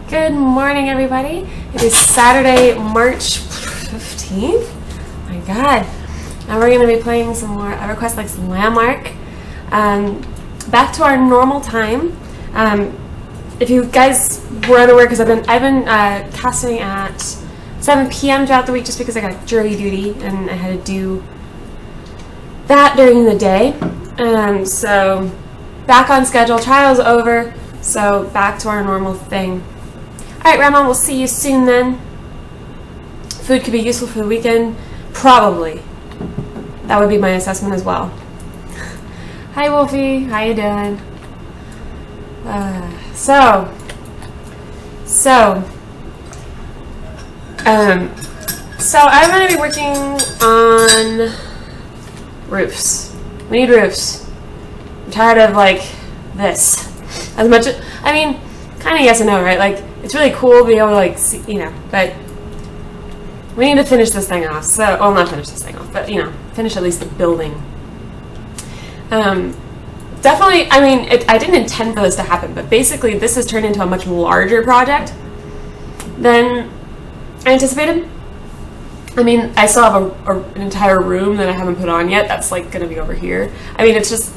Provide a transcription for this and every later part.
Good morning, everybody. It is Saturday, March 15th. My God. Now we're going to be playing some more EverQuest, like some Landmark. Back to our normal time. If you guys were unaware, because I've been casting at 7 p.m. throughout the week just because I got jury duty and I had to do that during the day. So back on schedule. Trial's over, so back to our normal thing. Alright, Grandma, we'll see you soon then. Food could be useful for the weekend. Probably. That would be my assessment as well. Hi, Wolfie. How you doing? So I'm going to be working on roofs. We need roofs. I'm tired of, like, this. As much as, I mean, kind of yes and no, right? Like, it's really cool to be able to, like, see, you know, but we need to finish this thing off. So, well, not finish this thing off, but, you know, finish at least the building. Definitely, I mean, I didn't intend for this to happen, but basically this has turned into a much larger project than I anticipated. I mean, I still have an entire room that I haven't put on yet. That's, like, going to be over here. I mean, it's just,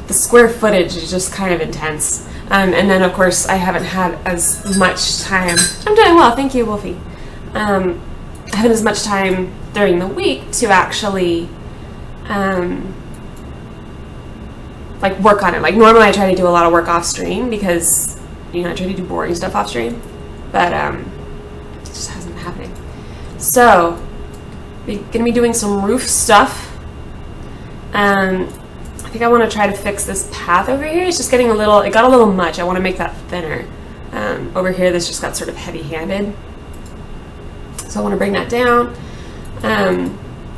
the square footage is just kind of intense. And then, of course, I haven't had as much time. I'm doing well, thank you, Wolfie. I haven't as much time during the week to actually, like, work on it. Like, normally I try to do a lot of work off stream because, you know, I try to do boring stuff off stream. But, it just hasn't been happening. So, we're going to be doing some roof stuff. I think I want to try to fix this path over here. It's just getting it got a little much. I want to make that thinner. Over here, this just got sort of heavy-handed. So I want to bring that down.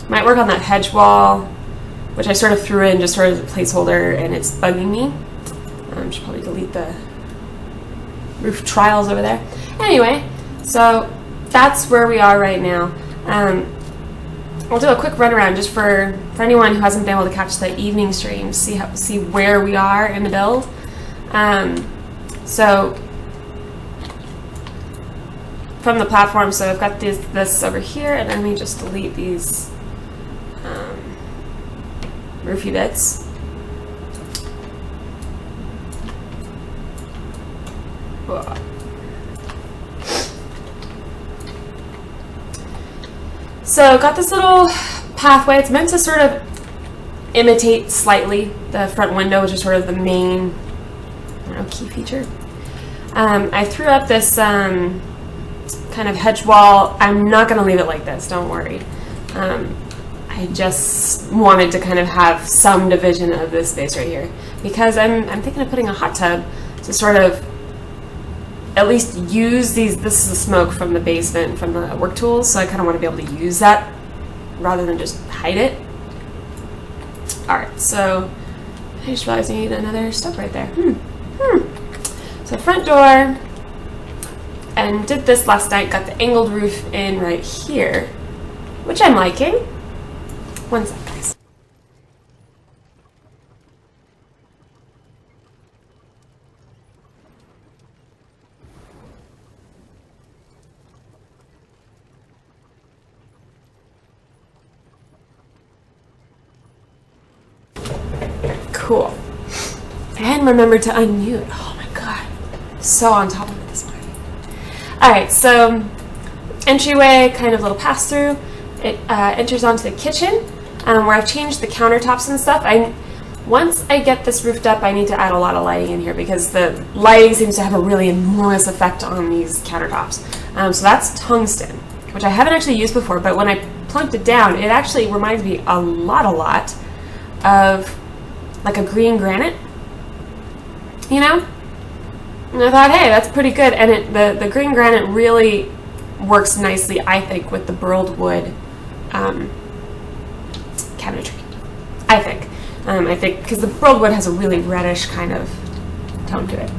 Might work on that hedge wall, which I sort of threw in just sort of as a placeholder, and it's bugging me. I should probably delete the roof trials over there. Anyway, so that's where we are right now. I'll do a quick run around just for anyone who hasn't been able to catch the evening stream, see where we are in the build. So from the platform, so I've got this over here, and then we just delete these roofy bits. Whoa. So got this little pathway. It's meant to sort of imitate slightly the front window, which is sort of the main, I don't know, key feature. I threw up this kind of hedge wall. I'm not going to leave it like this, don't worry. I just wanted to kind of have some division of this space right here because I'm thinking of putting a hot tub to sort of at least use these. This is the smoke from the basement from the work tools, so I kind of want to be able to use that rather than just hide it. Alright, so I just realized I need another step right there. So front door, and did this last night, got the angled roof in right here, which I'm liking. One sec, guys. Cool. And remember to unmute. Oh my God. So on top of it this morning. Alright, so entryway, kind of little pass through. It enters onto the kitchen where I've changed the countertops and stuff. Once I get this roofed up, I need to add a lot of lighting in here because the lighting seems to have a really enormous effect on these countertops. So that's tungsten, which I haven't actually used before, but when I plunked it down, it actually reminds me a lot of like a green granite, you know? And I thought, hey, that's pretty good. And the green granite really works nicely, I think, with the burled wood cabinetry. I think, because the burled wood has a really reddish kind of tone to it.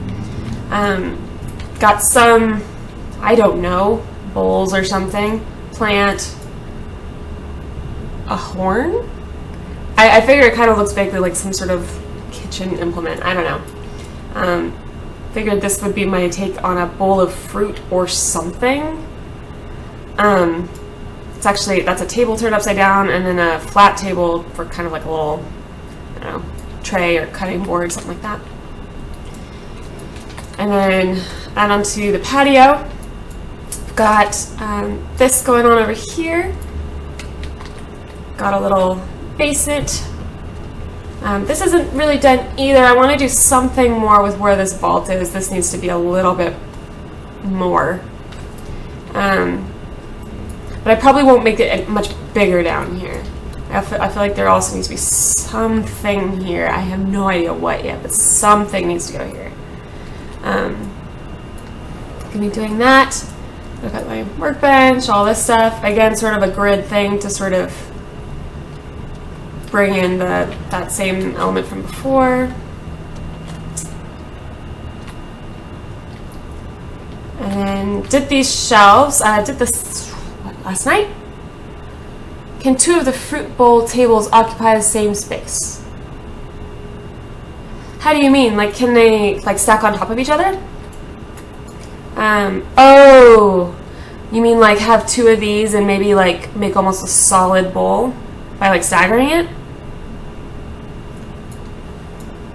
Got some, I don't know, bowls or something. Plant a horn? I figure it kind of looks vaguely like some sort of kitchen implement. I don't know. figured this would be my take on a bowl of fruit or something. It's actually, that's a table turned upside down, and then a flat table for kind of like a little, I don't know, tray or cutting board, something like that. And then add onto the patio. I've got this going on over here. Got a little basement. This isn't really done either. I want to do something more with where this vault is. This needs to be a little bit more. But I probably won't make it much bigger down here. I feel like there also needs to be something here. I have no idea what yet, but something needs to go here. Gonna be doing that. I've got my workbench, all this stuff. Again, sort of a grid thing to sort of bring in that same element from before. And then did these shelves. I did this last night. Can 2 of the fruit bowl tables occupy the same space? How do you mean? Like, can they like stack on top of each other? Oh, you mean like have 2 of these and maybe like make almost a solid bowl by like staggering it?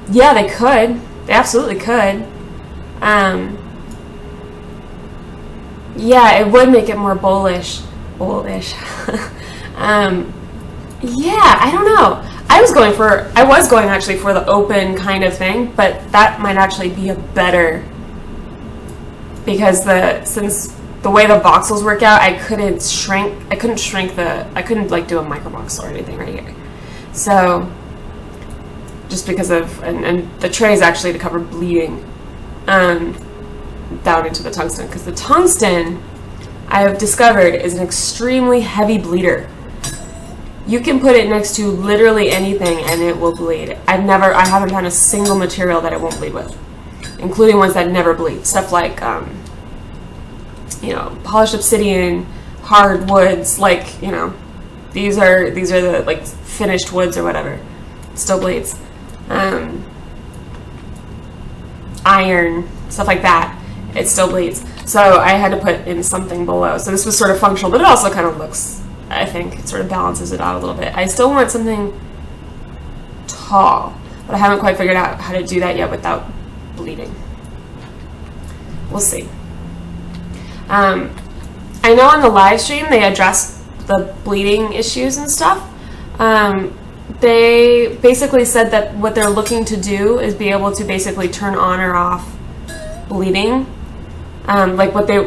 Yeah, they could. They absolutely could. Yeah, it would make it more bowlish. Bowlish. Yeah, I don't know. I was going actually for the open kind of thing, but that might actually be a better, because since the way the voxels work out, I couldn't like do a micro voxel or anything right here. So just because of, and the tray is actually to cover bleeding down into the tungsten, because the tungsten I have discovered is an extremely heavy bleeder. You can put it next to literally anything and it will bleed. I haven't found a single material that it won't bleed with, including ones that never bleed. Stuff like, you know, polished obsidian, hard woods, like, you know, these are the like finished woods or whatever. It still bleeds. Iron, stuff like that, it still bleeds. So I had to put in something below. So this was sort of functional, but it also kind of looks, I think, it sort of balances it out a little bit. I still want something tall, but I haven't quite figured out how to do that yet without bleeding. We'll see. I know on the live stream they addressed the bleeding issues and stuff. They basically said that what they're looking to do is be able to basically turn on or off bleeding. Like what they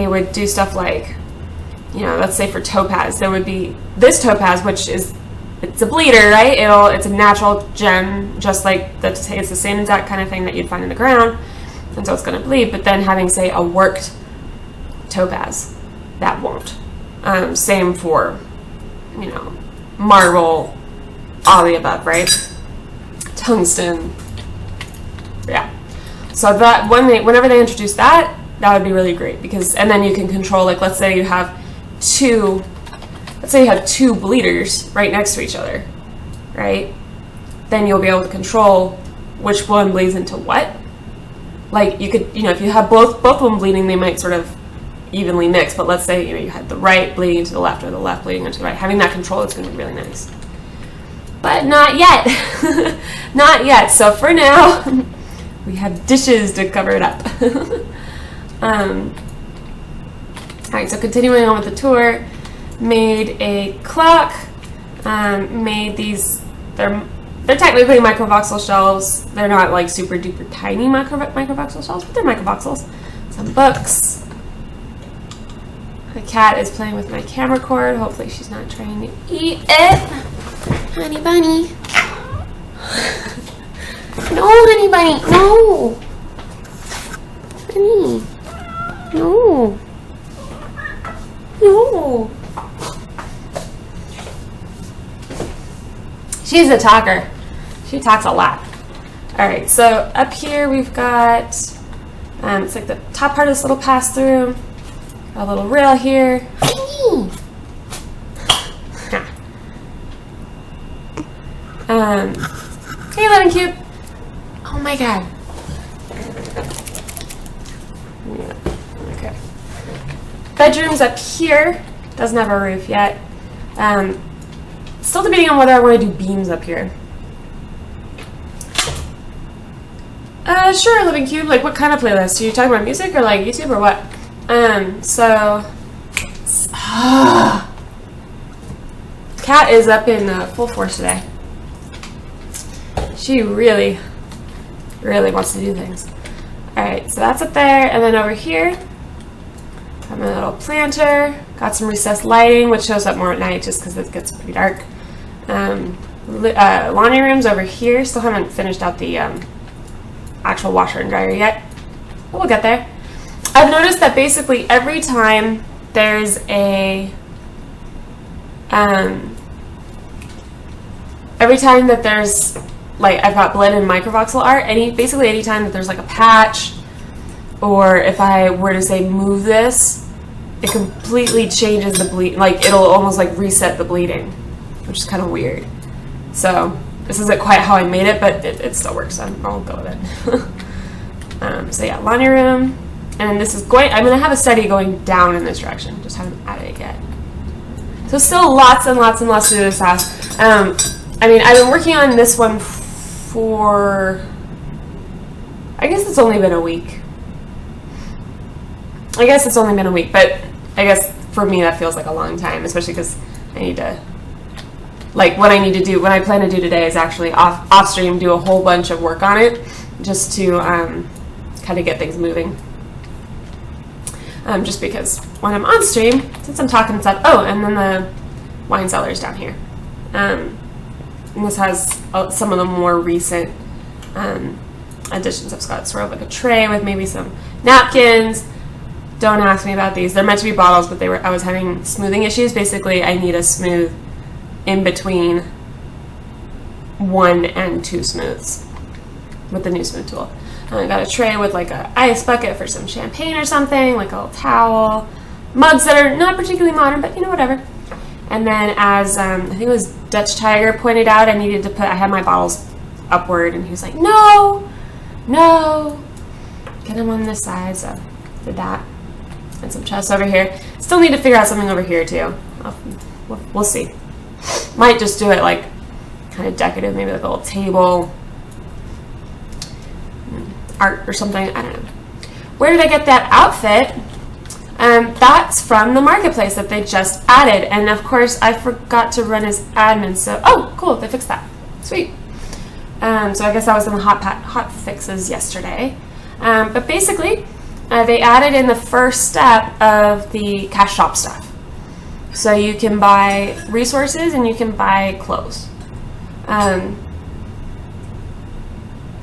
would do stuff like, you know, let's say for topaz, there would be this topaz, which is, it's a bleeder, right? It's a natural gem, just like it's the same exact kind of thing that you'd find in the ground, and so it's going to bleed. But then having, say, a worked topaz, that won't. Same for, you know, marble, all the above, right? Tungsten, yeah. So that whenever they introduce that would be really great, because, and then you can control, like, let's say you have two bleeders right next to each other, right? Then you'll be able to control which one bleeds into what. Like, you could, you know, if you have both of them bleeding, they might sort of evenly mix. But let's say, you know, you had the right bleeding into the left or the left bleeding into the right. Having that control is going to be really nice. But not yet. Not yet. So for now, we have dishes to cover it up. Alright, so continuing on with the tour, made a clock, made these, they're technically microvoxel shelves. They're not like super duper tiny microvoxel shelves, but they're microvoxels. Some books. The cat is playing with my camera cord. Hopefully she's not trying to eat it. Honey bunny. No, honey bunny, no. Honey. No. No. She's a talker. She talks a lot. Alright, so up here we've got, it's like the top part of this little pass-through. A little rail here. Hey, Lemon Cube. Oh my god. Yeah. Okay. Bedroom's up here. Doesn't have a roof yet. Still debating on whether I want to do beams up here. Sure, Living Cube. Like, what kind of playlist? Are you talking about music or like YouTube or what? Cat is up in full force today. She really, really wants to do things. Alright, so that's up there, and then over here, got my little planter, got some recessed lighting, which shows up more at night just because it gets pretty dark. Laundry room's over here, still haven't finished out the actual washer and dryer yet, but we'll get there. I've noticed that basically every time there's a, every time that there's, like, I've got blend and microvoxel art, basically any time that there's like a patch, or if I were to say move this, it completely changes the bleed, like it'll almost like reset the bleeding, which is kind of weird. So this isn't quite how I made it, but it still works, so I'll go with it. So yeah, laundry room, and this is I'm gonna have a study going down in this direction, just haven't added it yet. So still lots and lots and lots to do this house. I mean, I've been working on this one for, I guess it's only been a week. But I guess for me that feels like a long time, especially because I need to, like, what I plan to do today is actually off stream do a whole bunch of work on it, just to kind of get things moving. Just because when I'm on stream, since I'm talking stuff, and then the wine cellar is down here. And this has some of the more recent additions. I've got sort of like a tray with maybe some napkins. Don't ask me about these. They're meant to be bottles, but I was having smoothing issues. Basically, I need a smooth in between 1 and 2 smooths with the new smooth tool. I got a tray with like an ice bucket for some champagne or something, like a little towel. Mugs that are not particularly modern, but whatever. And then as, I think it was Dutch Tiger pointed out, I had my bottles upward, and he was like, no, get them on this side, so did that. And some chests over here. Still need to figure out something over here too. We'll see. Might just do it like kind of decorative, maybe like a little table, art or something, I don't know. Where did I get that outfit? That's from the marketplace that they just added, and of course I forgot to run as admin, so cool, they fixed that. Sweet. So I guess that was in the hot fixes yesterday. But basically they added in the first step of the cash shop stuff. So you can buy resources and you can buy clothes.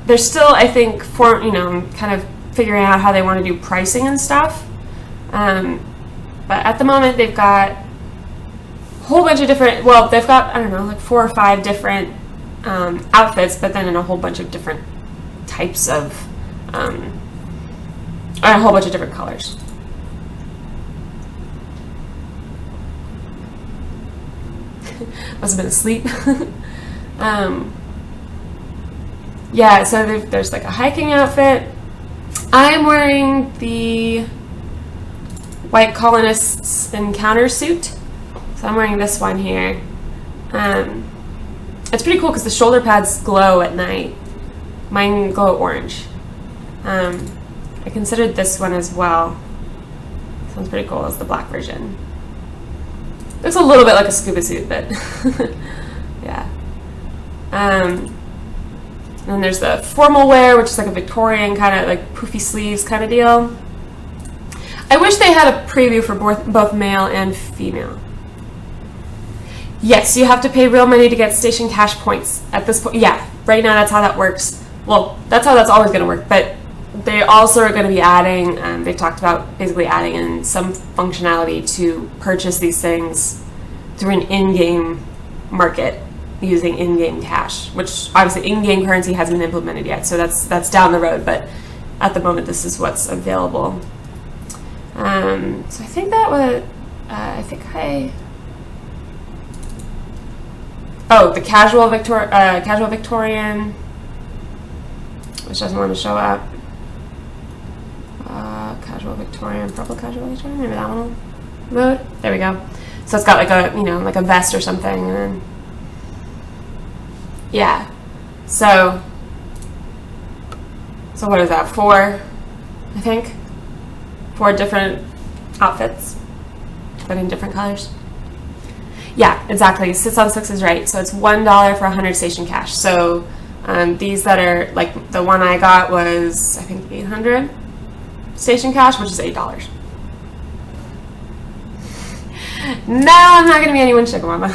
They're still, I think, kind of figuring out how they want to do pricing and stuff. But at the moment they've got a whole bunch of different, they've got, I don't know, like 4 or 5 different outfits, but then in a whole bunch of different types of, a whole bunch of different colors. Must have been asleep. Yeah, so there's like a hiking outfit. I'm wearing the White Colonists Encounter suit. So I'm wearing this one here. It's pretty cool because the shoulder pads glow at night. Mine glow orange. I considered this one as well. Sounds pretty cool. It's the black version. Looks a little bit like a scuba suit, but yeah. And then there's the formal wear, which is like a Victorian kind of like poofy sleeves kind of deal. I wish they had a preview for both male and female. Yes, you have to pay real money to get station cash points at this point. Yeah, right now that's how that works. Well, that's how that's always going to work, but they also are going to be adding, they've talked about basically adding in some functionality to purchase these things through an in-game market using in-game cash, which obviously in-game currency hasn't been implemented yet, so that's down the road, but at the moment this is what's available. So I think that was, the casual Victorian, which doesn't want to show up. casual Victorian, purple casual Victorian, maybe that one mode. There we go. So it's got like a, you know, like a vest or something, and then, yeah. So what is that? 4, I think. 4 different outfits, but in different colors. Yeah, exactly. 6 on 6 is right. So it's $1 for 100 station cash. So these that are, like the one I got was, I think, 800 station cash, which is $8. No, I'm not going to be anyone's sugar mama.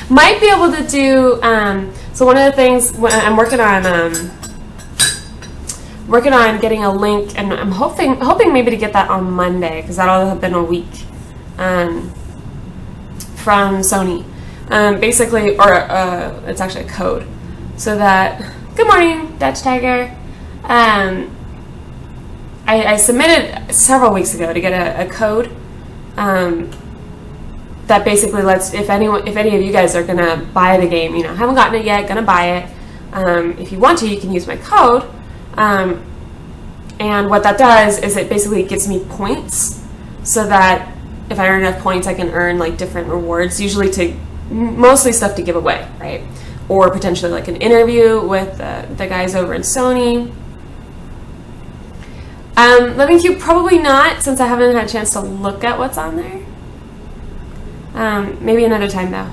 Might be able to do, so one of the things, when I'm working on getting a link, and I'm hoping maybe to get that on Monday, because that'll have been a week, from Sony. Basically, or it's actually a code. So that, good morning, Dutch Tiger. I submitted several weeks ago to get a code, that basically lets, if any of you guys are gonna buy the game, you know, haven't gotten it yet, gonna buy it, if you want to, you can use my code, and what that does is it basically gives me points, so that if I earn enough points, I can earn like different rewards, usually mostly stuff to give away, right? Or potentially like an interview with the guys over in Sony. Living Cube, probably not, since I haven't had a chance to look at what's on there. Maybe another time though.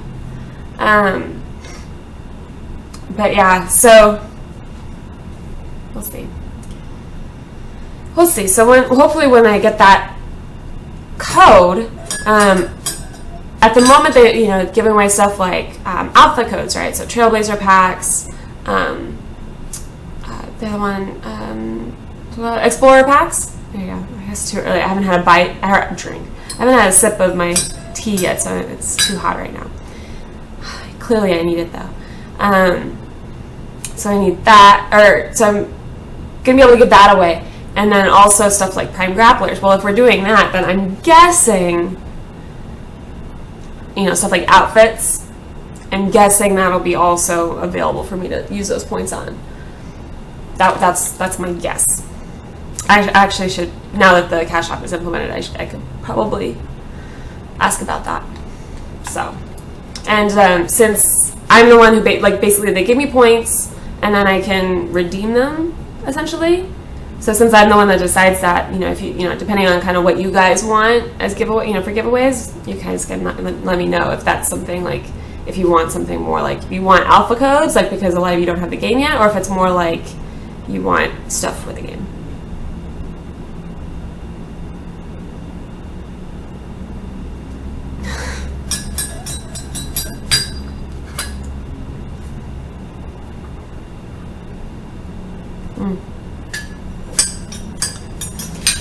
But yeah, so we'll see. We'll see. So hopefully when I get that code, at the moment they, you know, giving away stuff like alpha codes, right? So Trailblazer packs, the other one, Explorer packs. There you go. I guess too early. I haven't had a bite or a drink. I haven't had a sip of my tea yet, so it's too hot right now. Clearly I need it though. So I need that, so I'm gonna be able to give that away. And then also stuff like Prime Grapplers. Well, if we're doing that, then I'm guessing, you know, stuff like outfits, I'm guessing that'll be also available for me to use those points on. That's my guess. I actually should, now that the cash shop is implemented, I could probably ask about that. So, and since I'm the one who basically they give me points and then I can redeem them essentially. So since I'm the one that decides that, you know, if you know, depending on kind of what you guys want as giveaway, you know, for giveaways, you guys can let me know if that's something like, if you want something more like, you want alpha codes, like because a lot of you don't have the game yet, or if it's more like you want stuff for the game.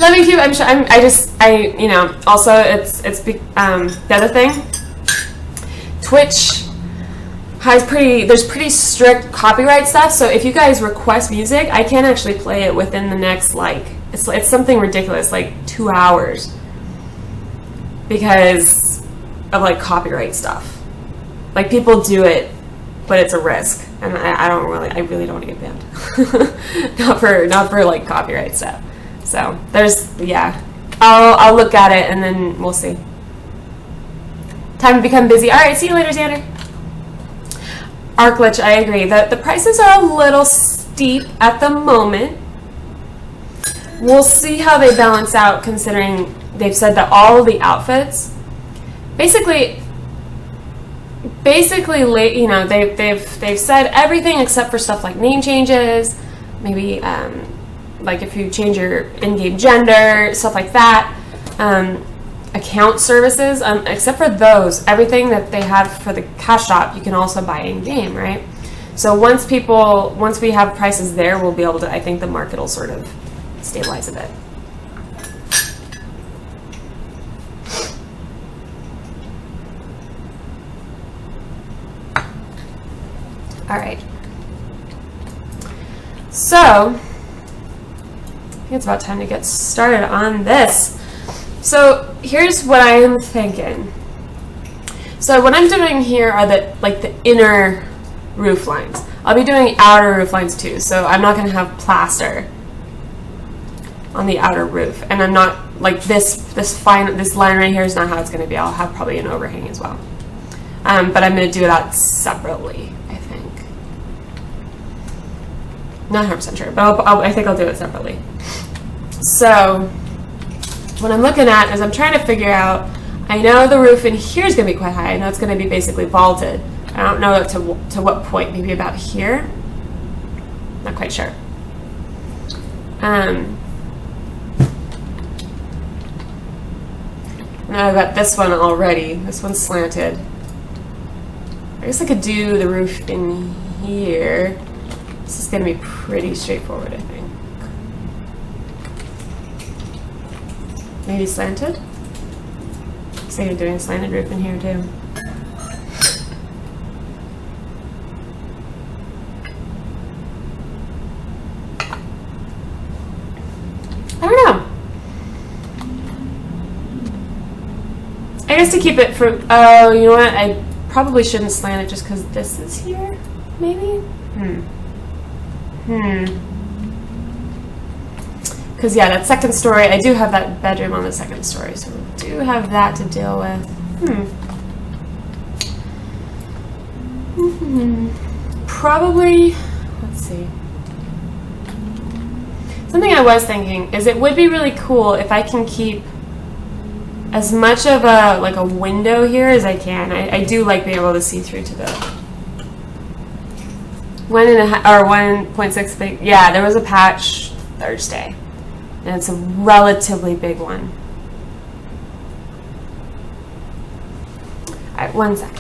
Living Cube, I'm sure. You know. Also, it's the other thing. Twitch has there's pretty strict copyright stuff. So if you guys request music, I can't actually play it within the next it's something ridiculous, like 2 hours, because of like copyright stuff. Like people do it, but it's a risk, and I really don't want to get banned. not for like copyright stuff. So I'll look at it and then we'll see. Time to become busy. All right, see you later, Xander. Arclich, I agree that the prices are a little steep at the moment. We'll see how they balance out, considering they've said that all of the outfits, basically, you know, they've said everything except for stuff like name changes, maybe. Like if you change your in-game gender, stuff like that, account services, except for those, everything that they have for the cash shop, you can also buy in-game, right? So once we have prices there, we'll be able to, I think the market will sort of stabilize a bit. All right. So, it's about time to get started on this. So here's what I am thinking. So what I'm doing here are the inner roof lines. I'll be doing outer roof lines too. So I'm not going to have plaster on the outer roof. And I'm not, like this line right here is not how it's going to be. I'll have probably an overhang as well. But I'm going to do that separately, I think. Not 100% sure, but I think I'll do it separately. So what I'm looking at is I'm trying to figure out, I know the roof in here is going to be quite high. I know it's going to be basically vaulted. I don't know to what point, maybe about here. Not quite sure. And I've got this one already. This one's slanted. I guess I could do the roof in here. This is going to be pretty straightforward, I think. Maybe slanted? So you're doing a slanted roof in here too. I don't know. I guess to keep it for, oh, you know what? I probably shouldn't slant it just because this is here, maybe? Because yeah, that second story, I do have that bedroom on the second story, so we do have that to deal with. Probably, let's see. Something I was thinking is it would be really cool if I can keep as much of a window here as I can. I do like being able to see through to the 1.6 big. Yeah, there was a patch Thursday, and it's a relatively big one. All right, 1 second.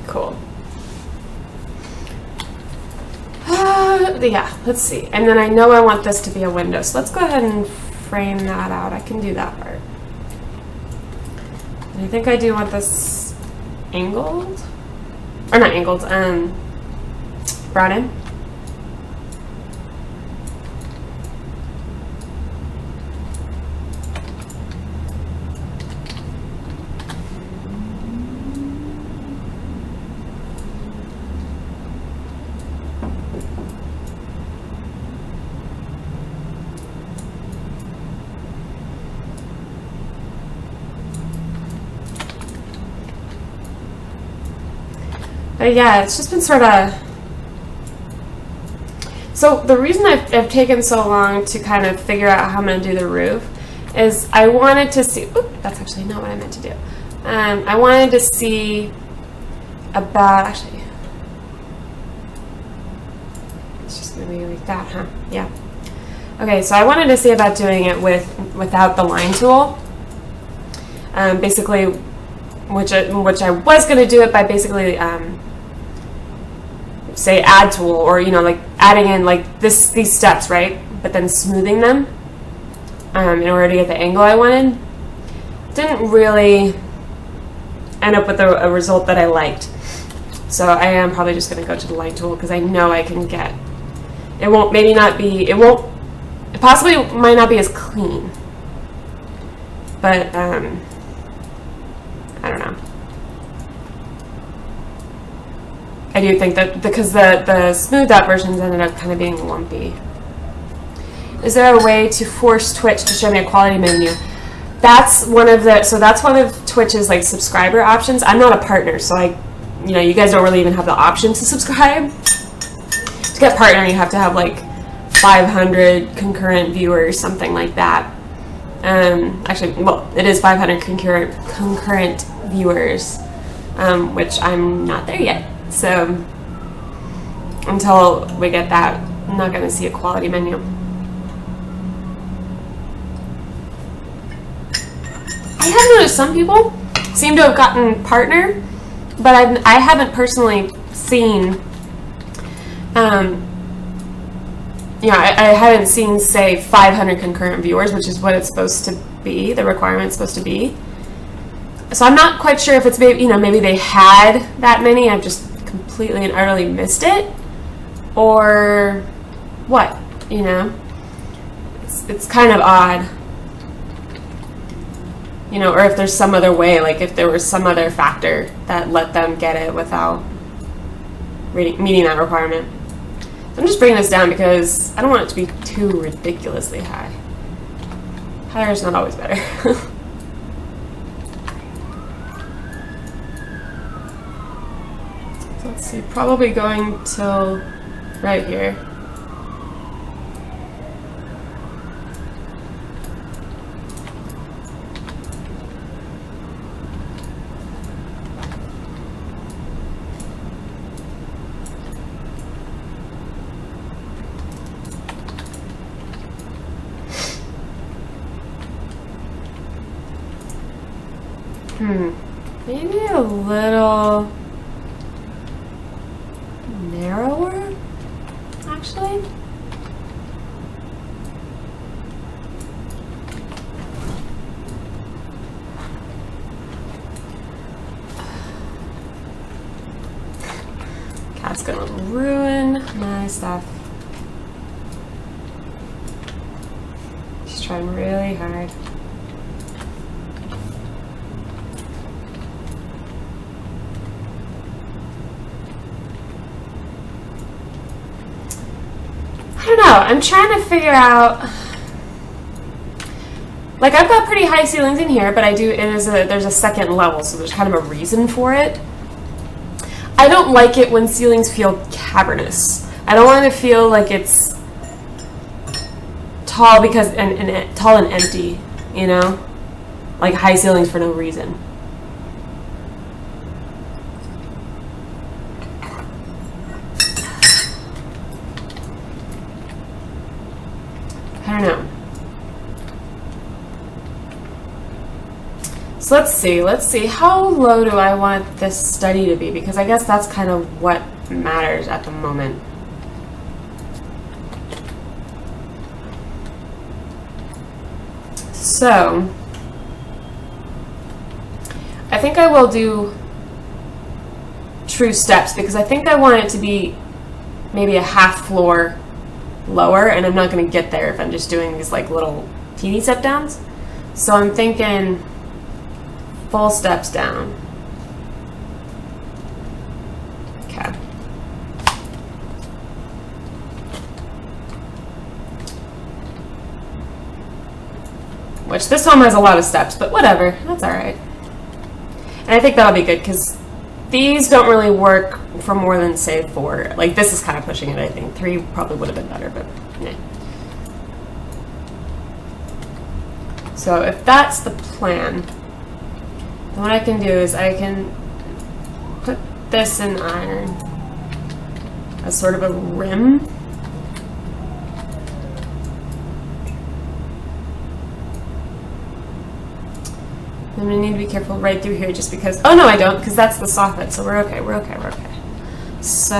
Cool. Yeah, let's see. And then I know I want this to be a window, so let's go ahead and frame that out. I can do that part. And I think I do want this angled, or not angled, brought in. But yeah, it's just been sort of... So the reason I've taken so long to kind of figure out how I'm going to do the roof is I wanted to see... Oop, that's actually not what I meant to do. I wanted to see about... Actually, it's just going to be like that, huh? Yeah. Okay, so I wanted to see about doing it without the line tool. Basically, which I was going to do it by basically... say add tool, or like adding in like these steps, right, but then smoothing them in order to get the angle I wanted. Didn't really end up with a result that I liked, so I am probably just going to go to the line tool because I know I can get it. It possibly might not be as clean, but I don't know. I do think that because the smoothed out versions ended up kind of being lumpy. Is there a way to force Twitch to show me a quality menu? That's one of Twitch's like subscriber options. I'm not a partner, so you guys don't really even have the option to subscribe. To get partner, you have to have like 500 concurrent viewers, something like that. Actually, well, it is 500 concurrent viewers, which I'm not there yet. So until we get that, I'm not going to see a quality menu. I have noticed some people seem to have gotten partner, but I haven't personally seen, I haven't seen, say, 500 concurrent viewers, which is what it's supposed to be, the requirement's supposed to be. So I'm not quite sure if it's maybe they had that many, I've just completely and utterly missed it, or what, it's kind of odd. You know, or if there's some other way, like if there was some other factor that let them get it without meeting that requirement. So I'm just bringing this down because I don't want it to be too ridiculously high. Higher is not always better. So let's see, probably going till right here. Maybe a little narrower, actually. Cat's gonna ruin my stuff. She's trying really hard. I don't know, I'm trying to figure out, like I've got pretty high ceilings in here, but there's a second level, so there's kind of a reason for it. I don't like it when ceilings feel cavernous. I don't want it to feel like it's tall because, and tall and empty, you know? Like high ceilings for no reason. I don't know. So let's see, how low do I want this study to be? Because I guess that's kind of what matters at the moment. So, I think I will do true steps because I think I want it to be maybe a half floor lower, and I'm not going to get there if I'm just doing these like little teeny step downs. So I'm thinking full steps down. Okay. Which this home has a lot of steps, but whatever, that's all right. And I think that'll be good because these don't really work for more than, say, 4. Like, this is kind of pushing it, I think. 3 probably would have been better, but yeah. So if that's the plan, then what I can do is I can put this in iron as sort of a rim. I'm gonna need to be careful right through here just because, oh no I don't, because that's the soffit, so we're okay. So,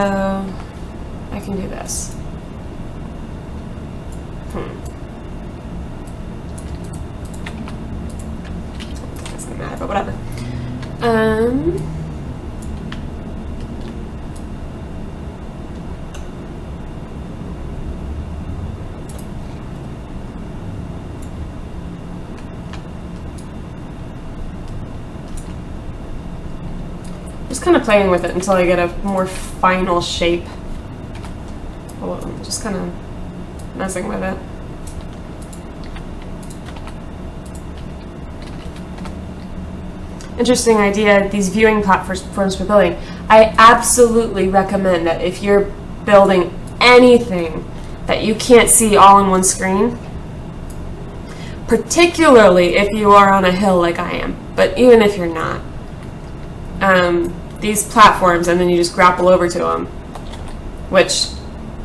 I can do this. Doesn't matter, but whatever. Just kind of playing with it until I get a more final shape. Oh, I'm just kind of messing with it. Interesting idea, these viewing platforms for building. I absolutely recommend that if you're building anything that you can't see all in one screen, particularly if you are on a hill like I am, but even if you're not, these platforms, and then you just grapple over to them, which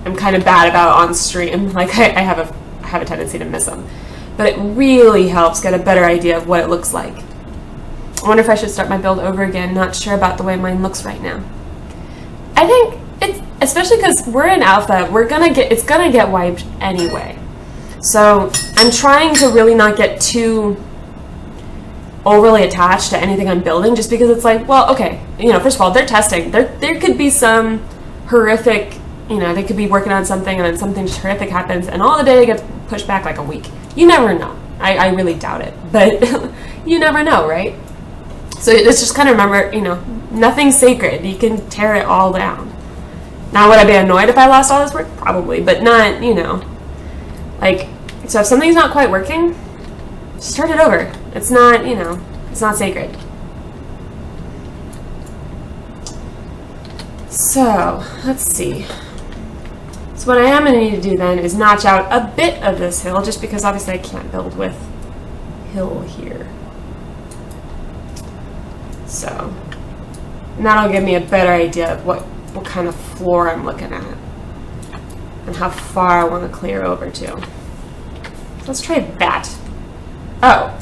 I'm kind of bad about on stream. Like I have a tendency to miss them, but it really helps get a better idea of what it looks like. I wonder if I should start my build over again. Not sure about the way mine looks right now. I think it's, especially because we're in alpha, it's gonna get wiped anyway. So I'm trying to really not get too overly attached to anything I'm building, just because it's like, well, okay, you know, first of all, they're testing. There could be some horrific, you know, they could be working on something and then something just horrific happens and all the data gets pushed back like a week. You never know. I really doubt it, but you never know, right? So let's just kind of remember, you know, nothing's sacred. You can tear it all down. Now, would I be annoyed if I lost all this work? Probably, but not, you know, like, so if something's not quite working, start it over. It's not, you know, it's not sacred. So, let's see. So what I am going to need to do then is notch out a bit of this hill, just because obviously I can't build with hill here. So, and that'll give me a better idea of what kind of floor I'm looking at and how far I want to clear over to. So let's try that. Oh.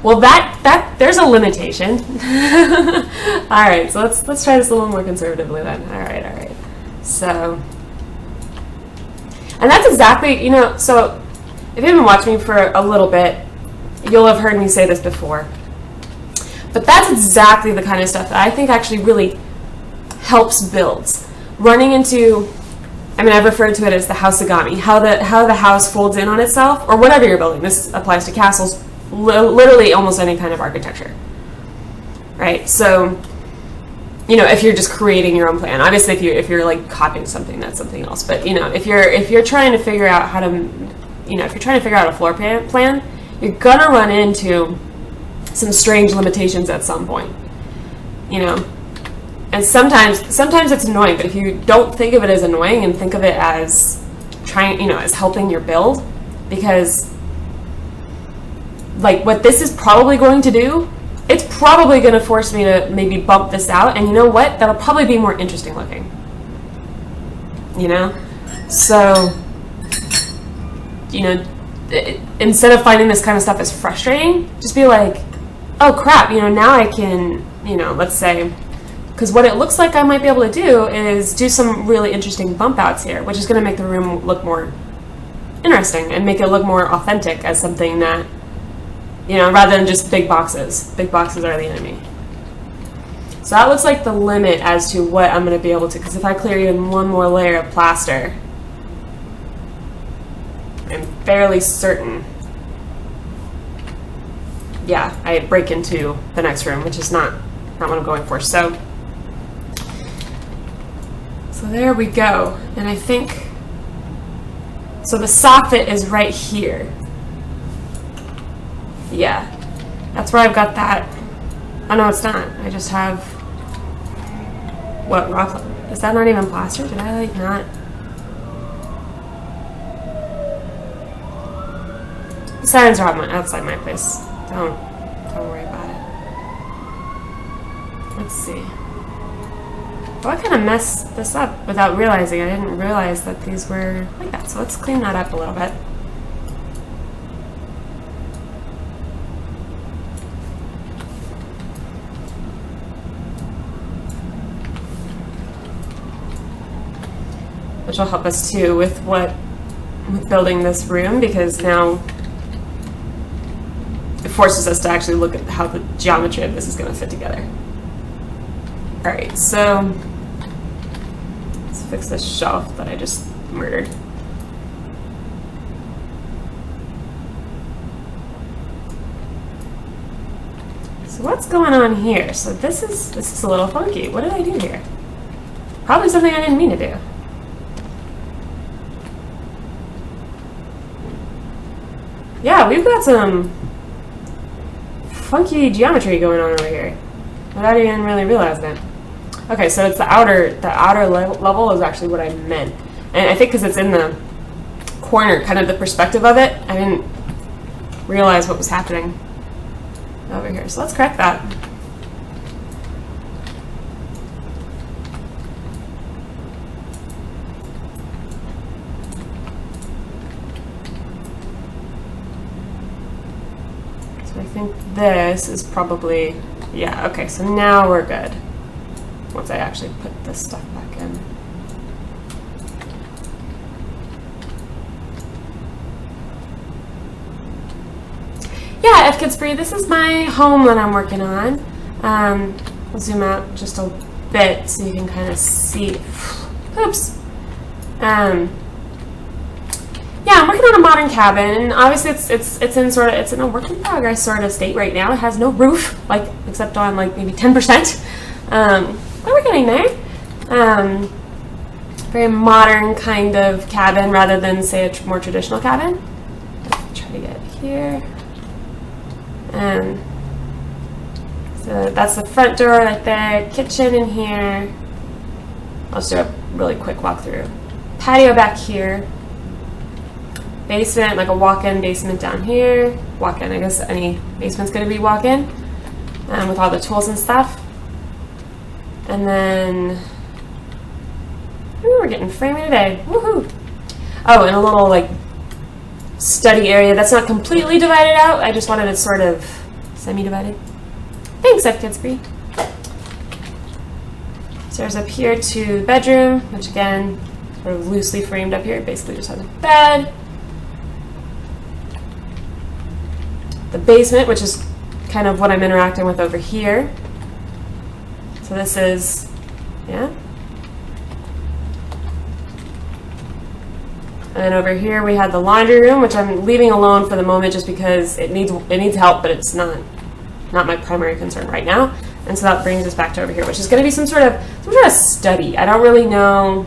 Well, there's a limitation. All right, so let's try this a little more conservatively then. All right. So, and that's exactly, you know, so if you've been watching me for a little bit, you'll have heard me say this before. But that's exactly the kind of stuff that I think actually really helps builds. Running into, I mean, I've referred to it as the houseagami, how the house folds in on itself, or whatever you're building. This applies to castles, literally almost any kind of architecture, right? So, you know, if you're just creating your own plan, obviously if you're like copying something, that's something else. But you know, if you're trying to figure out how to, you know, if you're trying to figure out a floor plan, you're gonna run into some strange limitations at some point, you know. And sometimes it's annoying, but if you don't think of it as annoying and think of it as trying, you know, as helping your build, because like what this is probably going to do, it's probably going to force me to maybe bump this out, and you know what? That'll probably be more interesting looking. You know? So, you know, instead of finding this kind of stuff as frustrating, just be like, oh crap, you know, now I can, you know, let's say, because what it looks like I might be able to do is do some really interesting bump outs here, which is going to make the room look more interesting and make it look more authentic as something that, you know, rather than just big boxes. Big boxes are the enemy. So that looks like the limit as to what I'm going to be able to, because if I clear even one more layer of plaster, I'm fairly certain, yeah, I break into the next room, which is not what I'm going for. So there we go. And I think, so the soffit is right here. Yeah, that's where I've got that. Oh no, it's not. I just have, what, raw, is that not even plaster? Did I like not? The sirens are outside my place. Don't worry about it. Let's see. Oh, I kind of messed this up without realizing. I didn't realize that these were like that. So let's clean that up a little bit. Which will help us too with building this room, because now it forces us to actually look at how the geometry of this is going to fit together. All right, so let's fix this shelf that I just murdered. So what's going on here? So this is a little funky. What did I do here? Probably something I didn't mean to do. Yeah, we've got some funky geometry going on over here without even really realizing it. Okay, so it's the outer level is actually what I meant. And I think because it's in the corner, kind of the perspective of it, I didn't realize what was happening over here. So let's correct that. I think this is probably, yeah, okay, so now we're good. Once I actually put this stuff back in. Yeah, F Kids Free, this is my home that I'm working on. I'll zoom out just a bit so you can kind of see. Oops. Yeah, yeah, I'm working on a modern cabin, and obviously it's in a work in progress sort of state right now. It has no roof, like except on like maybe 10%. But we're getting there. Very modern kind of cabin rather than say a more traditional cabin. Try to get here. So that's the front door right there. Kitchen in here. I'll just do a really quick walkthrough. Patio back here. Basement, like a walk-in basement down here. Walk-in, I guess any basement's gonna be walk-in, with all the tools and stuff. And then, ooh, we're getting framing today. Woohoo! Oh, and a little like study area that's not completely divided out. I just wanted it sort of semi-divided. Thanks, F-Kidspree. Stairs up here to the bedroom, which again, sort of loosely framed up here. Basically just has a bed. The basement, which is kind of what I'm interacting with over here. So this is, yeah. And then over here we had the laundry room, which I'm leaving alone for the moment just because it needs help, but it's not my primary concern right now. And so that brings us back to over here, which is going to be some sort of study. I don't really know,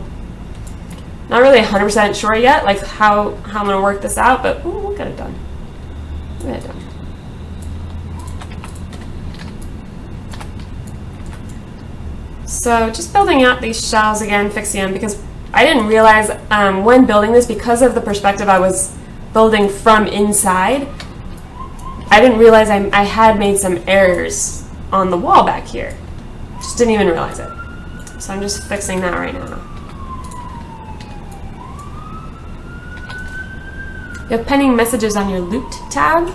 not really 100% sure yet, like how I'm going to work this out, but ooh, we'll get it done. We'll get it done. So just building out these shelves again, fixing them, because I didn't realize when building this, because of the perspective I was building from inside, I didn't realize I had made some errors on the wall back here. Just didn't even realize it. So I'm just fixing that right now. You have pending messages on your loot tab.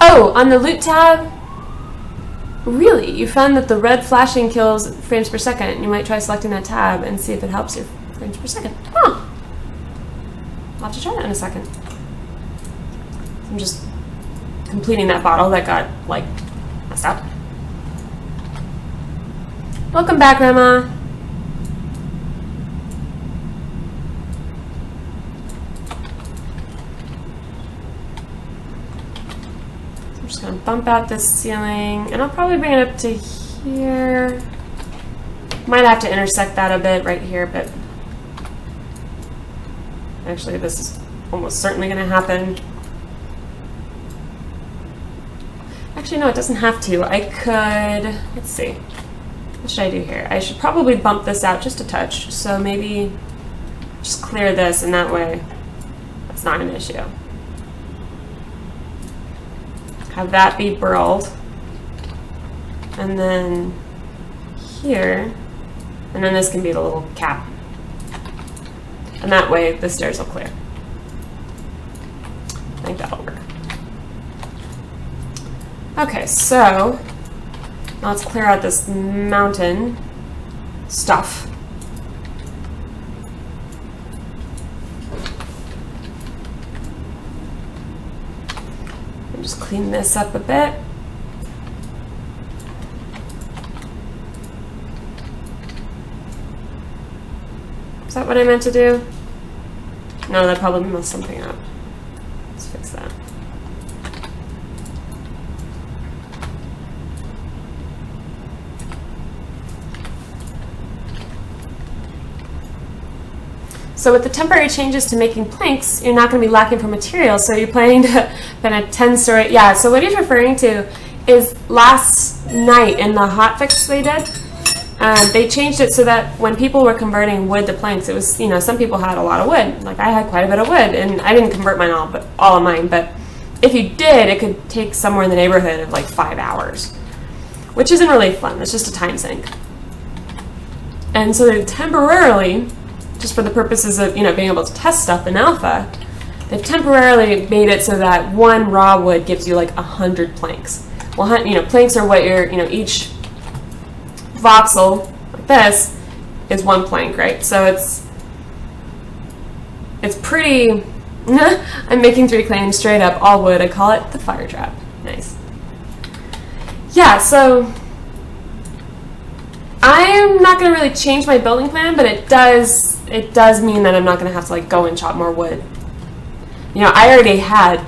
Oh, on the loot tab? Really? You found that the red flashing kills frames per second. You might try selecting that tab and see if it helps your frames per second. Huh. I'll have to try that in a second. I'm just completing that bottle that got, like, messed up. Welcome back, Grandma. I'm just going to bump out this ceiling, and I'll probably bring it up to here. Might have to intersect that a bit right here, but actually this is almost certainly going to happen. Actually, no, it doesn't have to. I could, let's see. What should I do here? I should probably bump this out just a touch. So maybe just clear this, and that way that's not an issue. Have that be burled. And then here, and then this can be the little cap. And that way the stairs will clear. I think that'll work. Okay, so now let's clear out this mountain stuff. And just clean this up a bit. Is that what I meant to do? No, that probably messed something up. Let's fix that. So with the temporary changes to making planks, you're not going to be lacking for materials. So you're planning to put a 10-story. Yeah, so what he's referring to is last night in the hotfix they did, they changed it so that when people were converting wood to planks, it was, you know, some people had a lot of wood. Like I had quite a bit of wood, and I didn't convert mine all of mine, but if you did, it could take somewhere in the neighborhood of like 5 hours, which isn't really fun. It's just a time sink. And so they temporarily, just for the purposes of, you know, being able to test stuff in alpha, they've temporarily made it so that one raw wood gives you like 100 planks. Well, you know, planks are what you're, you know, each voxel like this is one plank, right? So it's pretty. I'm making 3 claims straight up, all wood. I call it the fire trap. Nice. Yeah, so I'm not going to really change my building plan, but it does it does mean that I'm not going to have to like go and chop more wood. You know, I already had,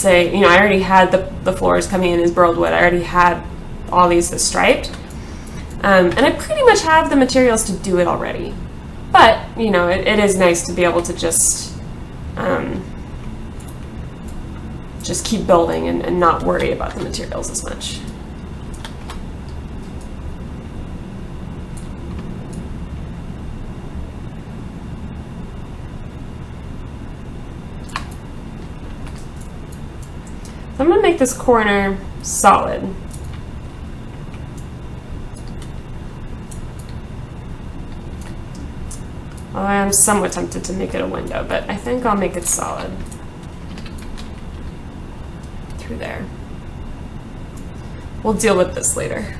I already had the floors coming in as burled wood. I already had all these striped. And I pretty much have the materials to do it already. But, you know, it is nice to be able to just keep building and not worry about the materials as much. So I'm going to make this corner solid. Well, I am somewhat tempted to make it a window, but I think I'll make it solid through there. We'll deal with this later.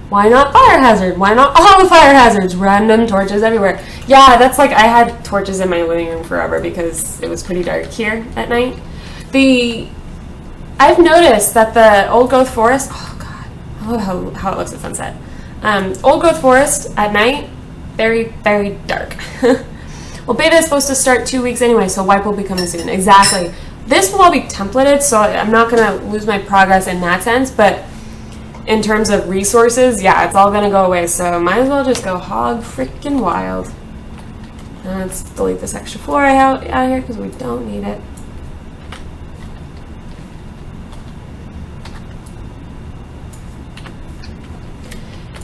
Why not fire hazard? Why not all the fire hazards? Random torches everywhere. Yeah, that's like, I had torches in my living room forever because it was pretty dark here at night. I've noticed that the old growth forest, oh god, I love how it looks at sunset. Old growth forest at night, very, very dark. Well, beta is supposed to start 2 weeks anyway, so wipe will be coming soon. Exactly. This will all be templated, so I'm not going to lose my progress in that sense, but in terms of resources, yeah, it's all going to go away, so might as well just go hog freaking wild. Let's delete this extra floor out of here because we don't need it.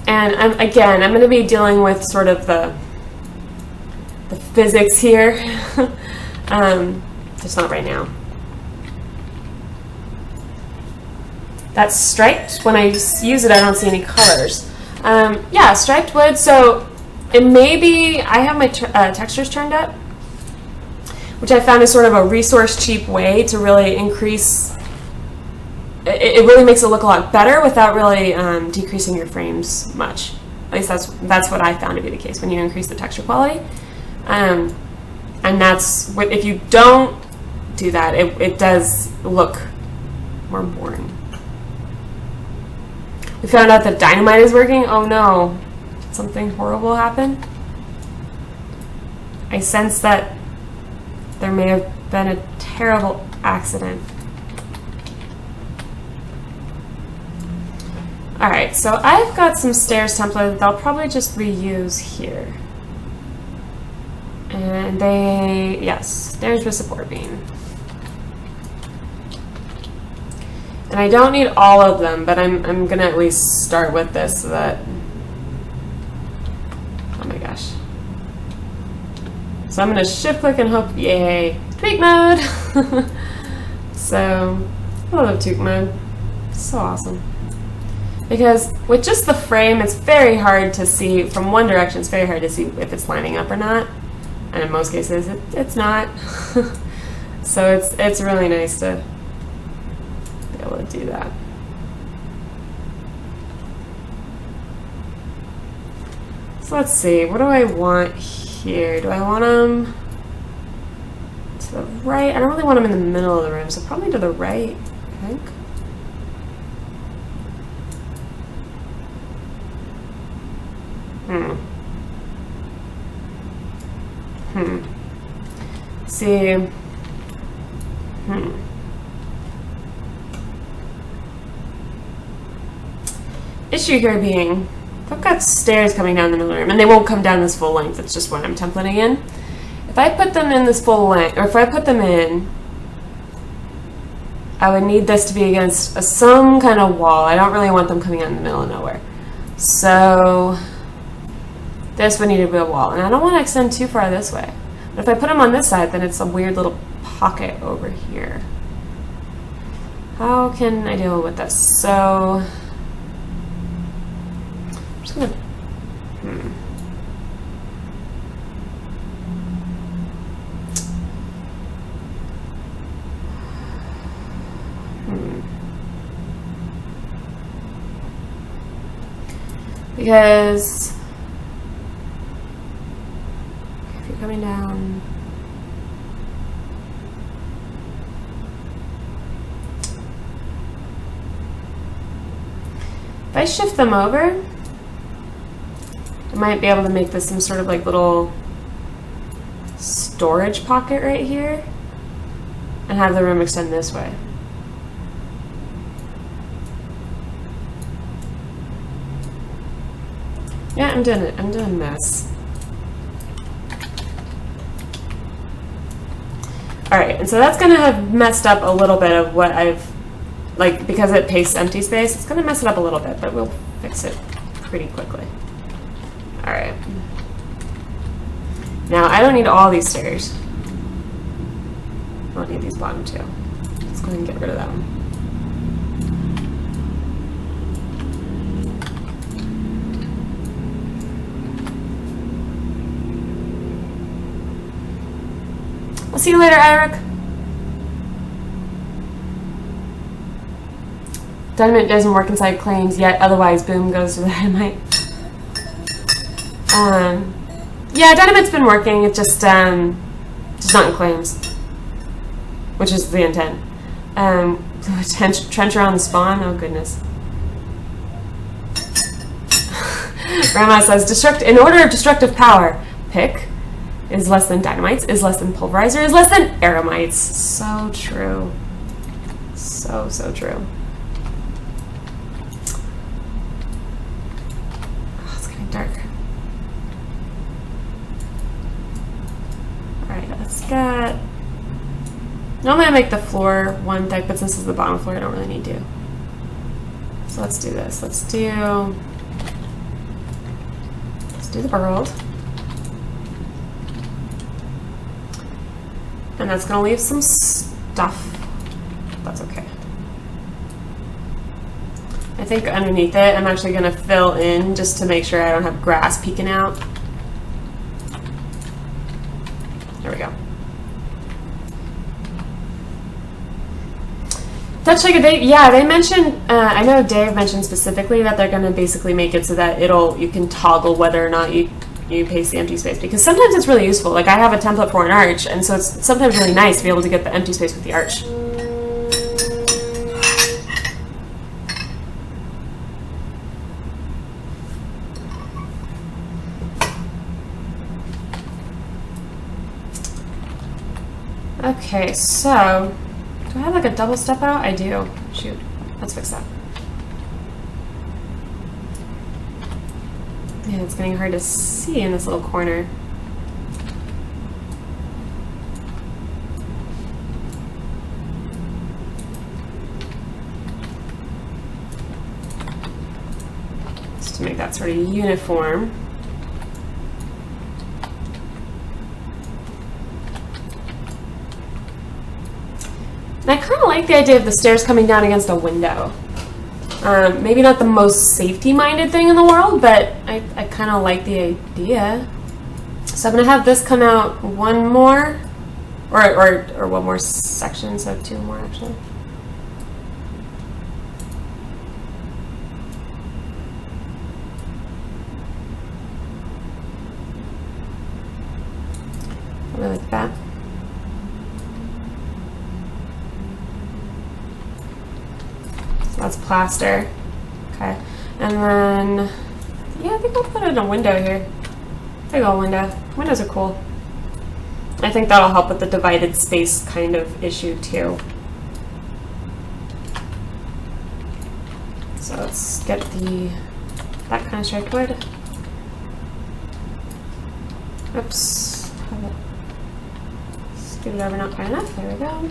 And I'm going to be dealing with sort of the physics here, just not right now. That's striped. When I use it, I don't see any colors. Yeah, striped wood. So it may be, I have my textures turned up, which I found is sort of a resource cheap way to really increase. It really makes it look a lot better without really decreasing your frames much. At least that's what I found to be the case when you increase the texture quality. And that's what, if you don't do that, it does look more boring. We found out that dynamite is working. Oh no, did something horrible happen? I sense that there may have been a terrible accident. Alright, so I've got some stairs templated that I'll probably just reuse here. And yes, stairs with support beam. And I don't need all of them, but I'm gonna at least start with this so that, oh my gosh. So I'm gonna shift click and hope, yay, tweak mode. So, I love tweak mode, so awesome. Because with just the frame, it's very hard to see, from one direction, it's very hard to see if it's lining up or not. And in most cases, it's not. So it's really nice to be able to do that. So let's see, what do I want here? Do I want them to the right? I don't really want them in the middle of the room, so probably to the right, I think. See. Issue here being, if I've got stairs coming down the middle of the room, and they won't come down this full length, it's just what I'm templating in. If I put them in this full length, or if I put them in, I would need this to be against some kind of wall. I don't really want them coming out in the middle of nowhere. So this would need to be a wall, and I don't want to extend too far this way. But if I put them on this side, then it's a weird little pocket over here. How can I deal with this? So I'm just gonna because if you're coming down, if I shift them over, and might be able to make this some sort of like little storage pocket right here and have the room extend this way. Yeah, I'm doing it. I'm doing this. All right, and so that's gonna have messed up a little bit of what I've, like, because it pastes empty space, it's gonna mess it up a little bit, but we'll fix it pretty quickly. All right. Now, I don't need all these stairs. I don't need these bottom two. Let's go ahead and get rid of them. I'll see you later, Eric. Dynamite doesn't work inside claims yet, otherwise boom goes to the dynamite. Yeah, dynamite's been working, it's just not in claims, which is the intent. Trench around the spawn, oh goodness. Grandma says, in order of destructive power, pick is less than dynamites, is less than pulverizer, is less than aramites. So true. So, so true. Oh, it's getting dark. Alright, let's get... Normally I make the floor one thick, but since this is the bottom floor, I don't really need to. So let's do this. Let's do the burled. And that's going to leave some stuff. That's okay. I think underneath it, I'm actually going to fill in just to make sure I don't have grass peeking out. There we go. Touch like a Dave. Yeah, they mentioned, I know Dave mentioned specifically that they're going to basically make it so that you can toggle whether or not you paste the empty space, because sometimes it's really useful. Like I have a template for an arch, and so it's sometimes really nice to be able to get the empty space with the arch. Okay, so do I have like a double step out? I do. Shoot, let's fix that. Yeah, it's getting hard to see in this little corner. Just to make that sort of uniform. And I kind of like the idea of the stairs coming down against a window. Maybe not the most safety-minded thing in the world, but I kind of like the idea. So I'm going to have this come out one more, or one more section, so two more actually. I really like that. That's plaster. Okay. And then, yeah, I think I'll put in a window here. There you go, window. Windows are cool. I think that'll help with the divided space kind of issue too. So let's get that kind of striped wood. Oops. Scoot it over not quite enough. There we go.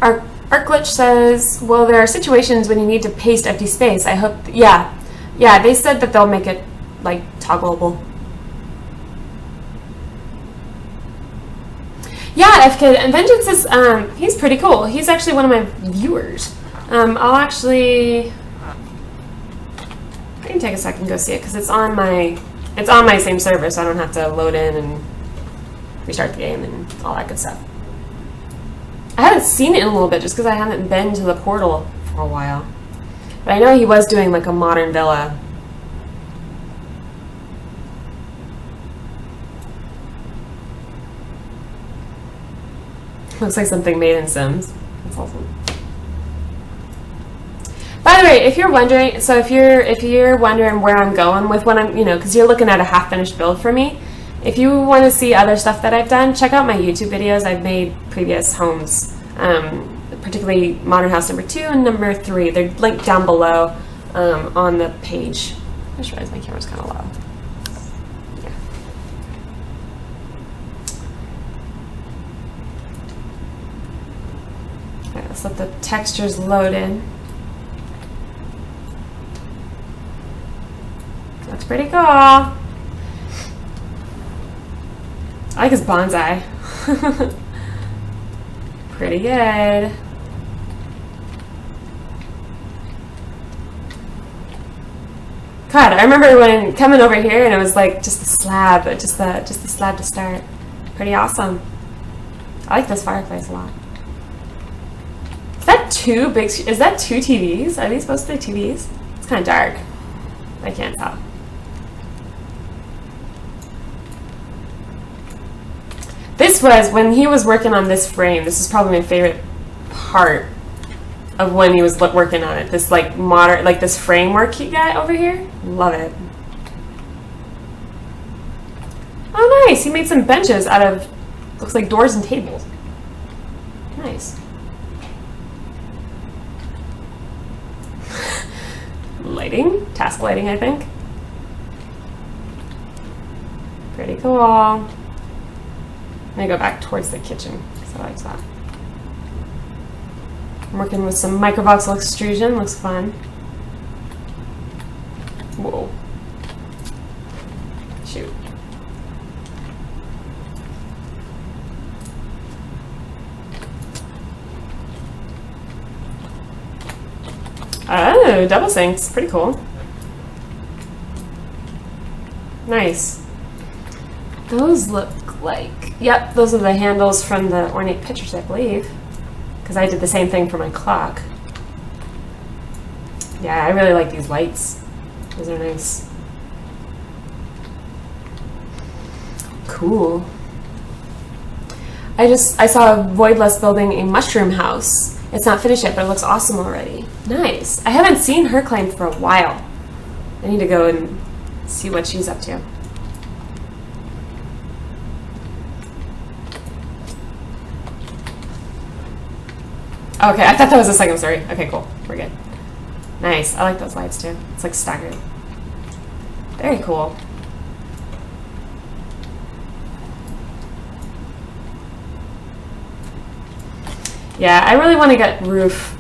Our glitch says, well, there are situations when you need to paste empty space. I hope, yeah, they said that they'll make it like toggleable. Yeah, FKid, and Vengeance is, he's pretty cool. He's actually one of my viewers. I can take a second and go see it because it's on my same server, so I don't have to load in and restart the game and all that good stuff. I haven't seen it in a little bit just because I haven't been to the portal for a while. But I know he was doing like a modern villa. Looks like something made in Sims. That's awesome. By the way, if you're wondering, so if you're wondering where I'm going with what I'm, because you're looking at a half finished build for me. If you want to see other stuff that I've done, check out my YouTube videos. I've made previous homes, particularly Modern House number 2 and number 3. They're linked down below on the page. I just realized my camera's kind of low. Yeah. All right, let's let the textures load in. Looks pretty cool. I like his bonsai. Pretty good. God, I remember when coming over here and it was like just the slab, just the slab to start. Pretty awesome. I like this fireplace a lot. Is that two big? Is that 2 TVs? Are these supposed to be TVs? It's kind of dark. I can't tell. This was, when he was working on this frame, this is probably my favorite part of when he was working on it. This like modern, like this framework he got over here. Love it. Oh nice, he made some benches out of, looks like doors and tables. Nice. Lighting, task lighting I think. Pretty cool. I'm gonna go back towards the kitchen, so I like that. I'm working with some microvoxel extrusion, looks fun. Whoa. Shoot. Oh, double sinks, pretty cool. Nice. Those look like, yep, those are the handles from the ornate pictures, I believe, because I did the same thing for my clock. Yeah, I really like these lights. Those are nice. Cool. I saw Voidless building a mushroom house. It's not finished yet, but it looks awesome already. Nice. I haven't seen her claim for a while. I need to go and see what she's up to. Okay, I thought that was a second story. Okay, cool. We're good. Nice. I like those lights too. It's like staggered. Very cool. Yeah, I really want to get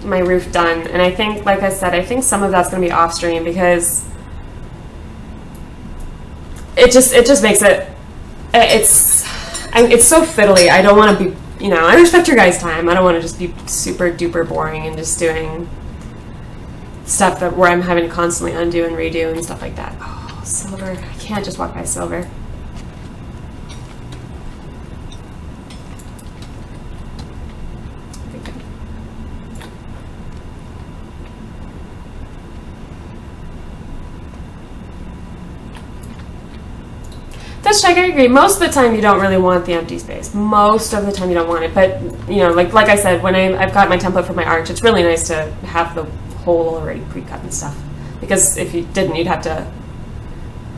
my roof done, and I think, like I said, I think some of that's going to be off stream because it just makes it's so fiddly. I don't want to be, I respect your guys' time. I don't want to just be super duper boring and just doing stuff where I'm having to constantly undo and redo and stuff like that. Oh, silver. I can't just walk by silver. That's check, I agree. Most of the time you don't really want the empty space. Most of the time you don't want it. But, like I said, when I've got my template for my arch, it's really nice to have the hole already pre-cut and stuff. Because if you didn't, you'd have to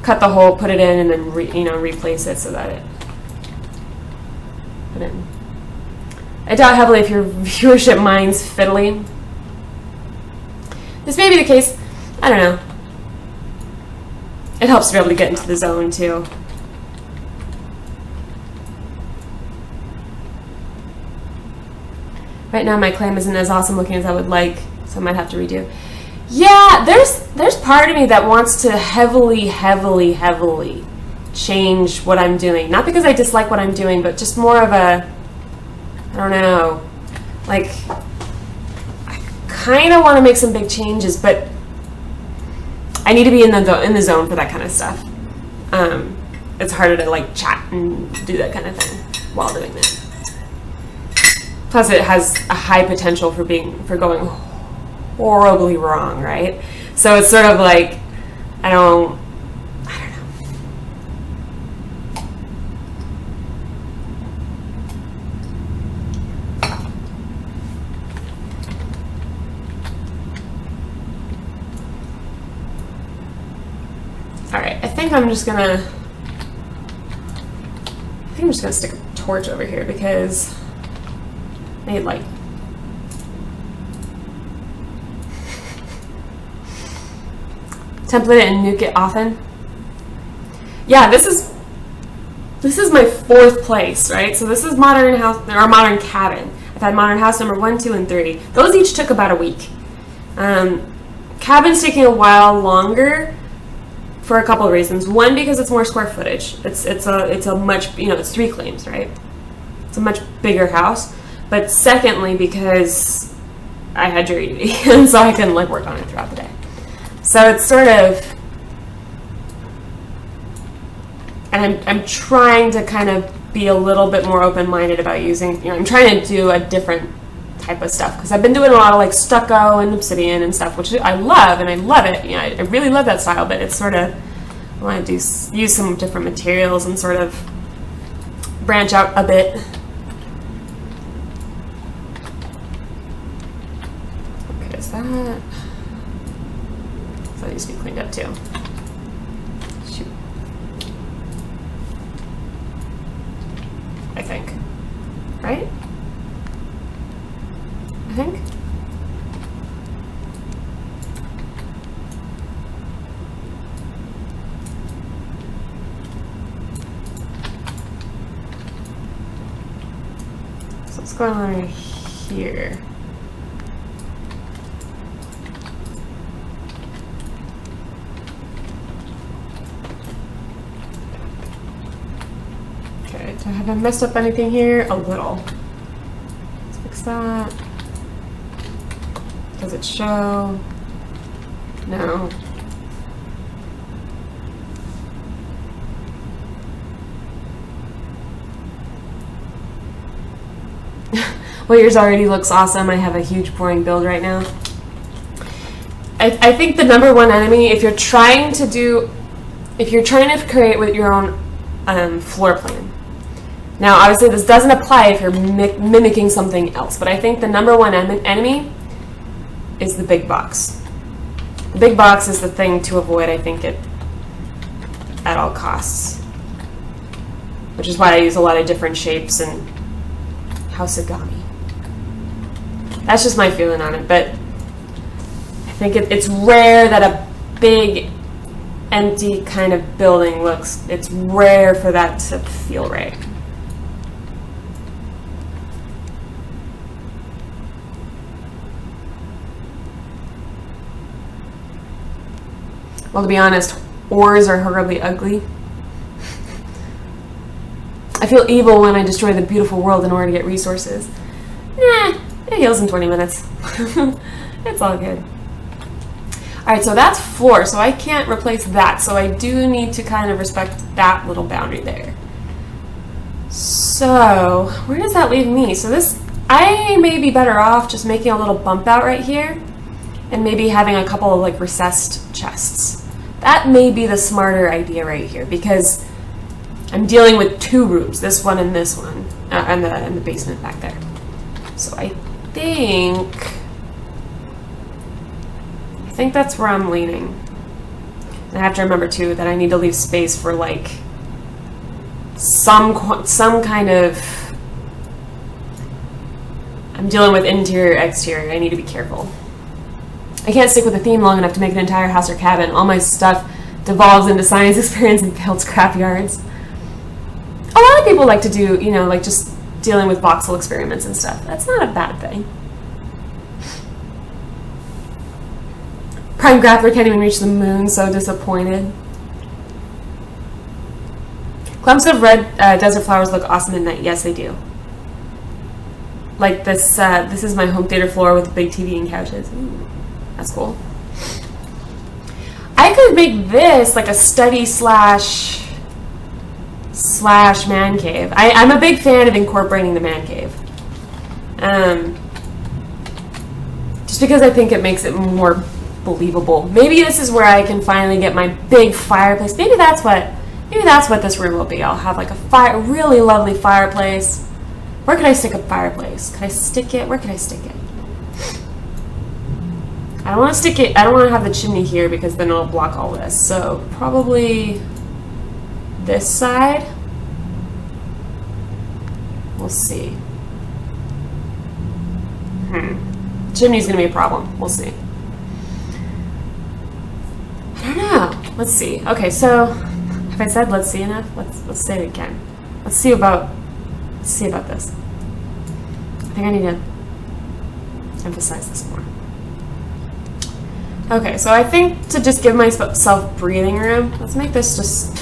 cut the hole, put it in, and then replace it so that it put in. I doubt heavily if your viewership mind's fiddly. This may be the case. I don't know. It helps to be able to get into the zone, too. Right now my claim isn't as awesome looking as I would like, so I might have to redo. Yeah, there's part of me that wants to heavily change what I'm doing. Not because I dislike what I'm doing, but just more of a, I don't know, like, I kind of want to make some big changes, but I need to be in the zone for that kind of stuff. It's harder to like chat and do that kind of thing while doing that. Plus, it has a high potential for going horribly wrong, right? So it's sort of like, I don't know. think I'm just gonna stick a torch over here because I need light. Template it and nuke it often. Yeah, this is my 4th place, right? So this is modern house or modern cabin. I've had modern house number 1, 2, and 3. Those each took about a week. Cabin's taking a while longer for a couple of reasons. One, because it's more square footage. It's a much, it's 3 claims, right? It's a much bigger house. But secondly, because I had jury duty, and so I couldn't work on it throughout the day. So it's sort of, and I'm trying to kind of be a little bit more open-minded about using, I'm trying to do a different type of stuff because I've been doing a lot of stucco and obsidian and stuff, which I love, and I love it. I really love that style, but it's sort of, I want to use some different materials and sort of branch out a bit. Okay, is that? So that needs to be cleaned up too. Shoot. I think. Right? I think. So what's going on right here? Okay, have I messed up anything here? A little. Let's fix that. Does it show? No. Well, yours already looks awesome. I have a huge boring build right now. I think the number one enemy, if you're trying to create with your own floor plan. Now, obviously, this doesn't apply if you're mimicking something else, but I think the number one enemy is the big box. The big box is the thing to avoid, I think, at all costs. Which is why I use a lot of different shapes and houseigami. That's just my feeling on it, but I think it's rare that a big, empty kind of building it's rare for that to feel right. Well, to be honest, ores are horribly ugly. I feel evil when I destroy the beautiful world in order to get resources. It heals in 20 minutes. It's all good. Alright, so that's floor, so I can't replace that, so I do need to kind of respect that little boundary there. So, where does that leave me? So I may be better off just making a little bump out right here, and maybe having a couple of recessed chests. That may be the smarter idea right here, because I'm dealing with 2 rooms, this one and this one, and the basement back there. So I think that's where I'm leaning. And I have to remember too that I need to leave space for some kind of. I'm dealing with interior, exterior. I need to be careful. I can't stick with a theme long enough to make an entire house or cabin. All my stuff devolves into science experience and failed scrapyards. A lot of people like to do, just dealing with voxel experiments and stuff. That's not a bad thing. Prime Grappler can't even reach the moon, so disappointed. Clumps of red desert flowers look awesome at night. Yes, they do. Like this, this is my home theater floor with a big TV and couches. Ooh, that's cool. I could make this like a study slash man cave. I'm a big fan of incorporating the man cave. Just because I think it makes it more believable. Maybe this is where I can finally get my big fireplace. Maybe that's what this room will be. I'll have a really lovely fireplace. Where could I stick a fireplace? Could I stick it? Where could I stick it? I don't want to stick it. I don't want to have the chimney here because then it'll block all this. So probably this side. We'll see. Chimney's gonna be a problem. We'll see. I don't know. Let's see. Okay, so have I said let's see enough? Let's say it again. Let's see about this. I think I need to emphasize this more. Okay, so I think to just give myself breathing room, let's make this just,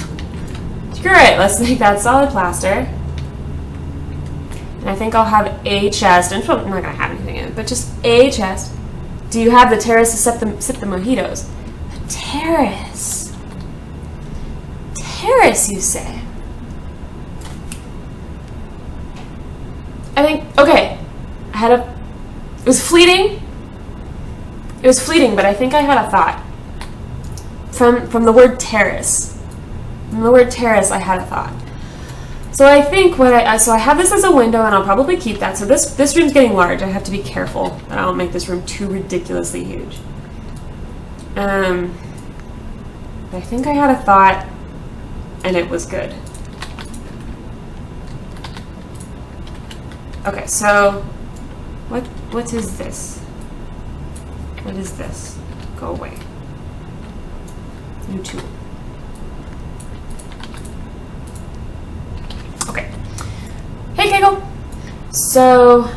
screw it, let's make that solid plaster. And I think I'll have a chest, and I'm not gonna have anything in it, but just a chest. Do you have the terrace to sip the mojitos? The terrace. Terrace, you say? I think, okay, it was fleeting. It was fleeting, but I think I had a thought. From the word terrace. From the word terrace, I had a thought. So I think so I have this as a window, and I'll probably keep that. So this room's getting large. I have to be careful that I don't make this room too ridiculously huge. But I think I had a thought, and it was good. Okay, so what is this? What is this? Go away. You too. Okay. Hey, Kegel. So,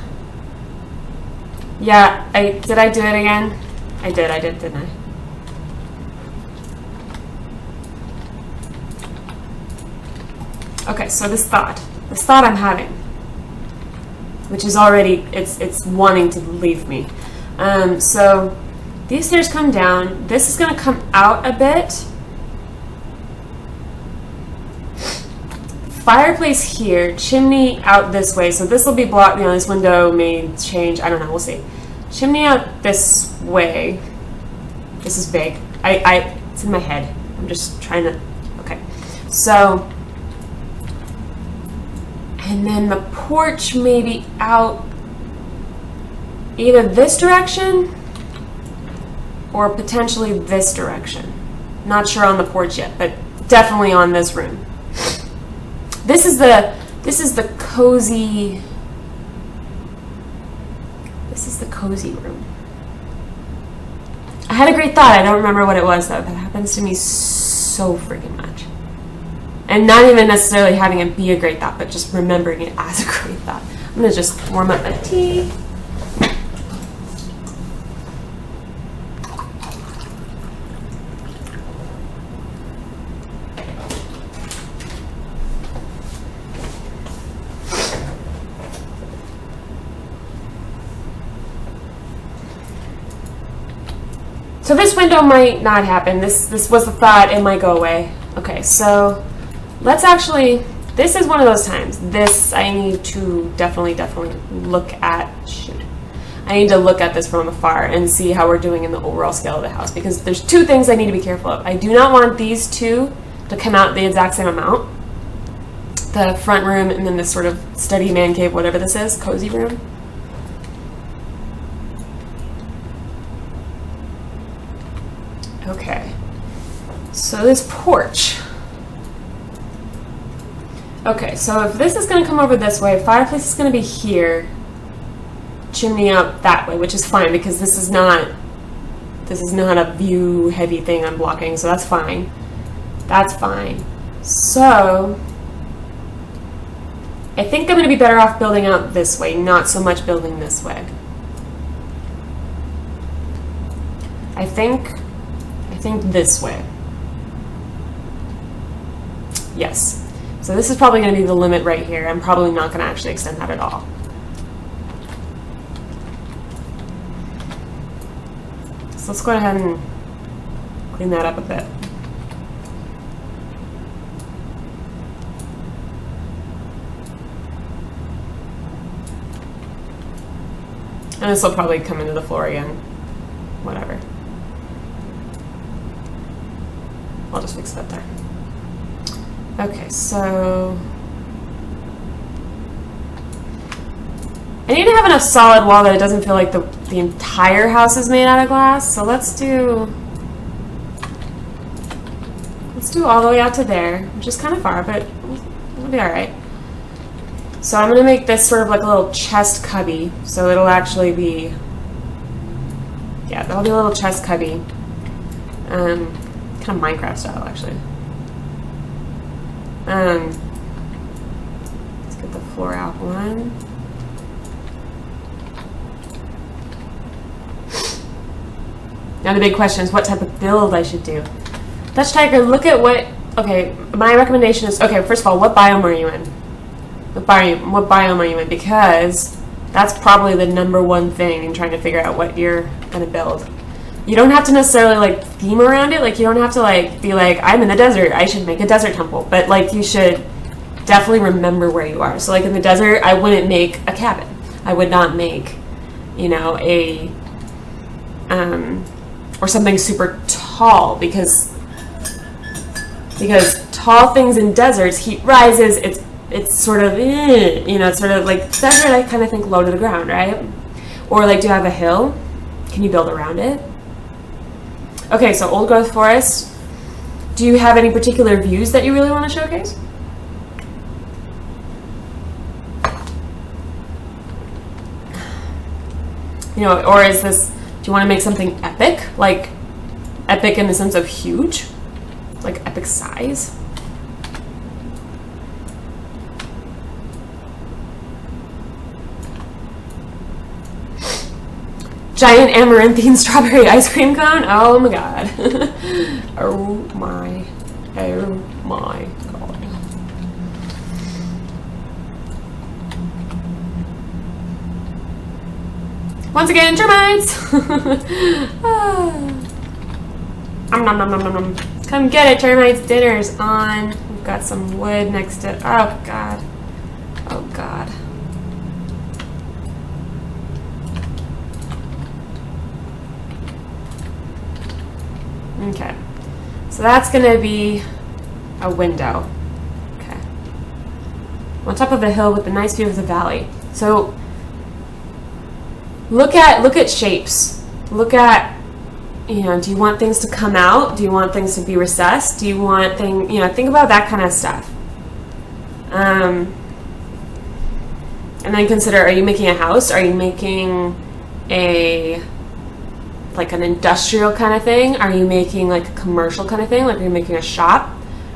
yeah, did I do it again? I did, didn't I? Okay, so this thought I'm having, which is already, it's wanting to leave me. So these stairs come down. This is going to come out a bit. Fireplace here, chimney out this way. So this will be blocked. You know, this window may change. I don't know. We'll see. Chimney out this way. This is big. It's in my head. I'm just trying to. Okay. So, and then the porch may be out either this direction or potentially this direction. Not sure on the porch yet, but definitely on this room. This is the cozy. This is the cozy room. I had a great thought. I don't remember what it was though. That happens to me so freaking much. And not even necessarily having it be a great thought, but just remembering it as a great thought. I'm gonna just warm up my tea. So this window might not happen. This was the thought, it might go away. Okay, so let's actually, this is one of those times. This I need to definitely look at, I need to look at this from afar and see how we're doing in the overall scale of the house, because there's two things I need to be careful of. I do not want these two to come out the exact same amount. The front room and then this sort of study, man cave, whatever this is, cozy room. Okay, so this porch. Okay, so if this is going to come over this way, fireplace is going to be here, chimney out that way, which is fine because this is not a view heavy thing I'm blocking, so that's fine. That's fine. So I think I'm going to be better off building out this way, not so much building this way. I think this way. Yes. So this is probably going to be the limit right here. I'm probably not going to actually extend that at all. So let's go ahead and clean that up a bit. And this will probably come into the floor again. Whatever. I'll just fix that there. Okay, so I need to have enough solid wall that it doesn't feel like the entire house is made out of glass. So let's do do all the way out to there, which is kind of far, but it'll be all right. So I'm gonna make this sort of like a little chest cubby. So it'll actually be, yeah, that'll be a little chest cubby. Kind of Minecraft style, actually. Let's get the floor out one. Now the big question is what type of build I should do. Dutch Tiger, look at what, okay, my recommendation is, okay, first of all, what biome are you in? What biome are you in? Because that's probably the #1 thing in trying to figure out what you're gonna build. You don't have to necessarily like theme around it. Like you don't have to like be like, I'm in the desert, I should make a desert temple. But like you should definitely remember where you are. So like in the desert, I wouldn't make a cabin. I would not make, you know, a or something super tall because tall things in deserts, heat rises, it's sort of, you know, it's sort of like desert, I kind of think low to the ground, right? Or like, do you have a hill? Can you build around it? Okay, so old growth forest. Do you have any particular views that you really want to showcase? You know, or is this, do you want to make something epic? Like epic in the sense of huge? Like epic size? Giant amaranthine strawberry ice cream cone? Oh my god. Oh my god. Once again, termites! Nom nom nom nom nom nom. Come get it, termites. Dinner's on. We've got some wood next to, oh god. Oh god. Okay, so that's gonna be a window. Okay, on top of a hill with a nice view of the valley. So look at shapes. Look at, you know, do you want things to come out? Do you want things to be recessed? Do you want you know, think about that kind of stuff. And then consider: are you making a house? Are you making like an industrial kind of thing? Are you making like a commercial kind of thing? Like, are you making a shop?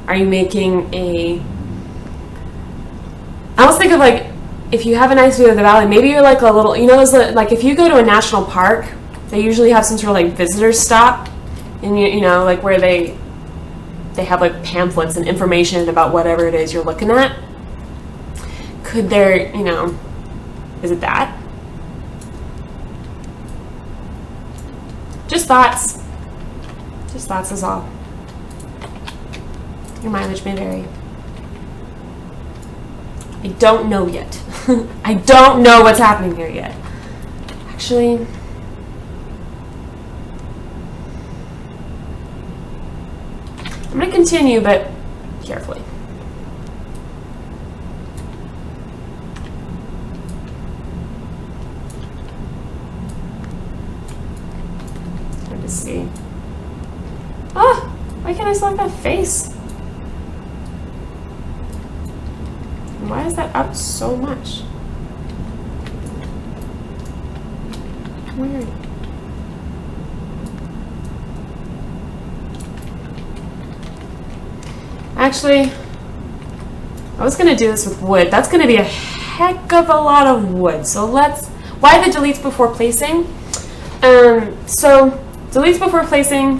Are you making I almost think of like, if you have a nice view of the valley, maybe you're like a little, you know, like if you go to a national park, they usually have some sort of like visitor stop, and you know, like where they have like pamphlets and information about whatever it is you're looking at. Could there, you know, is it that? Just thoughts. Just thoughts is all. Your mileage may vary. I don't know yet. I don't know what's happening here yet. Actually, I'm going to continue, but carefully. See. Oh, why can't I select that face? And why is that up so much? Weird. Actually, I was going to do this with wood. That's going to be a heck of a lot of wood. So let's, why the deletes before placing? So deletes before placing,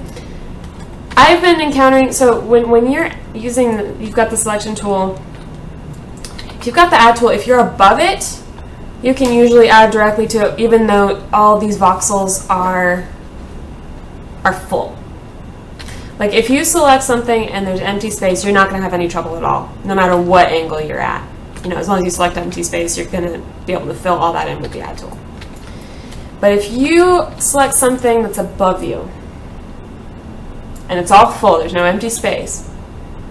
I've been encountering, so when you're using, you've got the selection tool, if you've got the add tool, if you're above it, you can usually add directly to it, even though all these voxels are full. Like if you select something and there's empty space, you're not going to have any trouble at all, no matter what angle you're at. You know, as long as you select empty space, you're going to be able to fill all that in with the add tool. But if you select something that's above you, and it's all full, there's no empty space,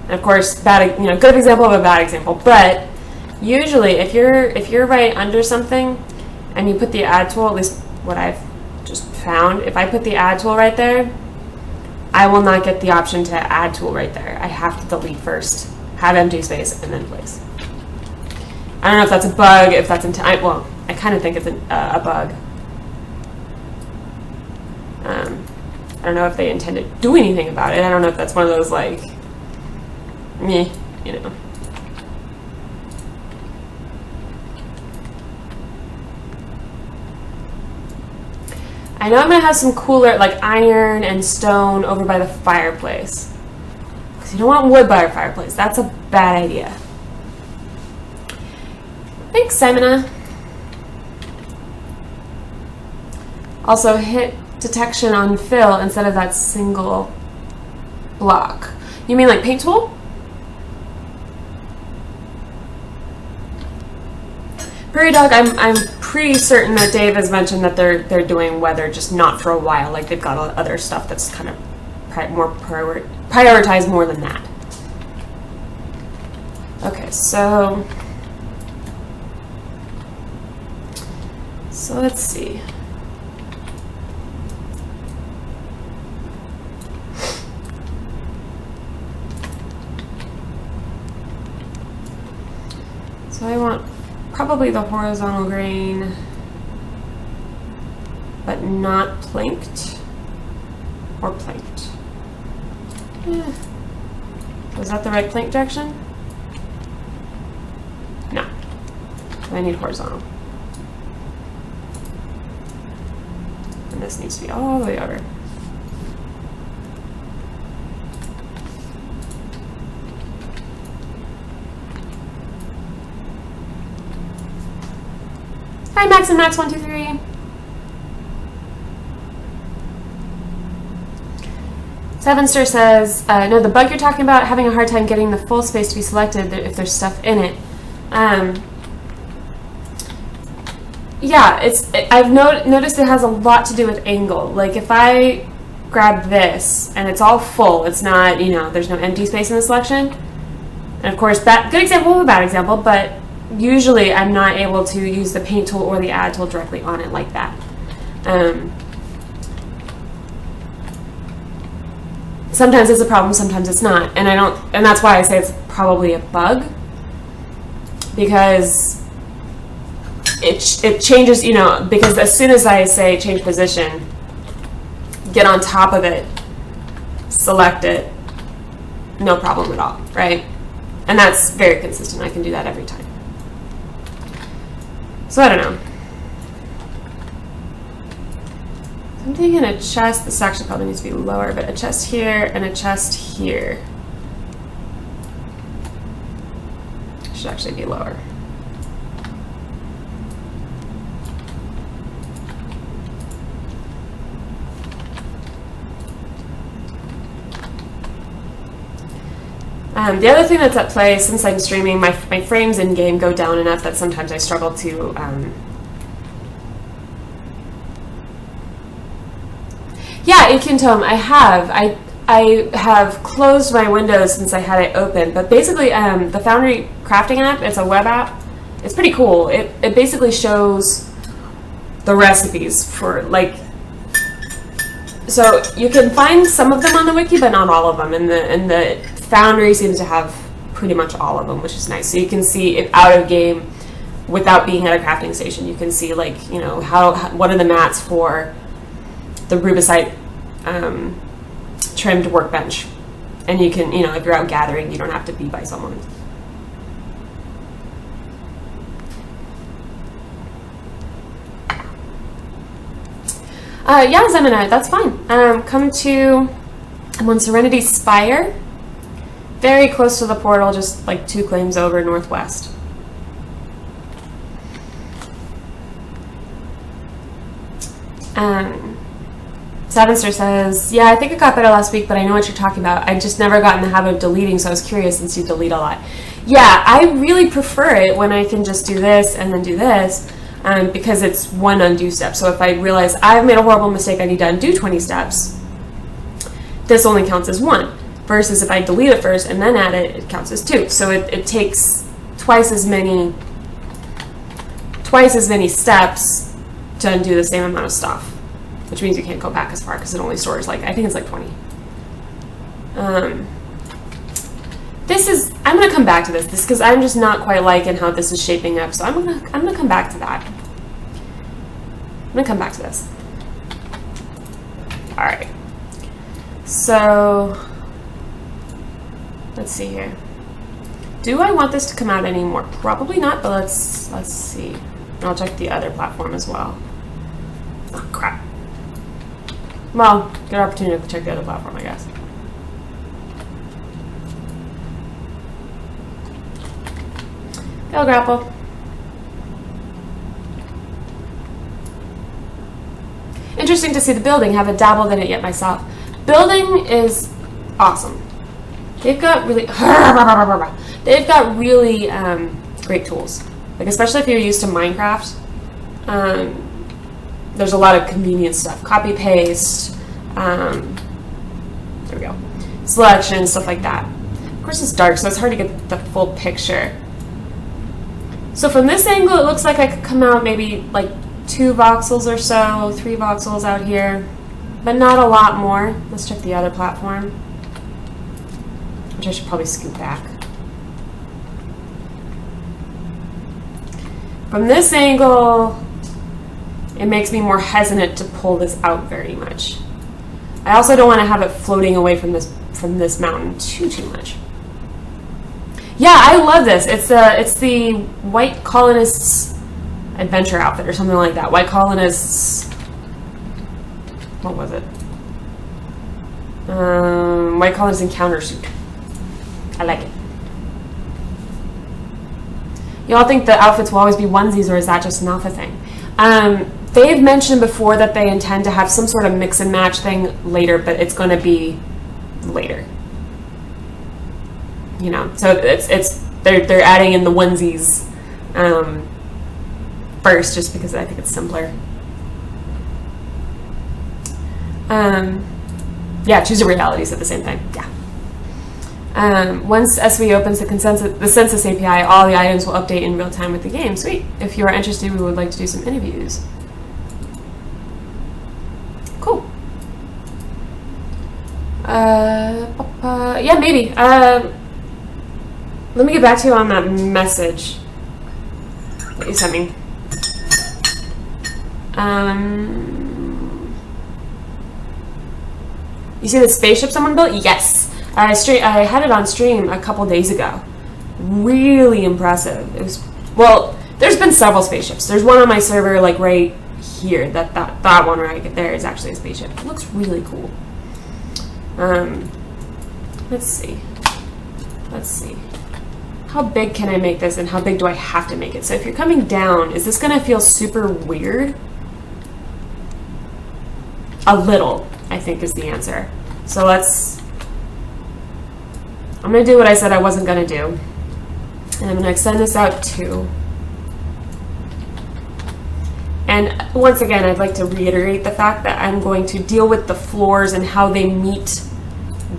and of course, bad, you know, good example of a bad example, but usually if you're right under something, and you put the add tool, at least what I've just found, if I put the add tool right there, I will not get the option to add tool right there. I have to delete first, have empty space, and then place. I don't know if that's a bug, if that's well, I kind of think it's a bug. I don't know if they intend to do anything about it. I don't know if that's one of those, like, meh, you know. I know I'm going to have some cooler, like iron and stone over by the fireplace. Because you don't want wood by your fireplace. That's a bad idea. Thanks, Simona. Also, hit detection on fill instead of that single block. You mean like paint tool? Prairie Dog, I'm pretty certain that Dave has mentioned that they're doing weather, just not for a while. Like they've got other stuff that's kind of prioritized more than that. Okay, so let's see. So I want probably the horizontal grain, but not planked or planked. Was that the right plank direction? No. I need horizontal. And this needs to be all the way over. Hi, Max and Max123. Sevenster says, no, the bug you're talking about, having a hard time getting the full space to be selected if there's stuff in it. Yeah, I've noticed it has a lot to do with angle. Like if I grab this and it's all full, it's not, there's no empty space in the selection. And of course, that good example of a bad example, but usually I'm not able to use the paint tool or the add tool directly on it like that. Sometimes it's a problem, sometimes it's not. And that's why I say it's probably a bug, because it changes, because as soon as I say change position, get on top of it, select it, no problem at all, right? And that's very consistent. I can do that every time. So I don't know. I'm thinking a chest, this actually probably needs to be lower, but a chest here and a chest here should actually be lower. The other thing that's at play, since I'm streaming, my frames in game go down enough that sometimes I struggle to yeah, EQN Tome, I have closed my windows since I had it open, but basically the Foundry crafting app, it's a web app. It's pretty cool. It basically shows the recipes for, like, so you can find some of them on the wiki, but not all of them. And the Foundry seems to have pretty much all of them, which is nice. So you can see it out of game without being at a crafting station. You can see, like, what are the mats for the rubicite trimmed workbench. And you can, if you're out gathering, you don't have to be by someone. Yeah, Zemina, that's fine. I'm on Serenity Spire. Very close to the portal, just like 2 claims over northwest. Savinster says, yeah, I think it got better last week, but I know what you're talking about. I just never got in the habit of deleting, so I was curious since you delete a lot. Yeah, I really prefer it when I can just do this and then do this, because it's one undo step. So if I realize I've made a horrible mistake, I need to undo 20 steps, this only counts as 1. Versus if I delete it first and then add it, it counts as 2. So it takes twice as many steps to undo the same amount of stuff, which means you can't go back as far because it only stores, like, I think it's like 20. This is, I'm gonna come back to this because I'm just not quite liking how this is shaping up. So I'm gonna come back to that. I'm gonna come back to this. All right. So let's see here. Do I want this to come out anymore? Probably not, but let's see. I'll check the other platform as well. Oh crap. Well, good opportunity to check the other platform, I guess. Go grapple. Interesting to see the building. Haven't dabbled in it yet myself. Building is awesome. They've got really great tools. Like especially if you're used to Minecraft, there's a lot of convenient stuff. Copy paste. There we go. Selection, stuff like that. Of course, it's dark, so it's hard to get the full picture. So from this angle, it looks like I could come out maybe like 2 voxels or so, 3 voxels out here, but not a lot more. Let's check the other platform, which I should probably scoot back. From this angle, it makes me more hesitant to pull this out very much. I also don't want to have it floating away from this mountain too much. Yeah, I love this. It's the White Colonists adventure outfit or something like that. White Colonists. What was it? White Colonists encounter suit. I like it. Y'all think the outfits will always be onesies, or is that just an alpha thing? They've mentioned before that they intend to have some sort of mix and match thing later, but it's going to be later. You know, so they're adding in the onesies first, just because I think it's simpler. Yeah, choose a reality is at the same time. Yeah. Once SV opens the census API, all the items will update in real time with the game. Sweet. If you are interested, we would like to do some interviews. Cool. Yeah, maybe. Let me get back to you on that message that you sent me. You see the spaceship someone built? Yes. I had it on stream a couple days ago. Really impressive. It was, well, there's been several spaceships. There's one on my server, like right here. That one right there is actually a spaceship. It looks really cool. Let's see. How big can I make this, and how big do I have to make it? So if you're coming down, is this gonna feel super weird? A little, I think, is the answer. So I'm gonna do what I said I wasn't gonna do. And I'm gonna extend this out too. And once again, I'd like to reiterate the fact that I'm going to deal with the floors and how they meet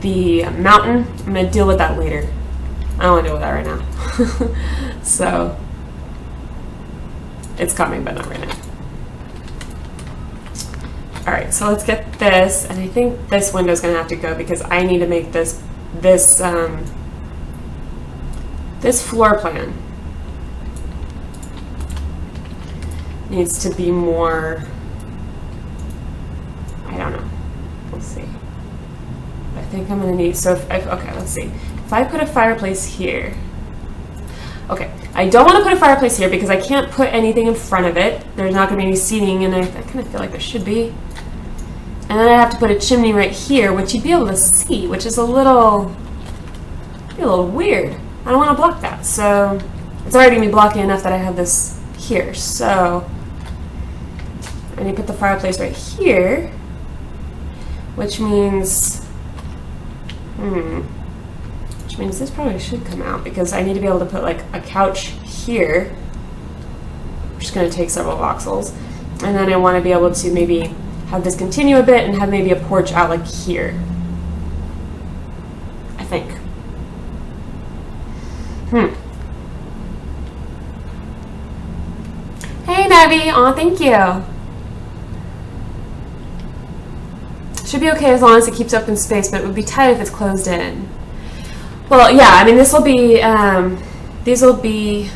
the mountain. I'm gonna deal with that later. I don't want to deal with that right now. So it's coming, but not right now. All right, so let's get this, and I think this window is going to have to go because I need to make this floor plan needs to be more. I don't know. We'll see. I think I'm going to need. So okay, let's see. If I put a fireplace here, okay, I don't want to put a fireplace here because I can't put anything in front of it. There's not going to be any seating, and I kind of feel like there should be. And then I have to put a chimney right here, which you'd be able to see, which is a little weird. I don't want to block that, so it's already going to be blocking enough that I have this here. So I need to put the fireplace right here, which means, this probably should come out because I need to be able to put like a couch here, which is going to take several voxels, and then I want to be able to maybe have this continue a bit and have maybe a porch out like here, I think. Hey Navi, oh thank you. Should be okay as long as it keeps open space, but it would be tight if it's closed in. Well, yeah, I mean, these will be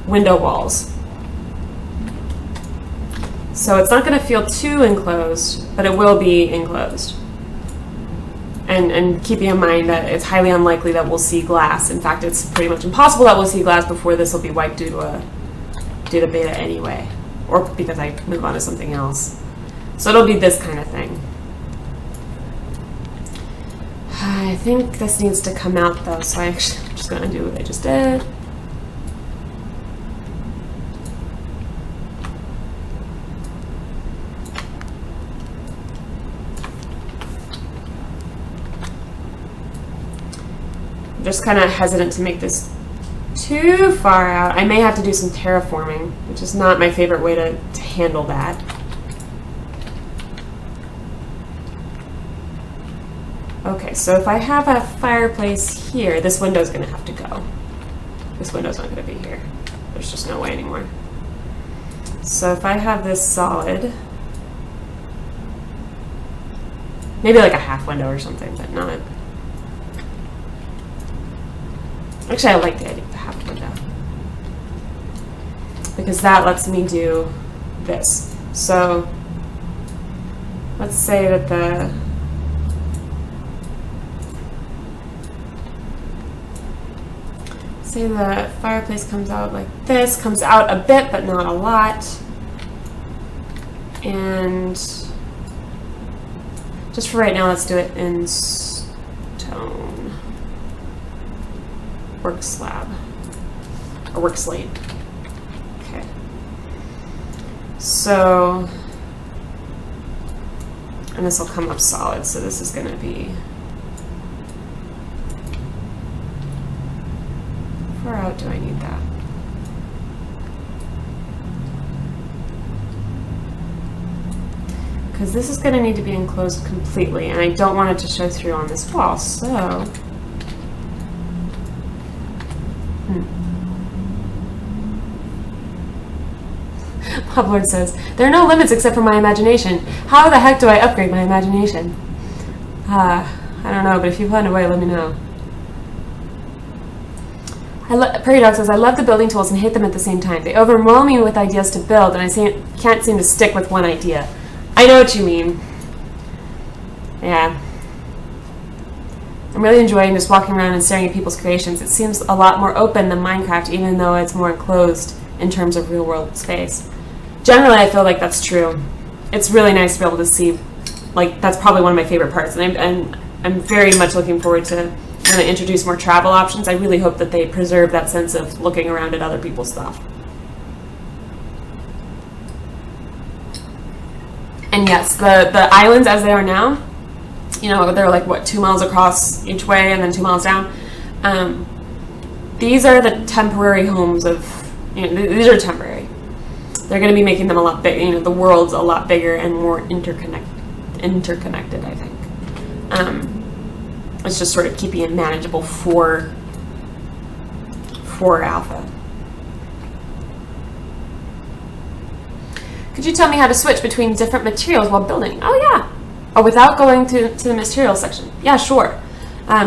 window walls. So it's not going to feel too enclosed, but it will be enclosed. And keeping in mind that it's highly unlikely that we'll see glass. In fact, it's pretty much impossible that we'll see glass before this will be wiped due to beta anyway, or because I move on to something else. So it'll be this kind of thing. I think this needs to come out though, so I'm just going to do what I just did. I'm just kind of hesitant to make this too far out. I may have to do some terraforming, which is not my favorite way to handle that. Okay, so if I have a fireplace here, this window's going to have to go. This window's not going to be here. There's just no way anymore. So if I have this solid, maybe like a half window or something, but not. Actually, I like the idea of the half window because that lets me do this. So let's say that the fireplace comes out like this, comes out a bit but not a lot, and just for right now, let's do it in stone. Work slab or work slate. Okay. So, and this will come up solid. So this is going to be. How far out do I need that? Because this is going to need to be enclosed completely, and I don't want it to show through on this wall. So. Lovelord says, there are no limits except for my imagination. How the heck do I upgrade my imagination? I don't know, but if you find a way, let me know. Prairie Dog says, I love the building tools and hate them at the same time. They overwhelm me with ideas to build, and I can't seem to stick with one idea. I know what you mean. Yeah. I'm really enjoying just walking around and staring at people's creations. It seems a lot more open than Minecraft, even though it's more enclosed in terms of real-world space. Generally, I feel like that's true. It's really nice to be able to see, like, that's probably one of my favorite parts, and I'm very much looking forward to when I introduce more travel options. I really hope that they preserve that sense of looking around at other people's stuff. And yes, the islands as they are now, you know, they're like, what, 2 miles across each way and then 2 miles down. These are the temporary homes of, you know, these are temporary. They're going to be making them a lot bigger, you know, the world's a lot bigger and more interconnected, I think. It's just sort of keeping it manageable for alpha. Could you tell me how to switch between different materials while building? Oh, yeah. Oh, without going to the materials section. Yeah, sure.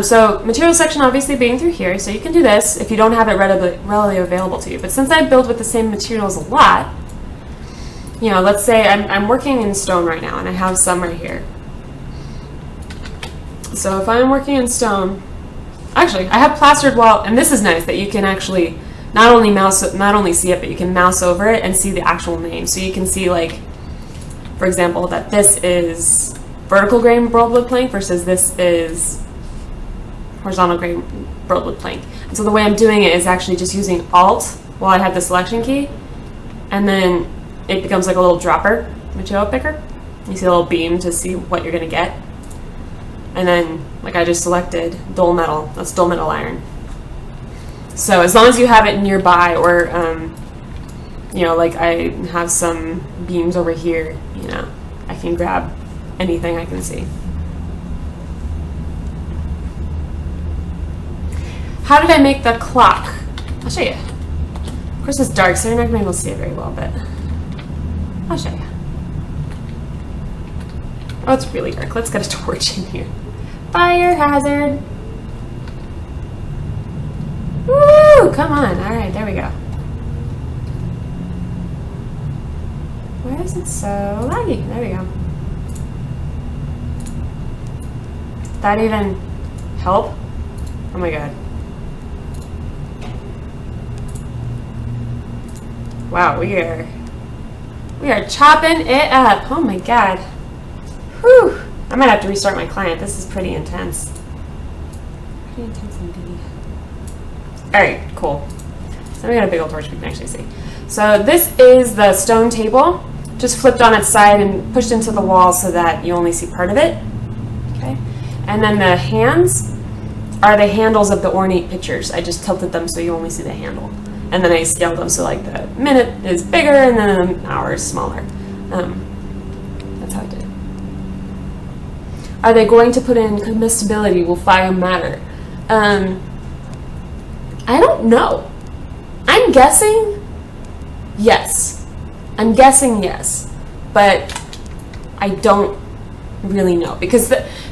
So materials section obviously being through here, so you can do this if you don't have it readily available to you. But since I build with the same materials a lot, you know, let's say I'm working in stone right now, and I have some right here. So if I'm working in stone, actually, I have plastered wall, and this is nice that you can actually not only see it, but you can mouse over it and see the actual name. So you can see, like, for example, that this is vertical grain burled plank versus this is horizontal grain burled plank. And so the way I'm doing it is actually just using Alt while I have the selection key, and then it becomes like a little dropper material picker. You see a little beam to see what you're going to get. And then, like I just selected dull metal, that's dull metal iron. So as long as you have it nearby, or, you know, like I have some beams over here, you know, I can grab anything I can see. How did I make the clock? I'll show you. Of course it's dark, so you're not going to be able to see it very well, but I'll show you. Oh, it's really dark. Let's get a torch in here. Fire hazard. Woo! Come on. All right, there we go. Why is it so laggy? There we go. That even help? Oh my god. Wow, we are chopping it up. Oh my god. Whew. I might have to restart my client. This is pretty intense. Pretty intense indeed. Alright, cool. So we got a big old torch we can actually see. So this is the stone table, just flipped on its side and pushed into the wall so that you only see part of it. Okay. And then the hands are the handles of the ornate pictures. I just tilted them so you only see the handle. And then I scaled them so like the minute is bigger and then an hour is smaller. That's how I did it. Are they going to put in combustibility? Will fire matter? I don't know. I'm guessing yes. I'm guessing yes. But I don't really know. Because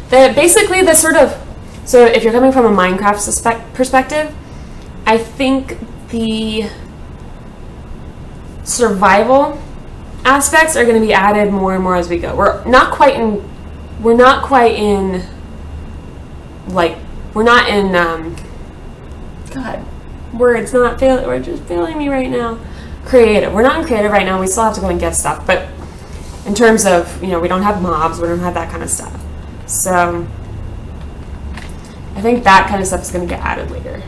basically the sort of, so if you're coming from a Minecraft perspective, I think the survival aspects are going to be added more and more as we go. We're not quite in God, words not failing. We're just failing me right now. Creative. We're not in creative right now. We still have to go and get stuff, but in terms of, we don't have mobs. We don't have that kind of stuff. So I think that kind of stuff is going to get added later.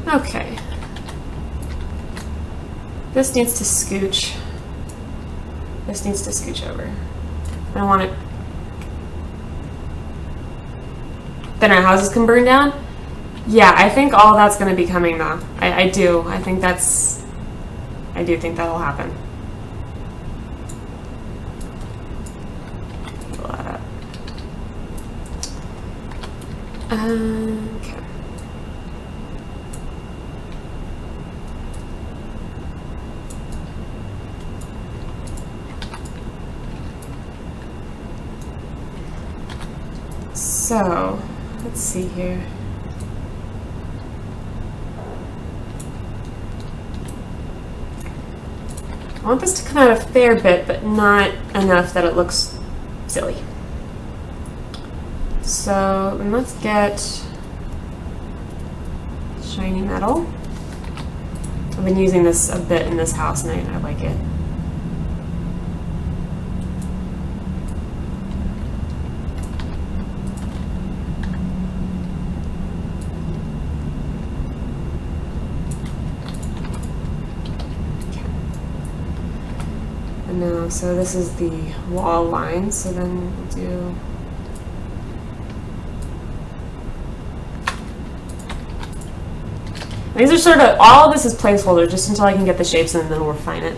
Okay. This needs to scooch. This needs to scooch over. I don't want it. Then our houses can burn down? Yeah, I think all that's going to be coming though. I do. I do think that'll happen. Pull that up. Okay. So, let's see here. I want this to come out a fair bit, but not enough that it looks silly. So, let's get shiny metal. I've been using this a bit in this house and I like it. No, so this is the wall line, so then we'll do these are sort of, all of this is placeholder just until I can get the shapes and then we'll refine it.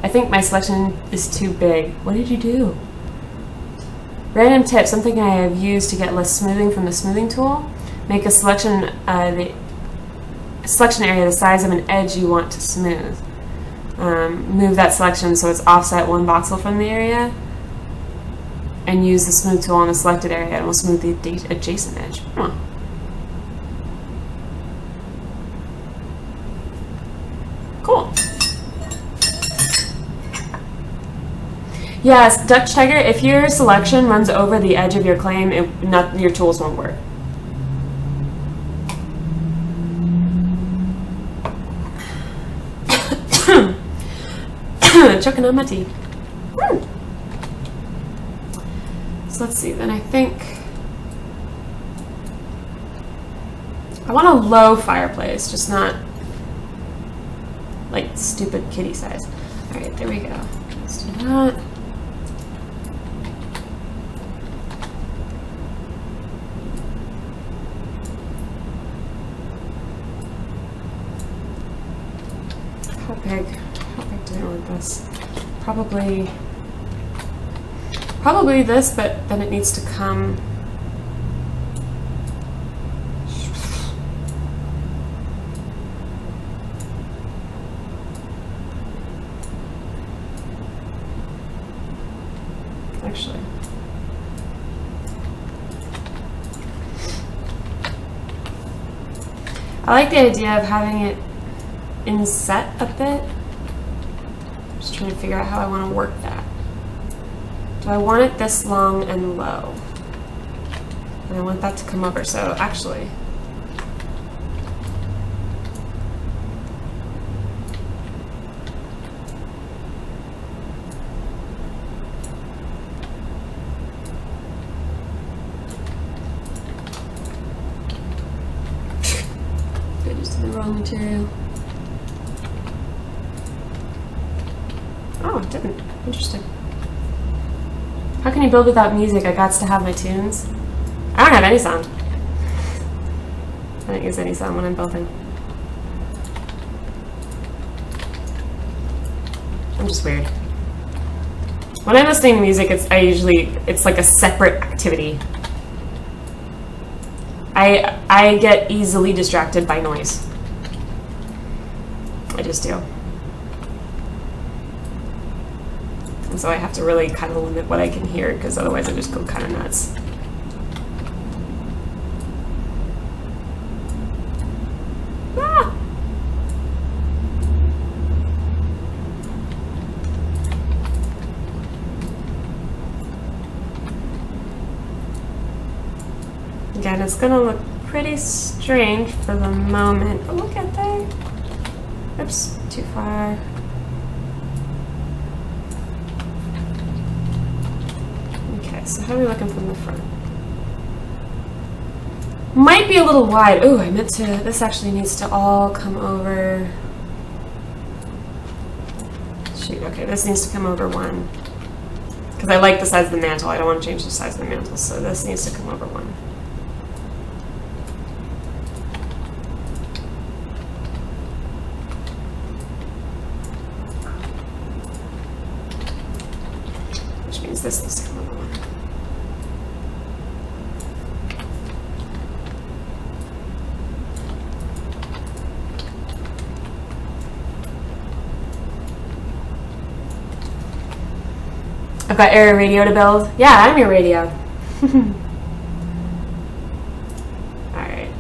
I think my selection is too big. What did you do? Random tip, something I have used to get less smoothing from the smoothing tool. Make a selection area the size of an edge you want to smooth. Move that selection so it's offset 1 voxel from the area and use the smooth tool on the selected area and we'll smooth the adjacent edge. Cool. Yes, Dutch Tiger, if your selection runs over the edge of your claim, your tools won't work. Choking on my tea. So let's see, then I think I want a low fireplace, just not like stupid kitty size. Alright, there we go. Let's do that. How big do I want this? Probably this, but then it needs to come. I like the idea of having it inset a bit. Just trying to figure out how I want to work that. Do I want it this long and low? And I want that to come over, so actually... I just did the wrong material. Oh, it didn't. Interesting. How can you build without music? I gots to have my tunes. I don't have any sound. I don't use any sound when I'm building. I'm just weird. When I'm listening to music, it's like a separate activity. I get easily distracted by noise. I just do. And so I have to really kind of limit what I can hear, because otherwise I just go kind of nuts. Ah! Again, it's gonna look pretty strange for the moment, but look at that. Oops, too far. Okay, so how are we looking from the front? Might be a little wide. Ooh, I meant to, this actually needs to all come over. Shoot, okay, this needs to come over one. Because I like the size of the mantle. I don't want to change the size of the mantle, so this needs to come over one. Which means this needs to come over one. I've got area radio to build. Yeah, I'm your radio. Alright.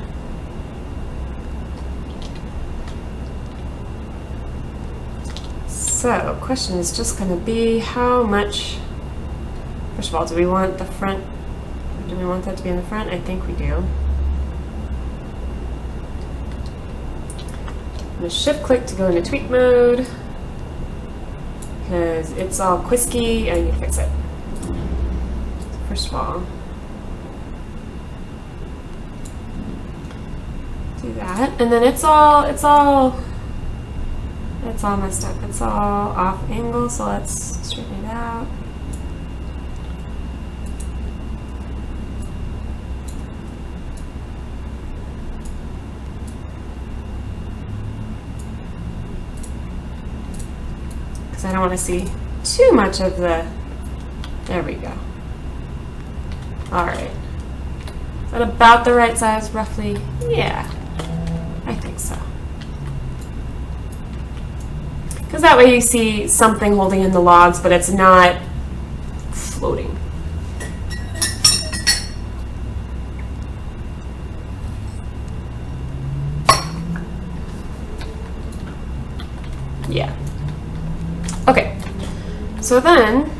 So, question is just going to be how much... First of all, do we want the front... Do we want that to be in the front? I think we do. I'm going to shift click to go into tweak mode. Because it's all quisky and I need to fix it. First of all, do that, and then it's all messed up. It's all off angle, so let's straighten it out. I don't want to see too much of the... There we go. Alright. Is that about the right size, roughly? Yeah. I think so. Because that way you see something holding in the logs, but it's not floating. Yeah. Okay, so then,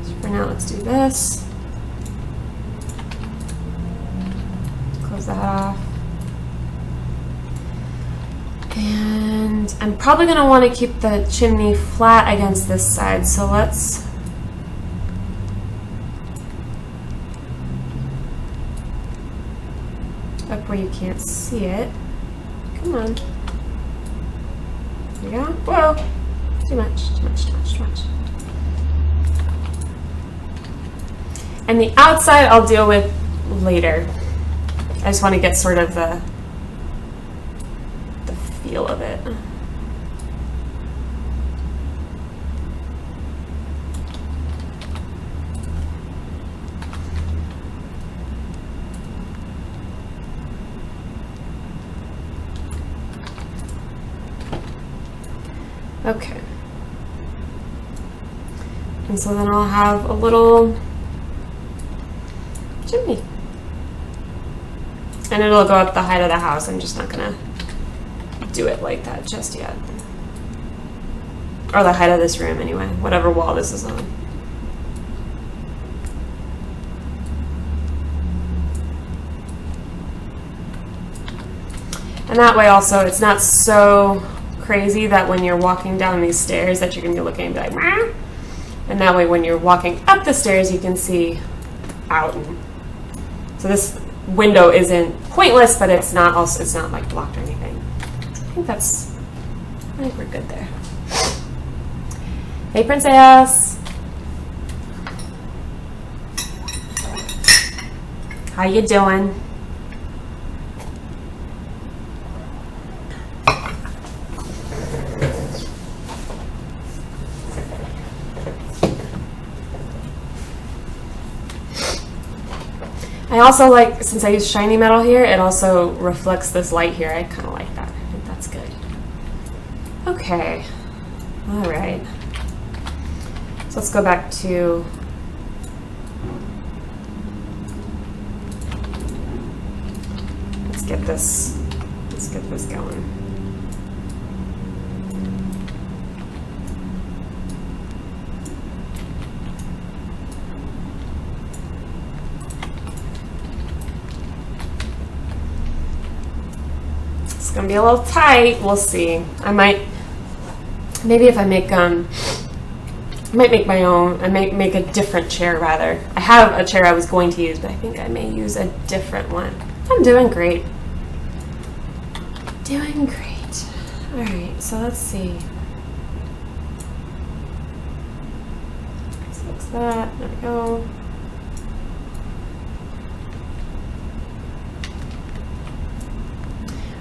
so for now let's do this, close that off, and I'm probably going to want to keep the chimney flat against this side, so let's, up where you can't see it. Come on. There we go. Whoa! Too much, too much, too much, too much. And the outside I'll deal with later. I just want to get sort of the feel of it. Okay. And so then I'll have a little chimney. And it'll go up the height of the house. I'm just not gonna do it like that just yet. Or the height of this room anyway, whatever wall this is on. And that way also, it's not so crazy that when you're walking down these stairs that you're gonna be looking and be like, "Mah." And that way when you're walking up the stairs, you can see out. So this window isn't pointless, but it's not like blocked or anything. I think we're good there. Hey, princess. How you doing? I also like, since I use shiny metal here, it also reflects this light here. I kind of like that. I think that's good. Okay. All right. So let's go back to let's get this going. It's gonna be a little tight. We'll see. Maybe if I make I might make my own. I might make a different chair rather. I have a chair I was going to use, but I think I may use a different one. I'm doing great. Doing great. All right, so let's see. Let's fix that. There we go.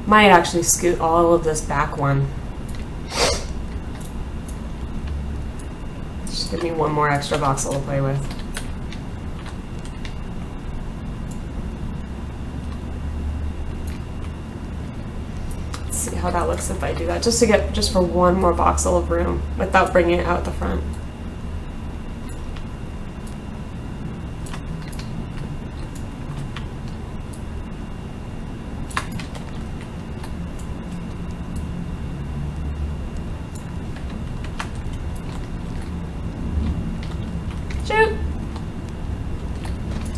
Might actually scoot all of this back one. Just give me one more extra voxel to play with. Let's see how that looks if I do that, just for one more voxel of room without bringing it out the front. Shoot!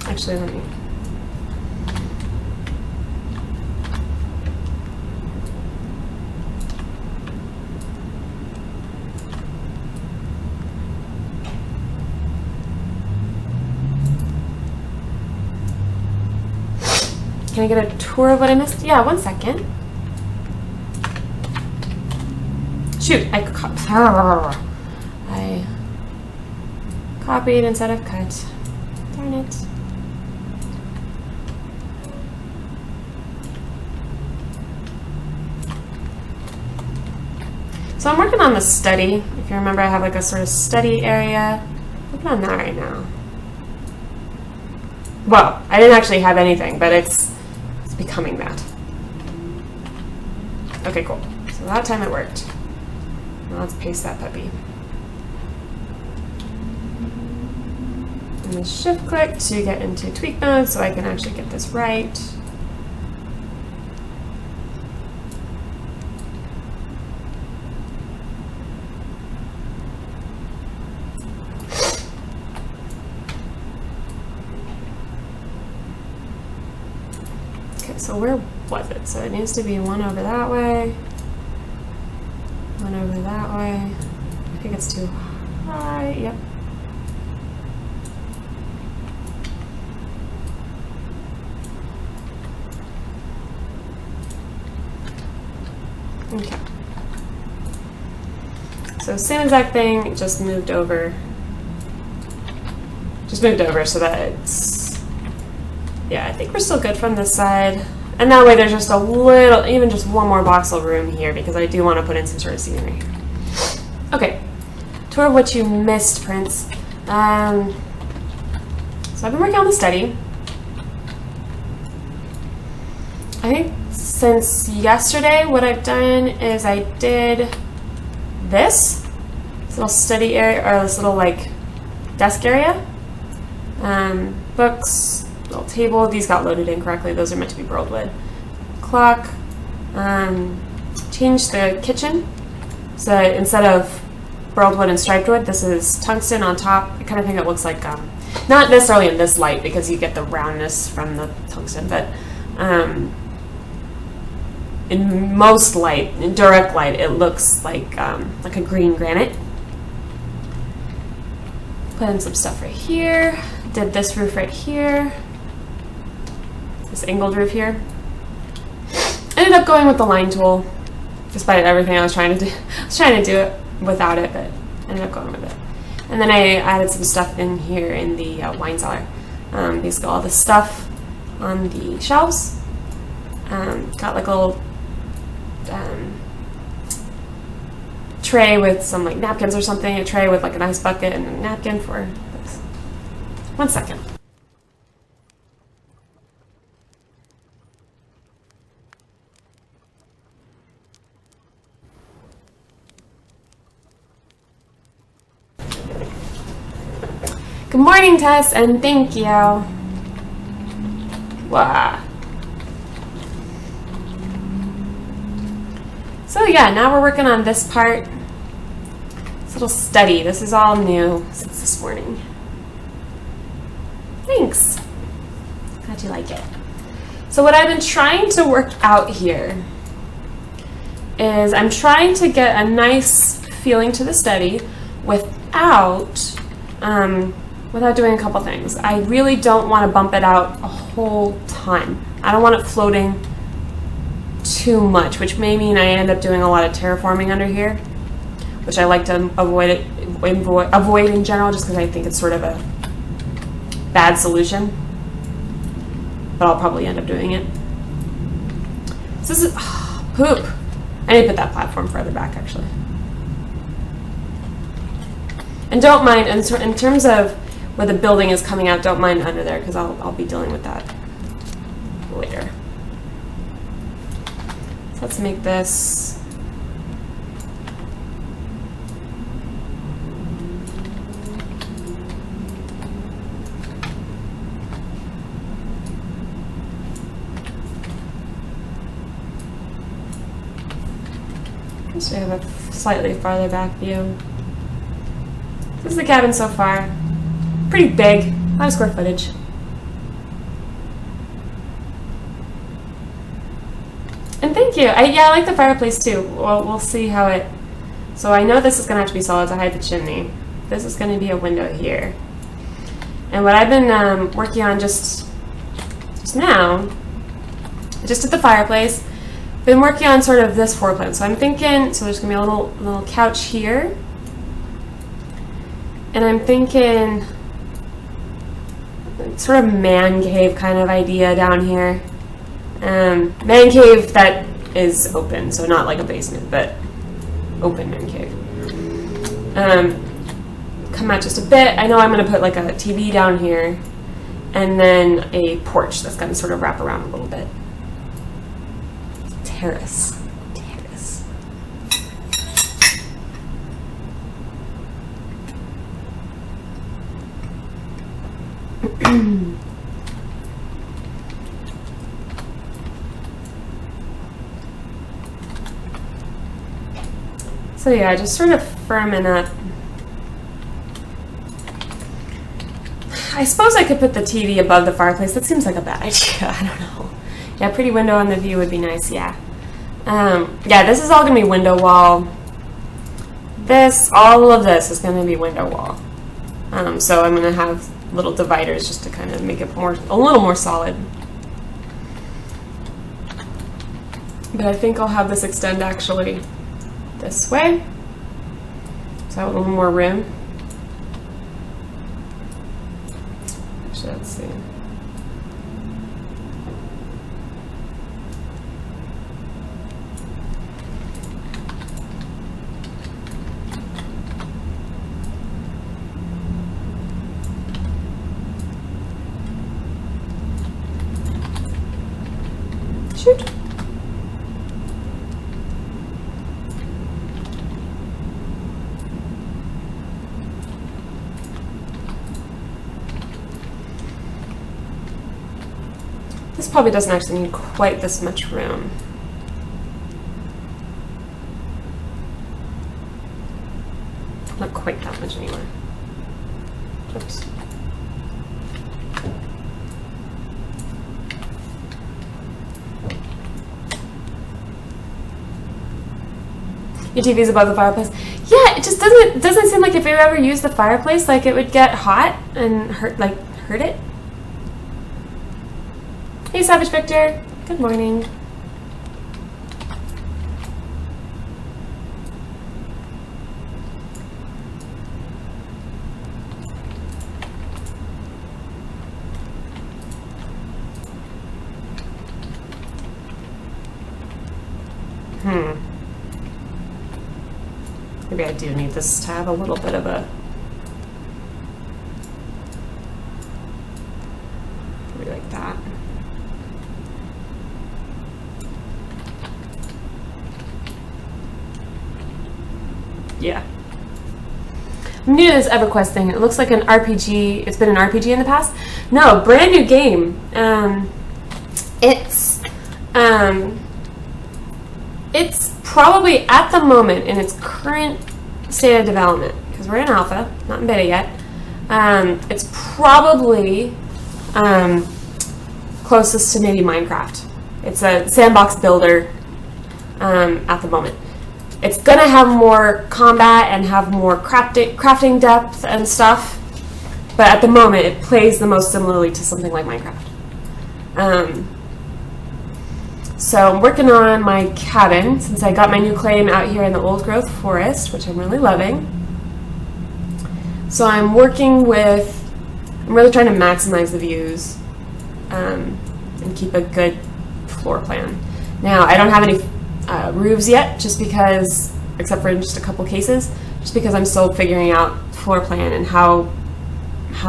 Actually, let me. Can I get a tour of what I missed? Yeah, 1 second. Shoot, I copied instead of cut. Darn it. So I'm working on the study. If you remember, I have like a sort of study area. I'm working on that right now. Well, I didn't actually have anything, but it's becoming that. Okay, cool. So that time it worked. Now let's paste that puppy. And shift click to get into tweak mode so I can actually get this right. Okay, so where was it? So it needs to be one over that way, one over that way. I think it's too high. Yep. Okay. So same exact thing, just moved over. So that it's, yeah, I think we're still good from this side. And that way there's just a little, even just one more voxel room here because I do want to put in some sort of scenery. Okay, tour of what you missed, Prince. So I've been working on the study. I think since yesterday, what I've done is I did this little study area, or this little like desk area. Books, Little table. These got loaded incorrectly. Those are meant to be burled wood. Clock. Changed the kitchen. So that instead of burled wood and striped wood, this is tungsten on top. I kind of think it looks like, not necessarily in this light because you get the roundness from the tungsten, but in most light, in direct light, it looks like a green granite. Put in some stuff right here. Did this roof right here. This angled roof here. Ended up going with the line tool, despite everything I was trying to do. I was trying to do it without it, but ended up going with it. And then I added some stuff in here in the wine cellar. Basically all the stuff on the shelves. Got like a little tray with some like napkins or something, a tray with like an ice bucket and a napkin for this. 1 second. Good morning, Tess, and thank you. Wow. So yeah, now we're working on this part. This little study. This is all new since this morning. Thanks. Glad you like it. So what I've been trying to work out here is I'm trying to get a nice feeling to the study without doing a couple things. I really don't want to bump it out a whole ton. I don't want it floating too much, which may mean I end up doing a lot of terraforming under here, which I like to avoid in general, just because I think it's sort of a bad solution. But I'll probably end up doing it. So this is poop. I need to put that platform further back, actually. And don't mind, in terms of where the building is coming out, don't mind under there, because I'll be dealing with that later. So let's make this so we have a slightly farther back view. This is the cabin so far. Pretty big, a lot of square footage. And thank you. Yeah, I like the fireplace too. Well, we'll see how it. So I know this is gonna have to be solid to hide the chimney. This is gonna be a window here. And what I've been working on just now, I just did the fireplace. Been working on sort of this floor plan. So I'm thinking, so there's gonna be a little couch here. And I'm thinking sort of man cave kind of idea down here. Man cave that is open, so not like a basement, but open man cave. Come out just a bit. I know I'm going to put like a TV down here, and then a porch that's going to sort of wrap around a little bit. Terrace. So yeah, just sort of firming up. I suppose I could put the TV above the fireplace. That seems like a bad idea. I don't know. Yeah, pretty window on the view would be nice. Yeah. Yeah, this is all gonna be window wall. All of this is gonna be window wall. So I'm gonna have little dividers just to kind of make it a little more solid. But I think I'll have this extend actually this way, so I have a little more room. Actually, let's see. Shoot. probably doesn't actually need quite this much room. Not quite that much anymore. Oops. Your TV's above the fireplace. Yeah, it just doesn't seem like if you ever use the fireplace, like it would get hot and hurt it. Hey, Savage Victor. Good morning. Maybe I do need this to have a little bit of a... Maybe like that. Yeah. I'm new to this EverQuest thing. It looks like an RPG. It's been an RPG in the past. No, brand new game. It's probably at the moment in its current state of development, because we're in alpha, not in beta yet. It's probably closest to maybe Minecraft. It's a sandbox builder at the moment. It's gonna have more combat and have more crafting depth and stuff, but at the moment it plays the most similarly to something like Minecraft. So I'm working on my cabin since I got my new claim out here in the old growth forest, which I'm really loving. So I'm really trying to maximize the views and keep a good floor plan. Now, I don't have any roofs yet, just because, except for in just a couple cases, just because I'm still figuring out floor plan and how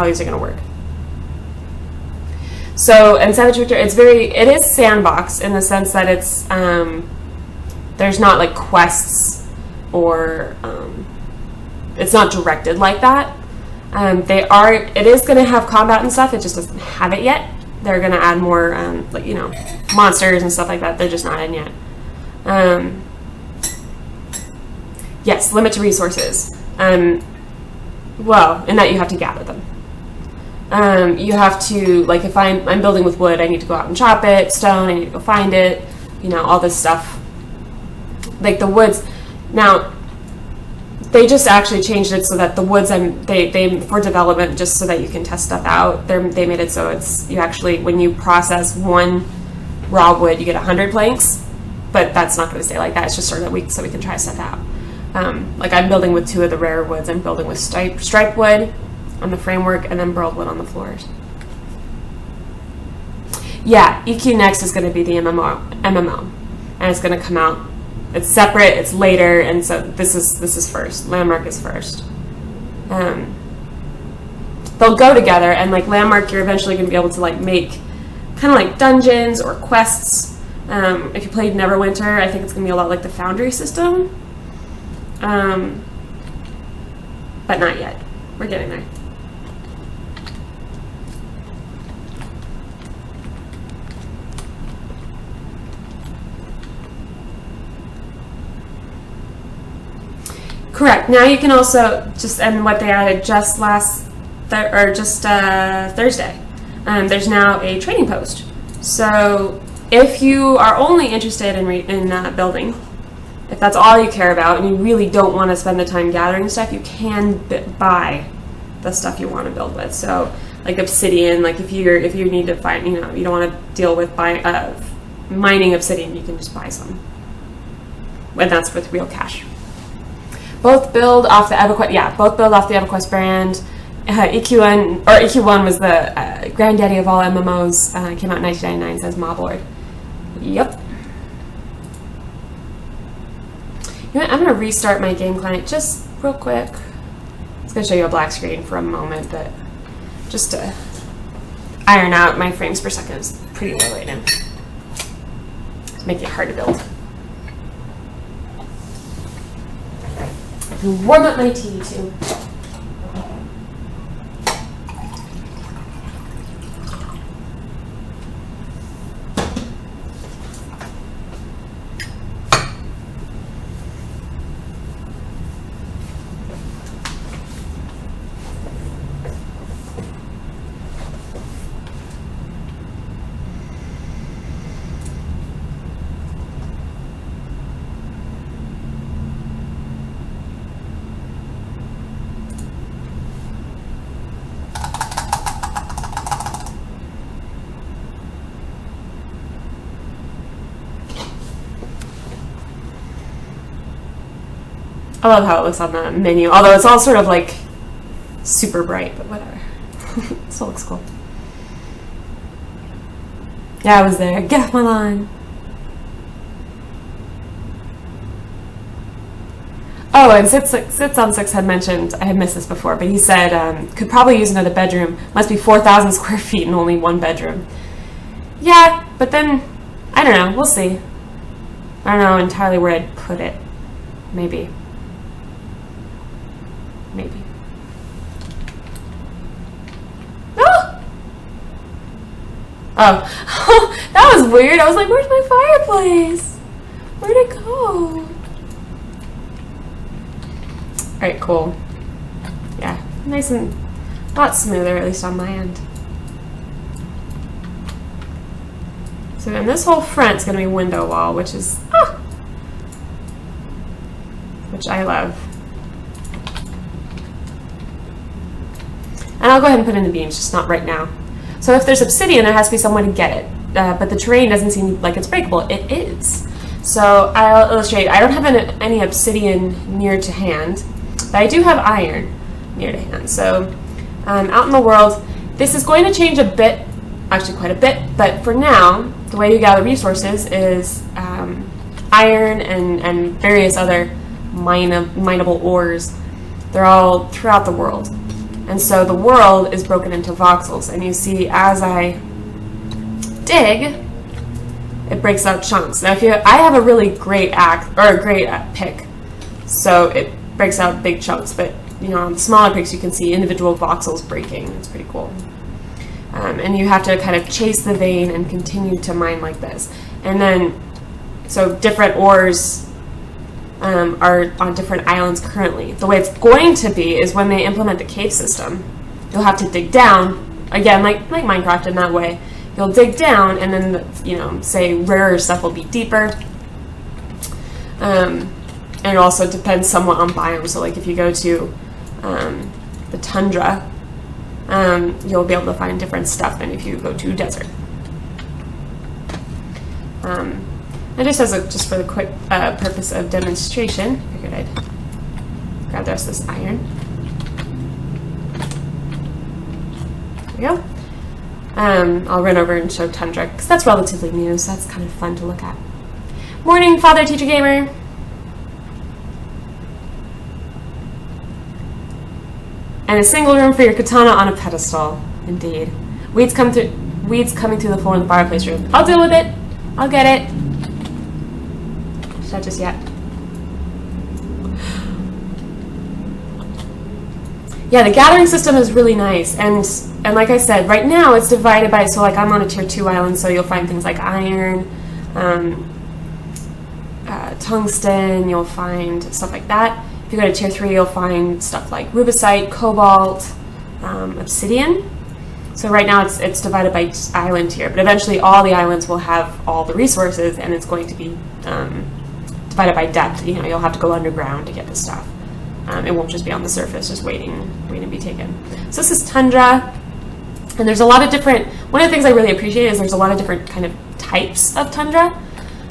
these are going to work. So, and Savage Victor, it is sandbox in the sense that it's, there's not like quests or, it's not directed like that. It is going to have combat and stuff, it just doesn't have it yet. They're going to add more, monsters and stuff like that. They're just not in yet. Yes, limit to resources. Well, in that you have to gather them. You have to, like, if I'm building with wood, I need to go out and chop it. Stone, I need to go find it. All this stuff. Like the woods. Now, they just actually changed it so that the woods, they for development, just so that you can test stuff out. They made it so you actually, when you process one raw wood, you get 100 planks. But that's not going to stay like that. It's just sort of so we can try stuff out. Like I'm building with 2 of the rare woods. I'm building with stripe wood on the framework and then burled wood on the floors. Yeah, EQ Next is going to be the MMO, and it's going to come out. It's separate. It's later, and so this is first. Landmark is first. They'll go together, and like Landmark, you're eventually going to be able to like make kind of like dungeons or quests. If you played Neverwinter, I think it's going to be a lot like the Foundry system. But not yet. We're getting there. Correct. Now you can also and what they added just Thursday. There's now a trading post. So if you are only interested in building, if that's all you care about, and you really don't want to spend the time gathering stuff, you can buy the stuff you want to build with. So like obsidian, like if you need to find, you don't want to deal with mining obsidian, you can just buy some. And that's with real cash. Both build off the EverQuest. Yeah, both build off the EverQuest brand. EQ1 was the granddaddy of all MMOs. Came out in 1999. Says Moblord. Yep. You know what, I'm gonna restart my game client just real quick. It's gonna show you a black screen for a moment, but just to iron out my frames per second is pretty low right now. It's making it hard to build. Warm up my tea too. I love how it looks on the menu, although it's all sort of like super bright, but whatever. It still looks cool. Yeah, I was there. Get off my lawn. Oh, and Sits on Six had mentioned, I had missed this before, but he said could probably use another bedroom. Must be 4,000 square feet and only one bedroom. Yeah, but then, I don't know. We'll see. I don't know entirely where I'd put it. Maybe. Maybe. Oh! Oh. That was weird. I was like, where's my fireplace? Where'd it go? Alright, cool. Yeah, nice and a lot smoother, at least on my end. So then this whole front's going to be window wall, which is, which I love. And I'll go ahead and put in the beams, just not right now. So if there's obsidian, there has to be someone to get it. But the terrain doesn't seem like it's breakable. It is. So I'll illustrate. I don't have any obsidian near to hand, but I do have iron near to hand. So out in the world, this is going to change a bit, actually quite a bit, but for now, the way you gather resources is iron and various other mineable ores. They're all throughout the world. And so the world is broken into voxels, and you see as I dig, it breaks out chunks. Now, I have a really great pick, so it breaks out big chunks. But on the smaller picks, you can see individual voxels breaking. It's pretty cool. And you have to kind of chase the vein and continue to mine like this. And then, so different ores are on different islands currently. The way it's going to be is when they implement the cave system, you'll have to dig down, again, like Minecraft in that way. You'll dig down, and then, say rarer stuff will be deeper. And it also depends somewhat on biome. So like if you go to the tundra, you'll be able to find different stuff than if you go to desert. And just for the quick purpose of demonstration, I figured I'd grab the rest of this iron. There we go. I'll run over and show tundra, because that's relatively new, so that's kind of fun to look at. Morning, Father Teacher Gamer. And a single room for your katana on a pedestal. Indeed. Weeds coming through the floor in the fireplace room. I'll deal with it. I'll get it. Not just yet. Yeah, the gathering system is really nice, and like I said, right now it's divided by, so like I'm on a tier 2 island, so you'll find things like iron, tungsten, you'll find stuff like that. If you go to tier 3, you'll find stuff like rubicite, cobalt, obsidian. So right now it's divided by island tier, but eventually all the islands will have all the resources, and it's going to be divided by depth. You'll have to go underground to get this stuff. It won't just be on the surface, just waiting to be taken. So this is tundra, and there's a lot of different, one of the things I really appreciate is there's a lot of different kind of types of tundra.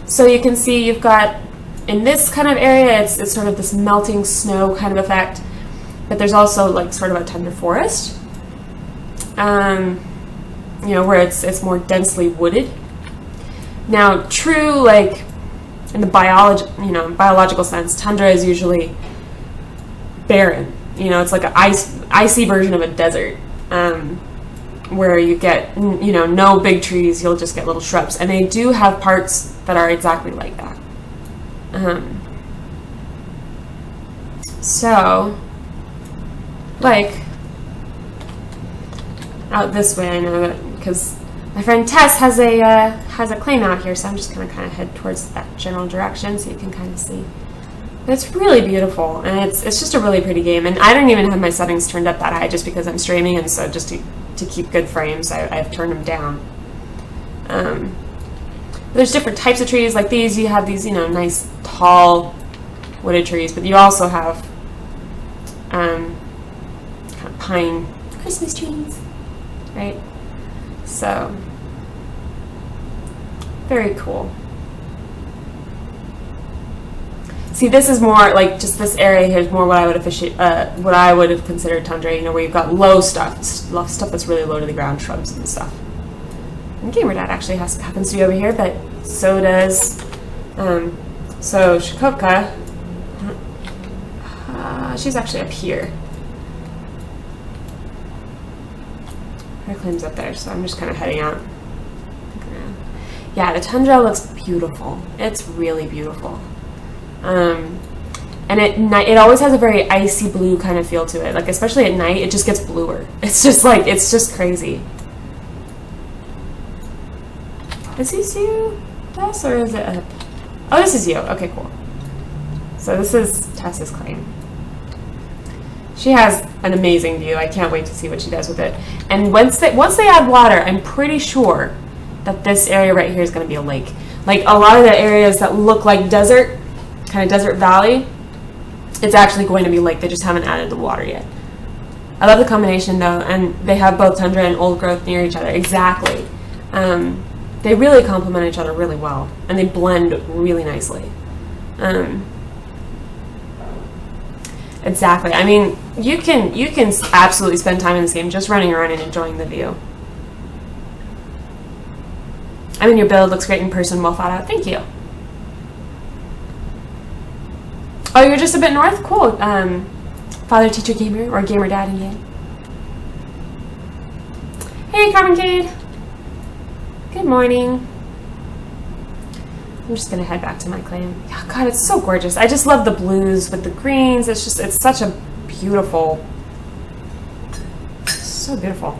So you can see you've got, in this kind of area, it's sort of this melting snow kind of effect, but there's also like sort of a tundra forest, where it's more densely wooded. Now, true, like, in the biological sense, tundra is usually barren. It's like an icy version of a desert, where you get, no big trees, you'll just get little shrubs. And they do have parts that are exactly like that. So, like, out this way, I know that, because my friend Tess has a claim out here, so I'm just going to kind of head towards that general direction so you can kind of see. But it's really beautiful, and it's just a really pretty game. And I don't even have my settings turned up that high just because I'm streaming, and so just to keep good frames, I've turned them down. There's different types of trees. Like these, you have these, nice, tall, wooded trees, but you also have kind of pine Christmas trees, right? So, very cool. See, this is more like just this area here is more what I would what I would have considered tundra. You know, where you've got low stuff that's really low to the ground, shrubs and stuff. And Gamer Dad actually happens to be over here, but so does so Shikoka. She's actually up here. Her claim's up there, so I'm just kind of heading out. Yeah, the tundra looks beautiful. It's really beautiful. And at night, it always has a very icy blue kind of feel to it. Like, especially at night, it just gets bluer. It's just like, it's just crazy. Is this you, Tess, or is it up? Oh, this is you. Okay, cool. So this is Tess's claim. She has an amazing view. I can't wait to see what she does with it. And once they add water, I'm pretty sure that this area right here is going to be a lake. Like a lot of the areas that look like desert, kind of desert valley, it's actually going to be lake. They just haven't added the water yet. I love the combination though, and they have both tundra and old growth near each other. Exactly. They really complement each other really well, and they blend really nicely. Exactly. I mean, you can absolutely spend time in this game just running around and enjoying the view. I mean, your build looks great in person, well thought out. Thank you. Oh, you're just a bit north? Cool. Father, teacher, gamer, or gamer dad in game. Hey, Carmen Cade. Good morning. I'm just gonna head back to my claim. Oh, God, it's so gorgeous. I just love the blues with the greens. It's such a beautiful, so beautiful.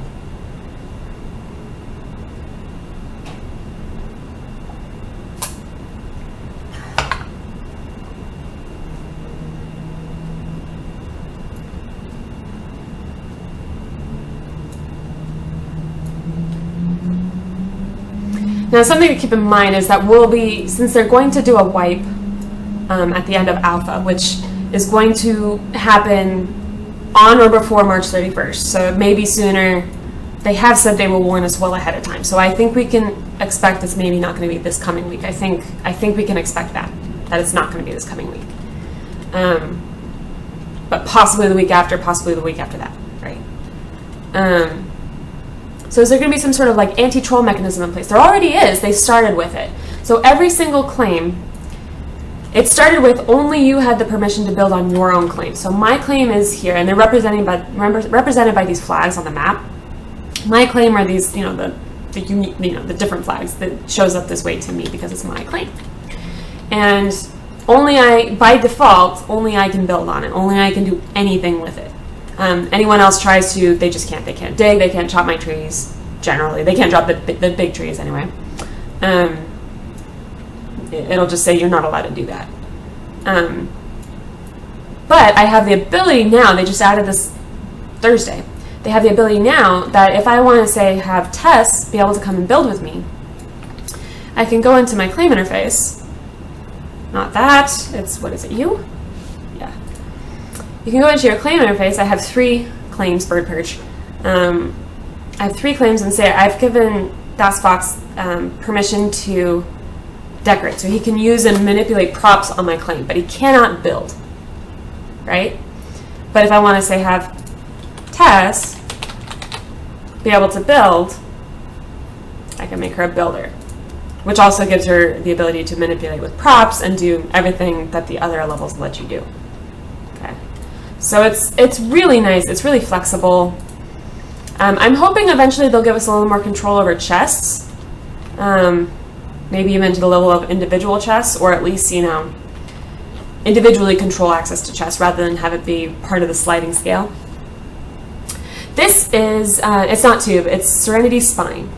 Now, something to keep in mind is that since they're going to do a wipe at the end of Alpha, which is going to happen on or before March 31st, so it may be sooner. They have said they will warn us well ahead of time, so I think we can expect it's maybe not going to be this coming week. I think we can expect that it's not going to be this coming week, but possibly the week after, possibly the week after that, right? So is there going to be some sort of like anti-troll mechanism in place? There already is. They started with it. So every single claim, it started with only you had the permission to build on your own claim. So my claim is here, and they're represented by these flags on the map. My claim are these, the unique, the different flags that shows up this way to me because it's my claim. And by default, only I can build on it. Only I can do anything with it. Anyone else tries to, they just can't. They can't dig, they can't chop my trees, generally. They can't drop the big trees anyway. It'll just say you're not allowed to do that. But I have the ability now, they just added this Thursday. They have the ability now that if I want to say have Tess be able to come and build with me, I can go into my claim interface. Not that, it's, what is it, you? You can go into your claim interface. I have 3 claims, bird perch. I have 3 claims and say I've given Das Fox permission to decorate. So he can use and manipulate props on my claim, but he cannot build, right? But if I want to say have Tess be able to build, I can make her a builder, which also gives her the ability to manipulate with props and do everything that the other levels let you do. So it's really nice. It's really flexible. I'm hoping eventually they'll give us a little more control over chests. Maybe even to the level of individual chests, or at least, individually control access to chests rather than have it be part of the sliding scale. This is, it's not tube, it's Serenity Spine.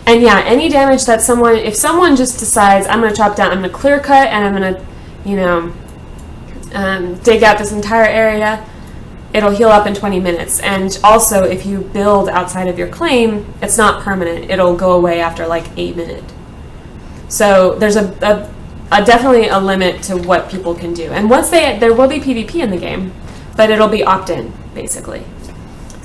And yeah, any damage that if someone just decides, I'm going to chop down, I'm going to clear cut, and I'm going to, dig out this entire area, it'll heal up in 20 minutes. And also, if you build outside of your claim, it's not permanent. It'll go away after like 8 minutes. So there's definitely a limit to what people can do. And once there will be PvP in the game, but it'll be opt-in, basically.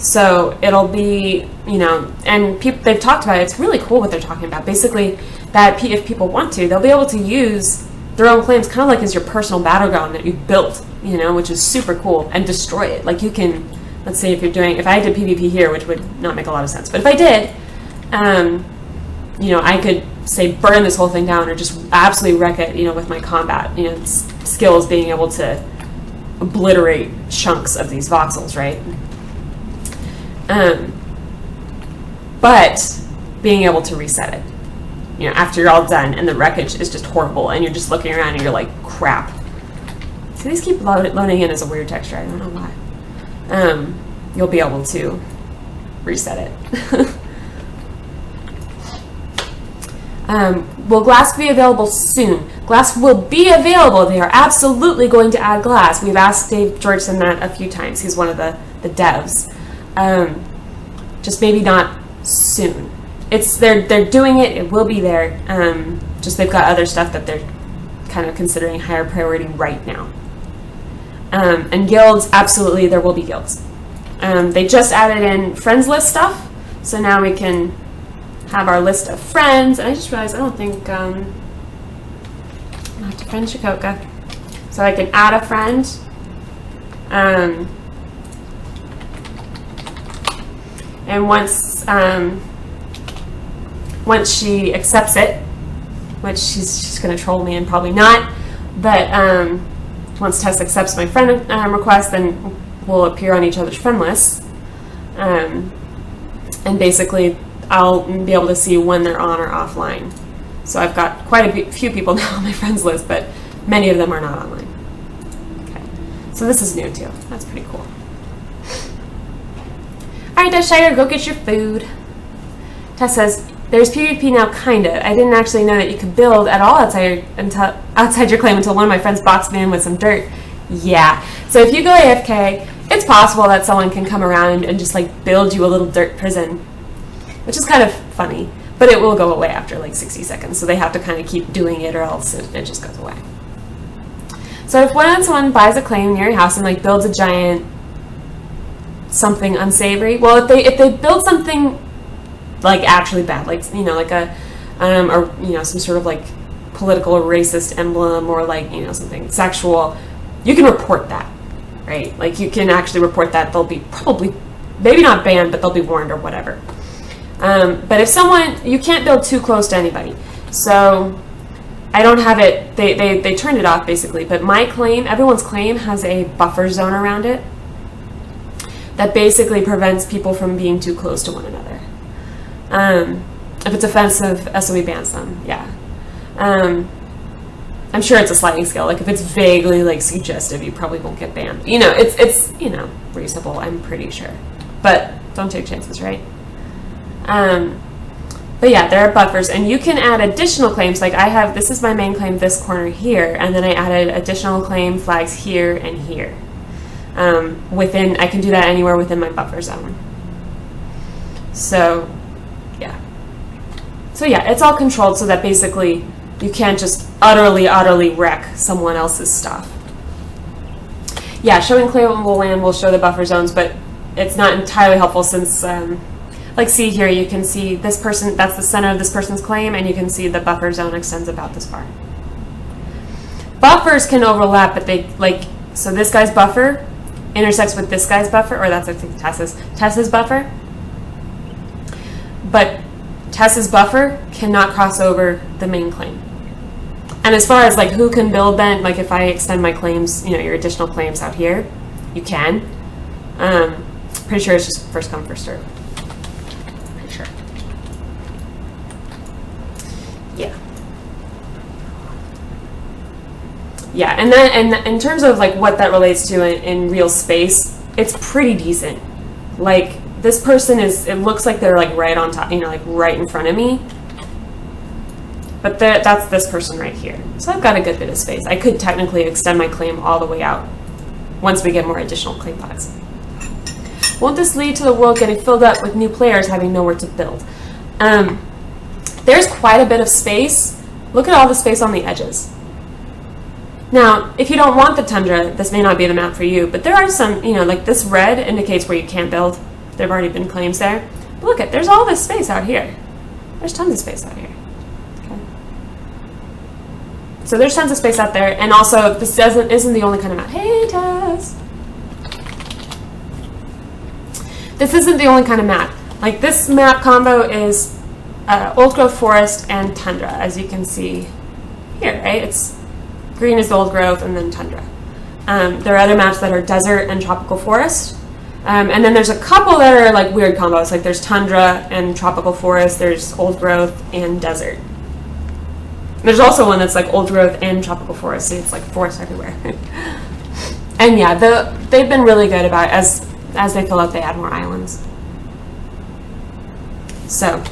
So it'll be, you know, and they've talked about it. It's really cool what they're talking about. Basically, that if people want to, they'll be able to use their own claims kind of like as your personal battleground that you've built, you know, which is super cool, and destroy it. Like you can, let's say if I did PvP here, which would not make a lot of sense, but if I did, you know, I could say burn this whole thing down or just absolutely wreck it, you know, with my combat, you know, skills, being able to obliterate chunks of these voxels, right? But being able to reset it, you know, after you're all done and the wreckage is just horrible and you're just looking around and you're like, crap. So these keep loading in as a weird texture. I don't know why. You'll be able to reset it. Will glass be available soon? Glass will be available. They are absolutely going to add glass. We've asked Dave Georgeson that a few times. He's one of the devs. Just maybe not soon. They're doing it. It will be there. Just they've got other stuff that they're kind of considering higher priority right now. And guilds, absolutely, there will be guilds. They just added in friends list stuff, so now we can have our list of friends. And I just realized I don't think I have to friend Shikoka, so I can add a friend. And once she accepts it, which she's going to troll me and probably not, but once Tess accepts my friend request, then we'll appear on each other's friend lists. And basically, I'll be able to see when they're on or offline. So I've got quite a few people now on my friends list, but many of them are not online. Okay, so this is new too. That's pretty cool. Alright, Dashire, go get your food. Tess says, there's PvP now, kinda. I didn't actually know that you could build at all outside your claim until one of my friends boxed me in with some dirt. Yeah, so if you go AFK, it's possible that someone can come around and just like build you a little dirt prison, which is kind of funny, but it will go away after like 60 seconds, so they have to kind of keep doing it or else it just goes away. So if someone buys a claim near your house and like builds a giant something unsavory, well, if they build something like actually bad, like, you know, like a or, you know, some sort of like political or racist emblem, or like, you know, something sexual, you can report that, right? Like you can actually report that. They'll be probably, maybe not banned, but they'll be warned or whatever. But if you can't build too close to anybody. So I don't have it, they turned it off basically, but my claim, everyone's claim has a buffer zone around it that basically prevents people from being too close to one another. If it's offensive, SOE bans them, yeah. I'm sure it's a sliding scale. Like if it's vaguely like suggestive, you probably won't get banned. You know, it's you know, reasonable, I'm pretty sure. But don't take chances, right? But yeah, there are buffers, and you can add additional claims. Like I have, this is my main claim, this corner here, and then I added additional claim flags here and here. I can do that anywhere within my buffer zone. So yeah, it's all controlled so that basically you can't just utterly wreck someone else's stuff. Yeah, showing claimable land will show the buffer zones, but it's not entirely helpful since, like see here, you can see this person, that's the center of this person's claim, and you can see the buffer zone extends about this far. Buffers can overlap, but they, like, so this guy's buffer intersects with this guy's buffer, or that's, I think, Tess's buffer. But Tess's buffer cannot cross over the main claim. And as far as like who can build then, like if I extend my claims, you know, your additional claims out here, you can. Pretty sure it's just first come, first serve. Pretty sure. Yeah. Yeah, and then and in terms of like what that relates to in real space, it's pretty decent. Like this person is, it looks like they're like right on top, you know, like right in front of me. But that's this person right here. So I've got a good bit of space. I could technically extend my claim all the way out once we get more additional claim flags. Won't this lead to the world getting filled up with new players having nowhere to build? There's quite a bit of space. Look at all the space on the edges. Now, if you don't want the tundra, this may not be the map for you, but there are some, you know, like this red indicates where you can't build. There have already been claims there. But look at, there's all this space out here. There's tons of space out here. Okay. So there's tons of space out there, and also this isn't the only kind of map. Hey, Tess. This isn't the only kind of map. Like this map combo is old growth forest and tundra, as you can see here, right? It's green is the old growth and then tundra. There are other maps that are desert and tropical forest. And then there's a couple that are like weird combos, like there's tundra and tropical forest, there's old growth and desert. There's also one that's like old growth and tropical forest, so it's like forest everywhere. And yeah, they've been really good about it. As they fill out, they add more islands. So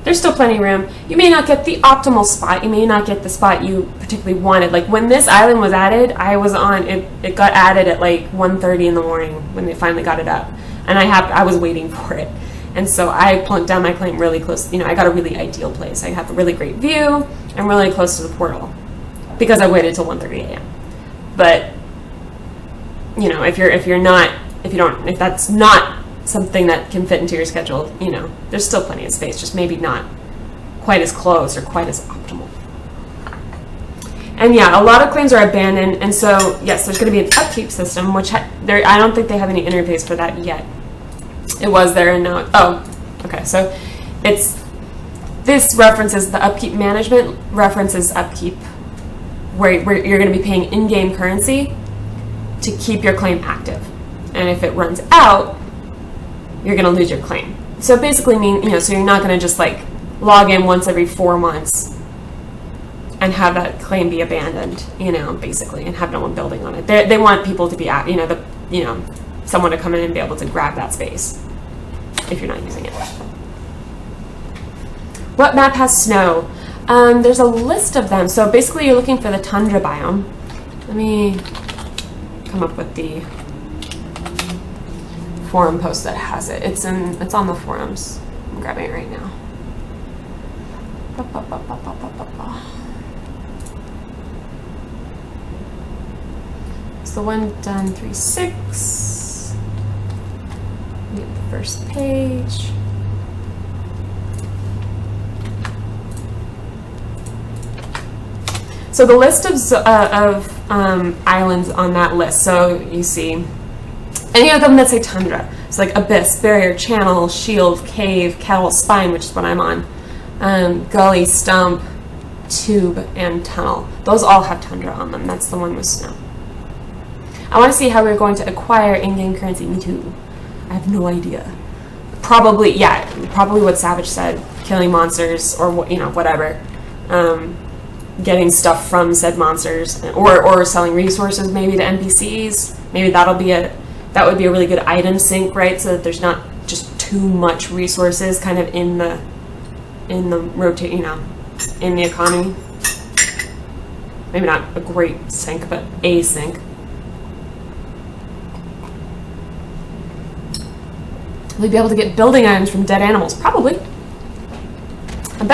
there's still plenty of room. You may not get the optimal spot. You may not get the spot you particularly wanted. Like when this island was added, I was on it. It got added at like 1:30 in the morning when they finally got it up, and I was waiting for it. And so I plunked down my claim really close. You know, I got a really ideal place. I have a really great view and really close to the portal because I waited till 1:30 a.m. But you know, if that's not something that can fit into your schedule, you know, there's still plenty of space, just maybe not quite as close or quite as optimal. And yeah, a lot of claims are abandoned, and so yes, there's going to be an upkeep system, which I don't think they have any interface for that yet. It was there, and now, oh, okay, so this references the upkeep management, references upkeep, where you're going to be paying in-game currency to keep your claim active. And if it runs out, you're going to lose your claim. So it basically means, you know, so you're not going to just like log in once every 4 months and have that claim be abandoned, you know, basically, and have no one building on it. They want people to be at, someone to come in and be able to grab that space if you're not using it. What map has snow? There's a list of them. So basically you're looking for the tundra biome. Let me come up with the forum post that has it. It's on the forums. I'm grabbing it right now. It's the one done 3.6. Get the first page. So the list of islands on that list. So you see any of them that say tundra. It's like abyss, barrier, channel, shield, cave, kettle, spine, which is what I'm on, gully, stump, tube, and tunnel. Those all have tundra on them. That's the one with snow. I want to see how we're going to acquire in-game currency. Me too. I have no idea. Probably what Savage said, killing monsters or whatever. Getting stuff from said monsters, or selling resources maybe to NPCs. Maybe that would be a really good item sync, right? So that there's not just too much resources kind of in the rotate, in the economy. Maybe not a great sync, but a sync. We'd be able to get building items from dead animals, probably. I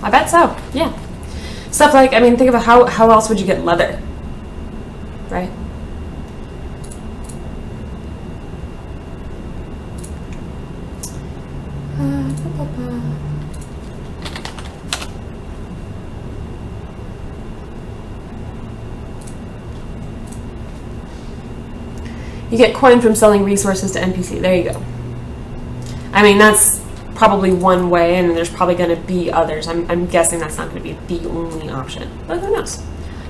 bet so. Yeah. Stuff like, think about how else would you get leather, right? You get coin from selling resources to NPC. There you go. That's probably one way, and there's probably going to be others. I'm guessing that's not going to be the only option, but who knows?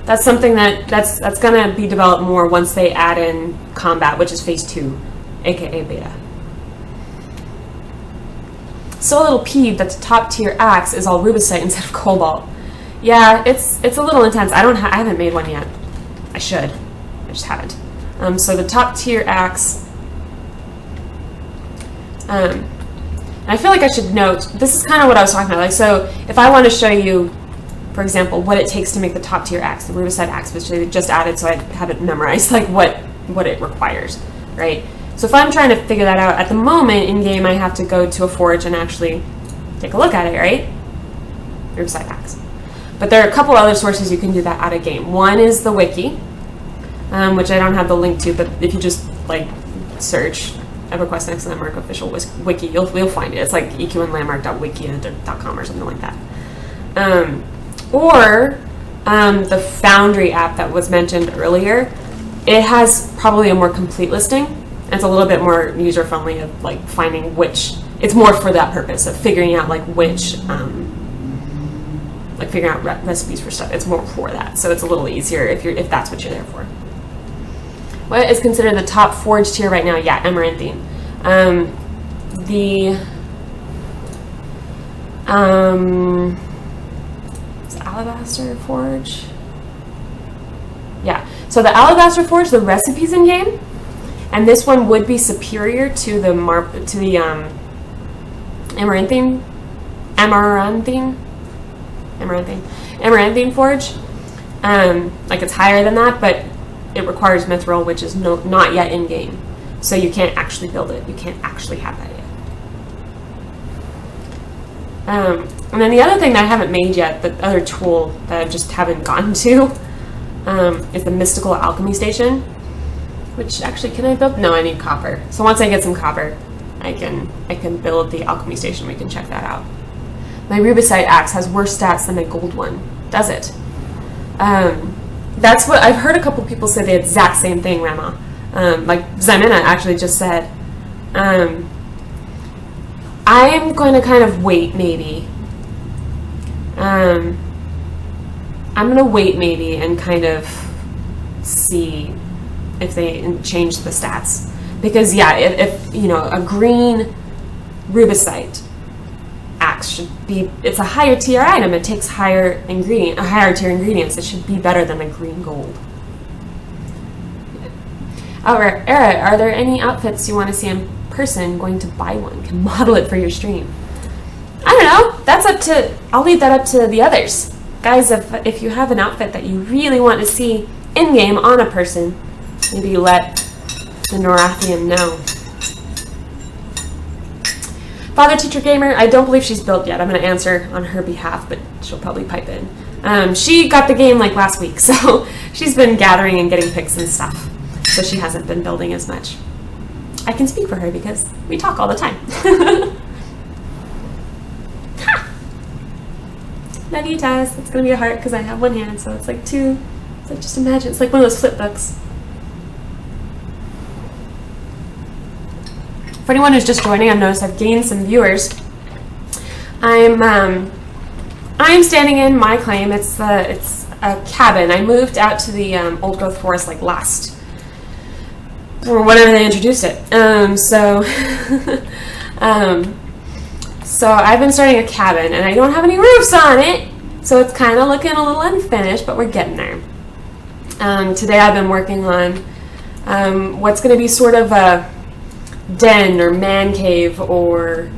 That's something that's going to be developed more once they add in combat, which is phase 2, aka beta. So a little peeved that the top tier axe is all rubicite instead of cobalt. Yeah, it's a little intense. I haven't made one yet. I should. I just haven't. So the top tier axe. I feel like I should note, this is kind of what I was talking about. Like, so if I want to show you, for example, what it takes to make the top tier axe, the rubicite axe, which they just added, so I have it memorized, like what it requires, right? So if I'm trying to figure that out, at the moment in game, I have to go to a forge and actually take a look at it, right? Rubicite axe. But there are a couple other sources you can do that out of game. One is the wiki, which I don't have the link to, but if you just like search EverQuest Next Landmark official wiki, you'll find it. It's like eqnlandmark.wikia.com or something like that. Or the Foundry app that was mentioned earlier, it has probably a more complete listing. It's a little bit more user-friendly of like finding which, it's more for that purpose of figuring out like which, like figuring out recipes for stuff. It's more for that. So it's a little easier if that's what you're there for. What is considered the top forge tier right now? Yeah, amaranthine. Is Alabaster Forge? Yeah. So the Alabaster Forge, the recipe's in game, and this one would be superior to the Amaranthine Forge. Like it's higher than that, but it requires mithril, which is not yet in game. So you can't actually build it. You can't actually have that yet. And then the other thing that I haven't made yet, the other tool that I just haven't gotten to, is the Mystical Alchemy Station. Which actually, can I build? No, I need copper. So once I get some copper, I can build the alchemy station. We can check that out. My rubicite axe has worse stats than my gold one. Does it? That's what I've heard a couple people say the exact same thing, Rama. Like Ximena actually just said. I'm going to kind of wait maybe. I'm going to wait maybe and kind of see if they change the stats. Because yeah, if you know, a green rubicite axe should be, it's a higher tier item. It takes higher tier ingredients. It should be better than a green gold. Oh, Era, are there any outfits you want to see in person? Going to buy one. Can model it for your stream. I don't know. That's up to, I'll leave that up to the others. Guys, if you have an outfit that you really want to see in-game on a person, maybe you let the Norathian know. Father Teacher Gamer, I don't believe she's built yet. I'm going to answer on her behalf, but she'll probably pipe in. She got the game like last week, so she's been gathering and getting pics and stuff. So she hasn't been building as much. I can speak for her because we talk all the time. Ha! Love you, Taz. It's going to be a heart because I have one hand, so it's like two. It's like, just imagine. It's like one of those flip books. For anyone who's just joining, I've noticed I've gained some viewers. I'm standing in my claim. It's a cabin. I moved out to the old growth forest like last, or whenever they introduced it. So I've been starting a cabin, and I don't have any roofs on it, so it's kind of looking a little unfinished, but we're getting there. Today I've been working on what's going to be sort of a den or man cave or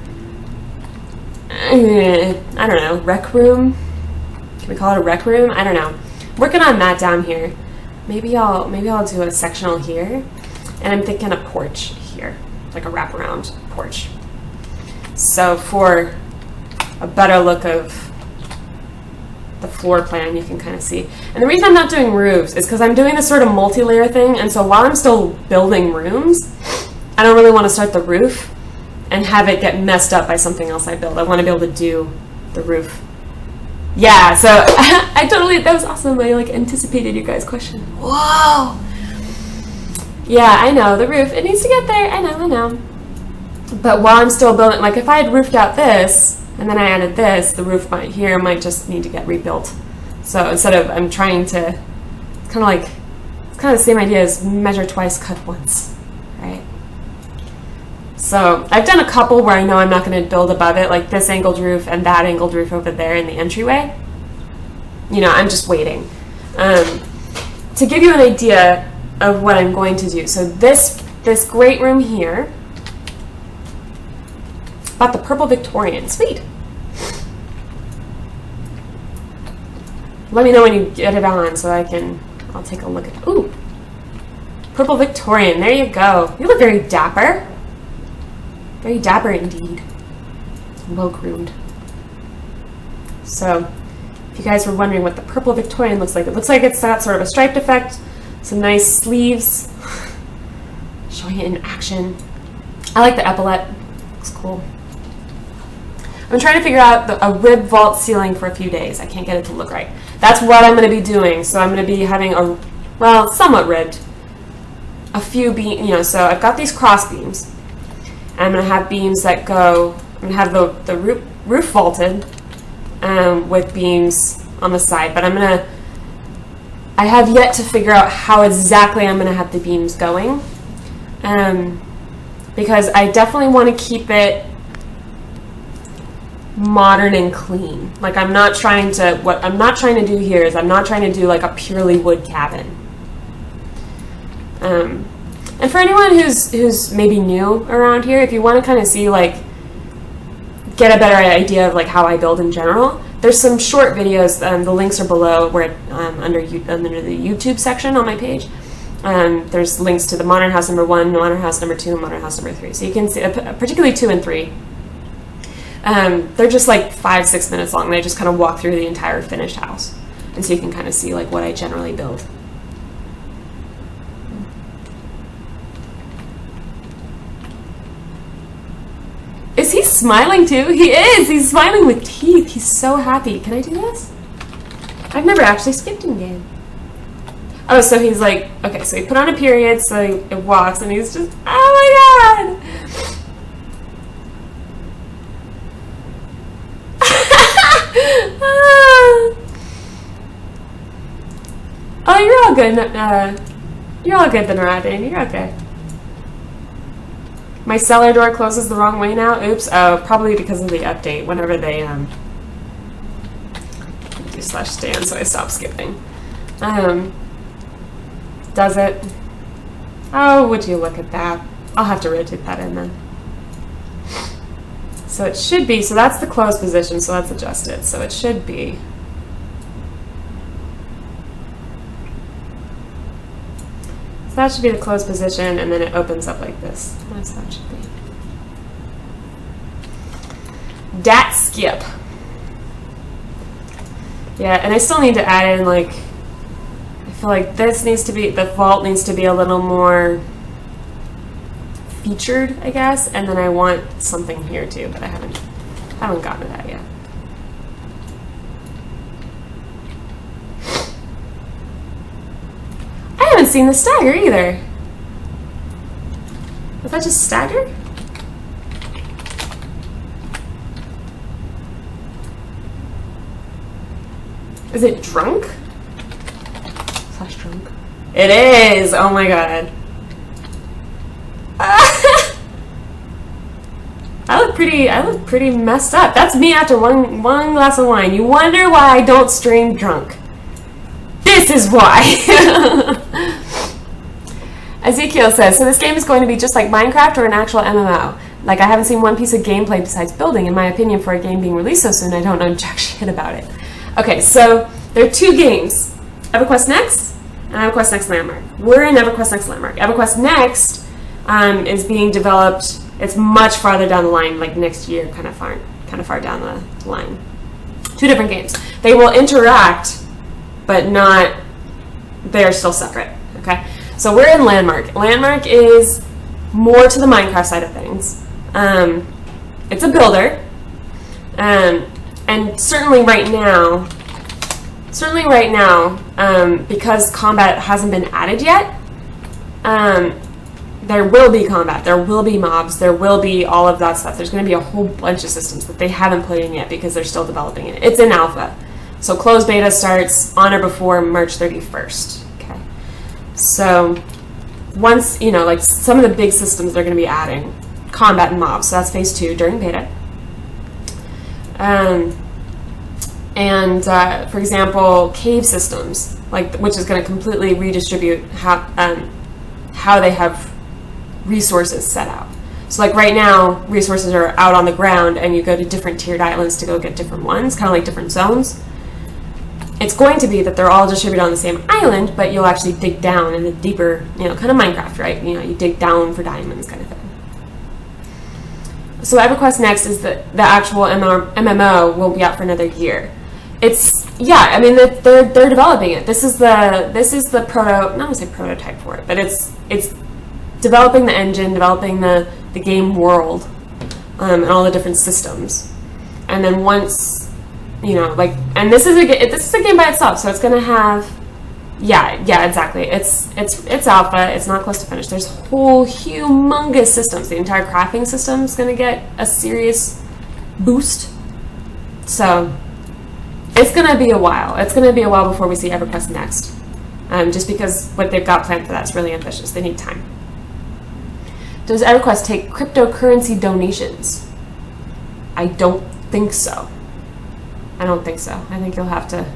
I don't know, rec room. Can we call it a rec room? I don't know. Working on that down here. Maybe I'll do a sectional here, and I'm thinking a porch here, like a wraparound porch. So for a better look of the floor plan, you can kind of see. And the reason I'm not doing roofs is because I'm doing this sort of multi-layer thing, and so while I'm still building rooms, I don't really want to start the roof and have it get messed up by something else I build. I want to be able to do the roof. Yeah, so that was awesome. I like anticipated your guys' question. Whoa! Yeah, I know, the roof, it needs to get there. I know. But while I'm still building, like if I had roofed out this and then I added this, the roof here might just need to get rebuilt. So instead of, I'm trying to, it's kind of the same idea as measure twice, cut once, right? So I've done a couple where I know I'm not going to build above it, like this angled roof and that angled roof over there in the entryway. You know, I'm just waiting. To give you an idea of what I'm going to do. So this great room here, bought the purple Victorian. Sweet. Let me know when you get it on so I'll take a look at, ooh, purple Victorian, there you go. You look very dapper. Very dapper indeed. Well groomed. So, if you guys were wondering what the purple Victorian looks like, it looks like it's got sort of a striped effect, some nice sleeves, showing it in action. I like the epaulette. Looks cool. I'm trying to figure out a rib vault ceiling for a few days. I can't get it to look right. That's what I'm going to be doing. So I'm going to be having a, well, somewhat ribbed, a few beams, you know, so I've got these cross beams. And I'm going to have beams that go, I'm going to have the roof vaulted with beams on the side. But I have yet to figure out how exactly I'm going to have the beams going. Because I definitely want to keep it modern and clean. Like what I'm not trying to do here is I'm not trying to do like a purely wood cabin. And for anyone who's maybe new around here, if you want to kind of see like get a better idea of like how I build in general, there's some short videos. The links are below where under the YouTube section on my page. There's links to the Modern House number 1, Modern House number 2, and Modern House number 3. So you can see, particularly 2 and 3. They're just like 5-6 minutes long. They just kind of walk through the entire finished house, and so you can kind of see like what I generally build. Is he smiling too? He is. He's smiling with teeth. He's so happy. Can I do this? I've never actually skipped in game. Oh, so he's like, okay, so he put on a period, so it walks, and he's just, oh my god! Oh, you're all good. You're all good, then, Radin. You're okay. My cellar door closes the wrong way now. Oops. Oh, probably because of the update. Whenever they do /stand, so I stopped skipping. Does it? Oh, would you look at that? I'll have to rotate that in then. So it should be, so that's the closed position, so let's adjust it. So it should be. So that should be the closed position, and then it opens up like this. That's how it should be. Dat skip. Yeah, and I still need to add in like, I feel like this needs to be, the vault needs to be a little more featured, I guess, and then I want something here too, but I haven't gotten to that yet. I haven't seen the stagger either. Was that just stagger? Is it drunk? / drunk. It is! Oh my god. I look pretty messed up. That's me after one glass of wine. You wonder why I don't stream drunk. This is why. Ezekiel says, so this game is going to be just like Minecraft or an actual MMO. Like, I haven't seen one piece of gameplay besides building. In my opinion, for a game being released so soon, I don't know jack shit about it. Okay, so there are 2 games. EverQuest Next and EverQuest Next Landmark. We're in EverQuest Next Landmark. EverQuest Next is being developed. It's much farther down the line, like next year, kind of far down the line. 2 different games. They will interact, but not. They are still separate. Okay, so we're in Landmark. Landmark is more to the Minecraft side of things. It's a builder, and certainly right now, because combat hasn't been added yet. There will be combat, there will be mobs, there will be all of that stuff. There's going to be a whole bunch of systems that they haven't put in yet because they're still developing it. It's in alpha. So closed beta starts on or before March 31st. Okay. So once, you know, like some of the big systems they're going to be adding, combat and mobs. So that's phase 2 during beta. For example, cave systems, like which is going to completely redistribute how they have resources set out. So like right now, resources are out on the ground and you go to different tiered islands to go get different ones, kind of like different zones. It's going to be that they're all distributed on the same island, but you'll actually dig down in the deeper, you know, kind of Minecraft, right? You know, you dig down for diamonds kind of thing. So EverQuest Next is the actual MMO will be out for another year. It's, yeah, I mean, they're developing it. This is the prototype for it, but it's developing the engine, developing the game world, and all the different systems. And then once, you know, like, and this is a game by itself, so it's going to have, yeah, exactly. It's alpha. It's not close to finish. There's whole humongous systems. The entire crafting system is going to get a serious boost. So it's going to be a while. It's going to be a while before we see EverQuest next. Just because what they've got planned for that is really ambitious. They need time. Does EverQuest take cryptocurrency donations? I don't think so. I don't think so. I think you'll have to...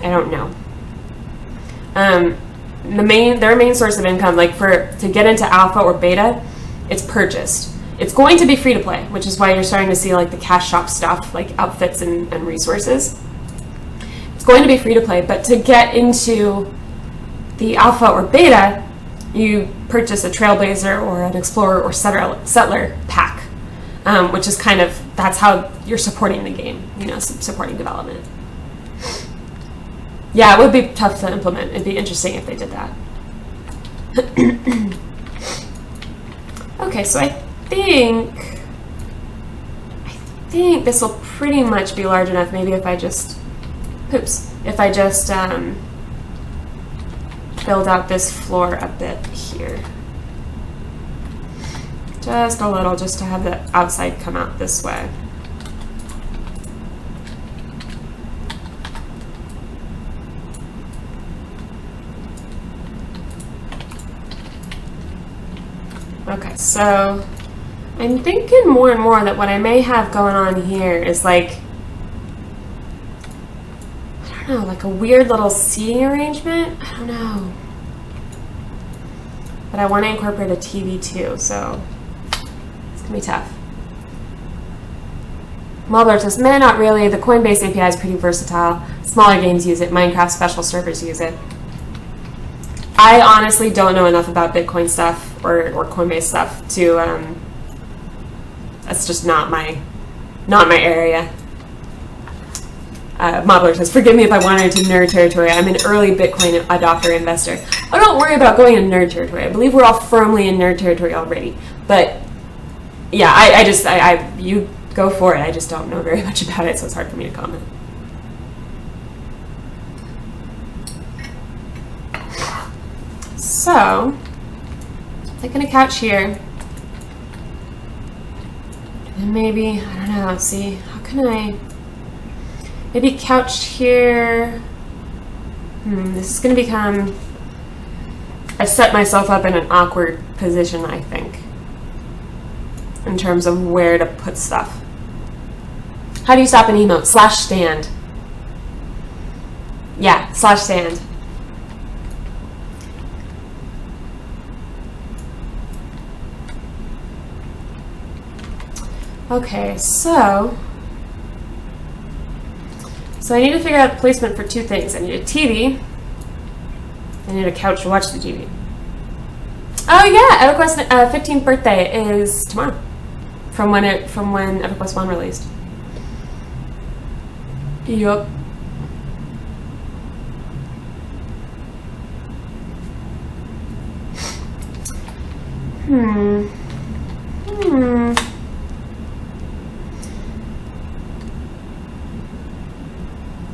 I don't know. Their main source of income, like to get into alpha or beta, it's purchased. It's going to be free to play, which is why you're starting to see like the cash shop stuff, like outfits and resources. It's going to be free to play, but to get into the alpha or beta, you purchase a Trailblazer or an Explorer or Settler pack, which is kind of, that's how you're supporting the game, you know, supporting development. Yeah, it would be tough to implement. It'd be interesting if they did that. Okay, so I think this will pretty much be large enough. Maybe if I just, build out this floor a bit here. Just a little, just to have the outside come out this way. Okay, so I'm thinking more and more that what I may have going on here is like, I don't know, like a weird little seating arrangement. I don't know. But I want to incorporate a TV too, so it's going to be tough. Mulberg says, meh, not really. The Coinbase API is pretty versatile. Smaller games use it. Minecraft special servers use it. I honestly don't know enough about Bitcoin stuff or Coinbase stuff to, that's just not my area. Modeler says, forgive me if I wandered into nerd territory. I'm an early Bitcoin adopter investor. Oh, don't worry about going in nerd territory. I believe we're all firmly in nerd territory already. But yeah, you go for it. I just don't know very much about it, so it's hard for me to comment. So, taking a couch here, and maybe, I don't know, let's see, how can I, maybe couch here. This is going to become, I've set myself up in an awkward position, I think, in terms of where to put stuff. How do you stop an emote? /stand. Yeah, /stand. Okay, so I need to figure out placement for two things. I need a TV. I need a couch to watch the TV. Oh yeah, EverQuest 15th birthday is tomorrow, from when EverQuest 1 released. Yup.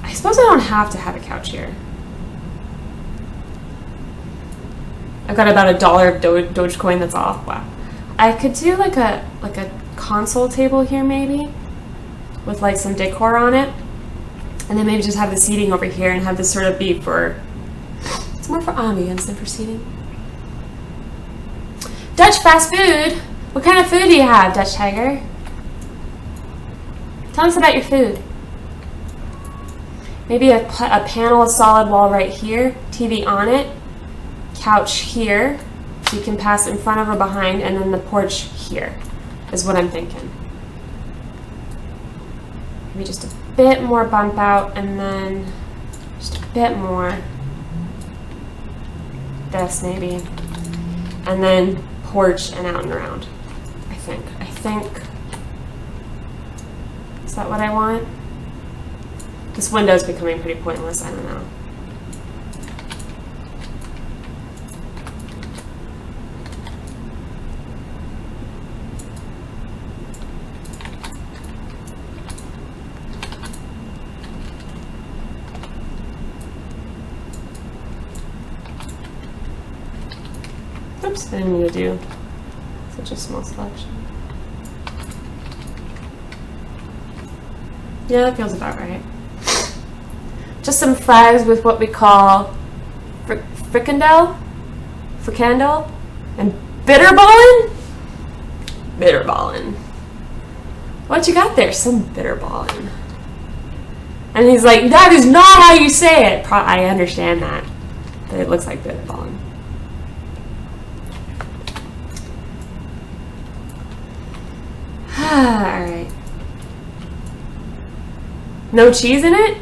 I suppose I don't have to have a couch here. I've got about $1 of Dogecoin, that's all. Wow. I could do like a console table here maybe, with like some decor on it. And then maybe just have the seating over here and have this sort of be for, it's more for ambience than for seating. Dutch fast food. What kind of food do you have, Dutch Tiger? Tell us about your food. Maybe a panel of solid wall right here, TV on it, couch here, so you can pass in front of or behind, and then the porch here is what I'm thinking. Maybe just a bit more bump out, and then just a bit more. This maybe. And then porch and out and around, I think. Is that what I want? This window's becoming pretty pointless, I don't know. Oops, I didn't mean to do such a small selection. Yeah, that feels about right. Just some fries with what we call fricandel, and bitterballin'. Bitterballin'. What you got there? Some bitterballin'. And he's like, that is not how you say it. I understand that, but it looks like bitterballin'. Alright. No cheese in it?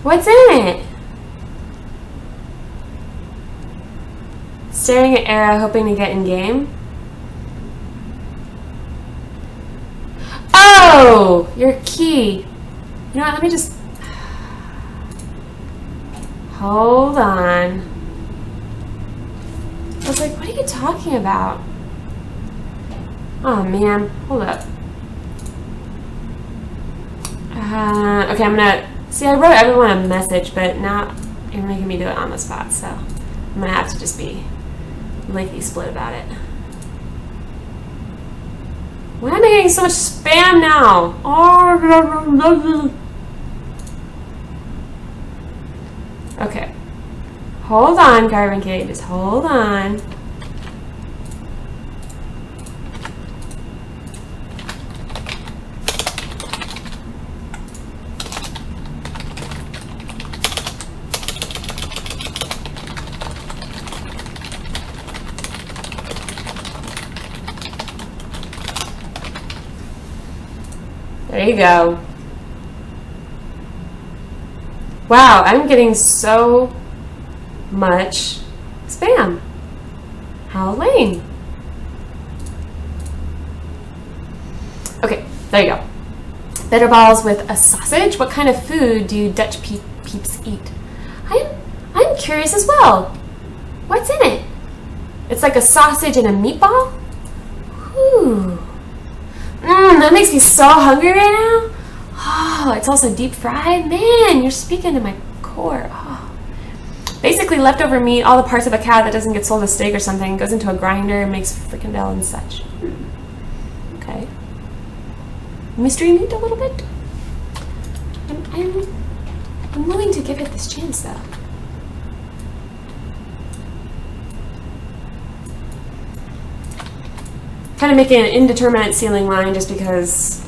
What's in it? Staring at Era, hoping to get in game. Oh! Your key. You know what? Let me just... Hold on. I was like, what are you talking about? Oh, man. Hold up. Okay, I'm gonna... See, I wrote everyone a message, but now you're making me do it on the spot, so I'm gonna have to just be lickety split about it. Why am I getting so much spam now? Oh, okay. Hold on, Carbon Cake. Just hold on. There you go. Wow, I'm getting so much spam. How lame. Okay, there you go. Bitter balls with a sausage. What kind of food do you Dutch peeps eat? I'm curious as well. What's in it? It's like a sausage and a meatball? Whew. That makes me so hungry right now. Oh, it's also deep fried. Man, you're speaking to my core. Oh. Basically, leftover meat, all the parts of a cow that doesn't get sold as steak or something, goes into a grinder and makes fricandel and such. Okay. Mystery meat a little bit. I'm willing to give it this chance, though. Kind of making an indeterminate ceiling line just because.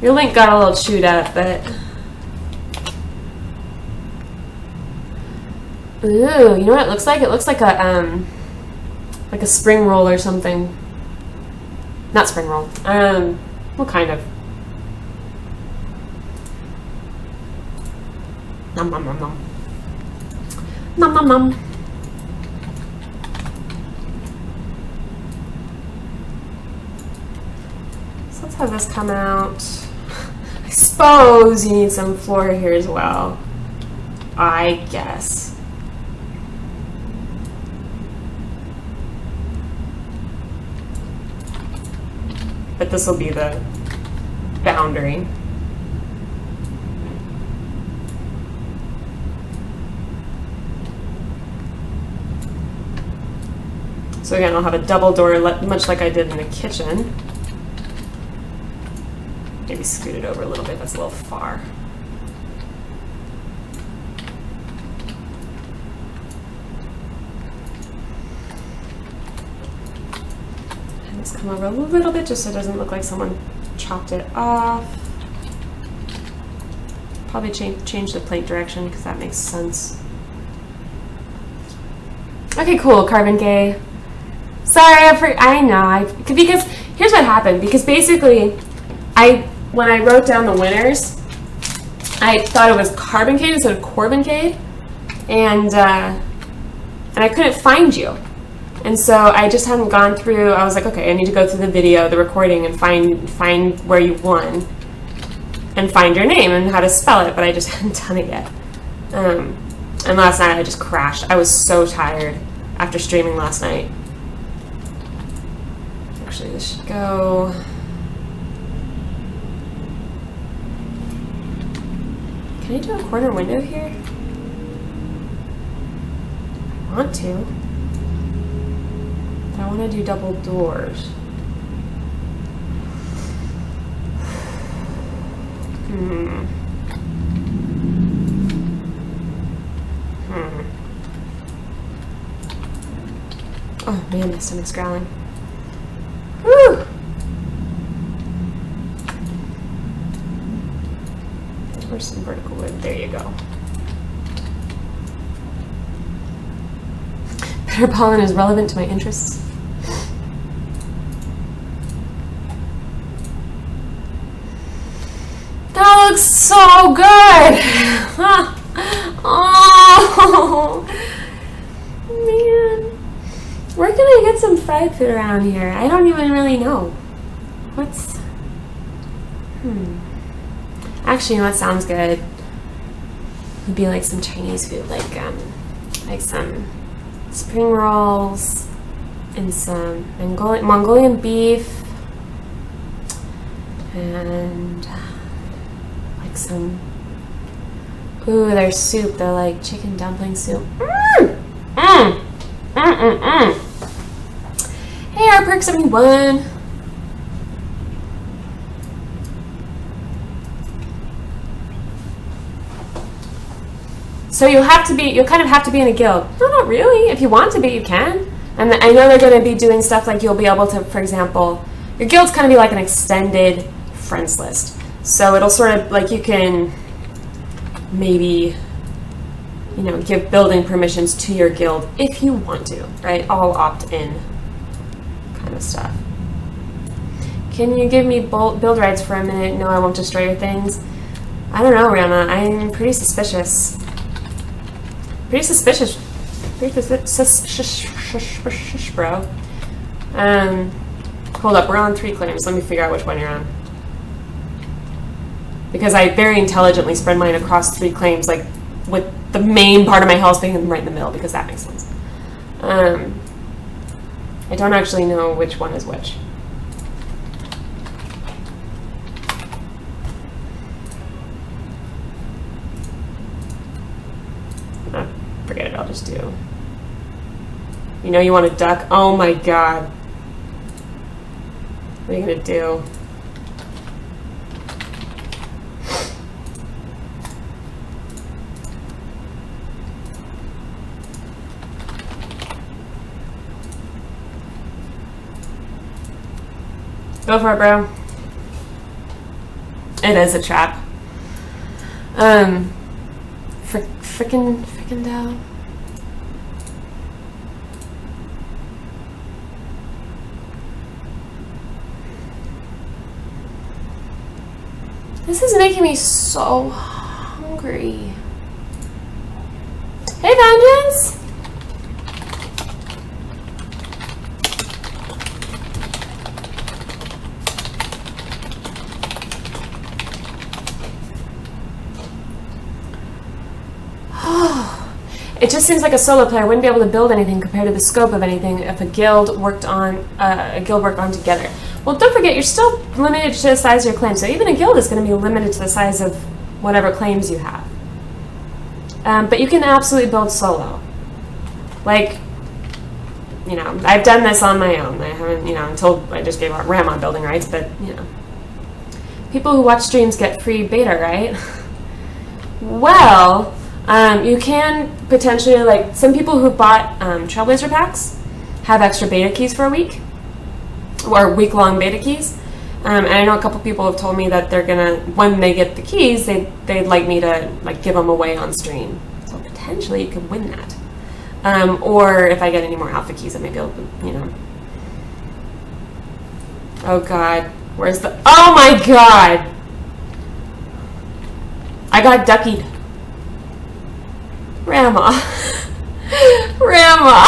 Your link got a little chewed up, but. Ooh, you know what it looks like? It looks like a spring roll or something. Not spring roll. What kind of? Nom nom nom nom. Nom nom nom. So let's have this come out. I suppose you need some floor here as well. I guess. But this will be the boundary. So again, I'll have a double door, much like I did in the kitchen. Maybe scoot it over a little bit, that's a little far. And just come over a little bit just so it doesn't look like someone chopped it off. Probably change the plate direction because that makes sense. Okay, cool, Carbon Gay. Sorry, I know. Because here's what happened. Because basically, when I wrote down the winners, I thought it was Carboncade instead of Corboncade, and I couldn't find you, and so I just hadn't gone through. I was like, okay, I need to go through the video, the recording, and find where you won, and find your name and how to spell it. But I just hadn't done it yet. And last night I just crashed. I was so tired after streaming last night. Actually, this should go. Can I do a corner window here? I want to. But I want to do double doors. Oh man, my stomach's growling. Woo! Where's some vertical wood? There you go. Better pollen is relevant to my interests. That looks so good! Oh, man. Where can I get some fried food around here? I don't even really know. What's... Actually, you know what sounds good? Would be like some Chinese food, like some spring rolls and some Mongolian beef and like some... Ooh, their soup. They're like chicken dumpling soup. Hey, our Perk 71. So you'll kind of have to be in a guild. No, not really. If you want to be, you can. And I know they're going to be doing stuff like you'll be able to, for example, your guild's kind of be like an extended friends list. So it'll sort of like you can maybe, you know, give building permissions to your guild if you want to, right? All opt-in kind of stuff. Can you give me build rights for a minute? No, I won't destroy your things. I don't know, Rama. I'm pretty suspicious. Pretty suspicious. Pretty suspicious, bro. Hold up. We're on 3 claims. Let me figure out which one you're on. Because I very intelligently spread mine across 3 claims, like with the main part of my house being right in the middle, because that makes sense. I don't actually know which one is which. Forget it, I'll just do. You know you want a duck? Oh my god. What are you gonna do? Go for it, bro. It is a trap. Frickin' down. This is making me so hungry. Hey, Vengeance! It just seems like a solo player wouldn't be able to build anything compared to the scope of anything if a guild worked on together. Well, don't forget, you're still limited to the size of your claim, so even a guild is going to be limited to the size of whatever claims you have. But you can absolutely build solo. Like, you know, I've done this on my own. I haven't, you know, until I just gave out Ram building rights, but, you know. People who watch streams get free beta, right? Well... you can potentially, like, some people who bought Trailblazer packs have extra beta keys for a week, or week-long beta keys. And I know a couple people have told me that they're gonna, when they get the keys, they'd like me to, like, give them away on stream. So potentially you could win that. Or if I get any more alpha keys, I may be able to, you know. Oh god, where's the, oh my god! I got duckied. Rama. Rama.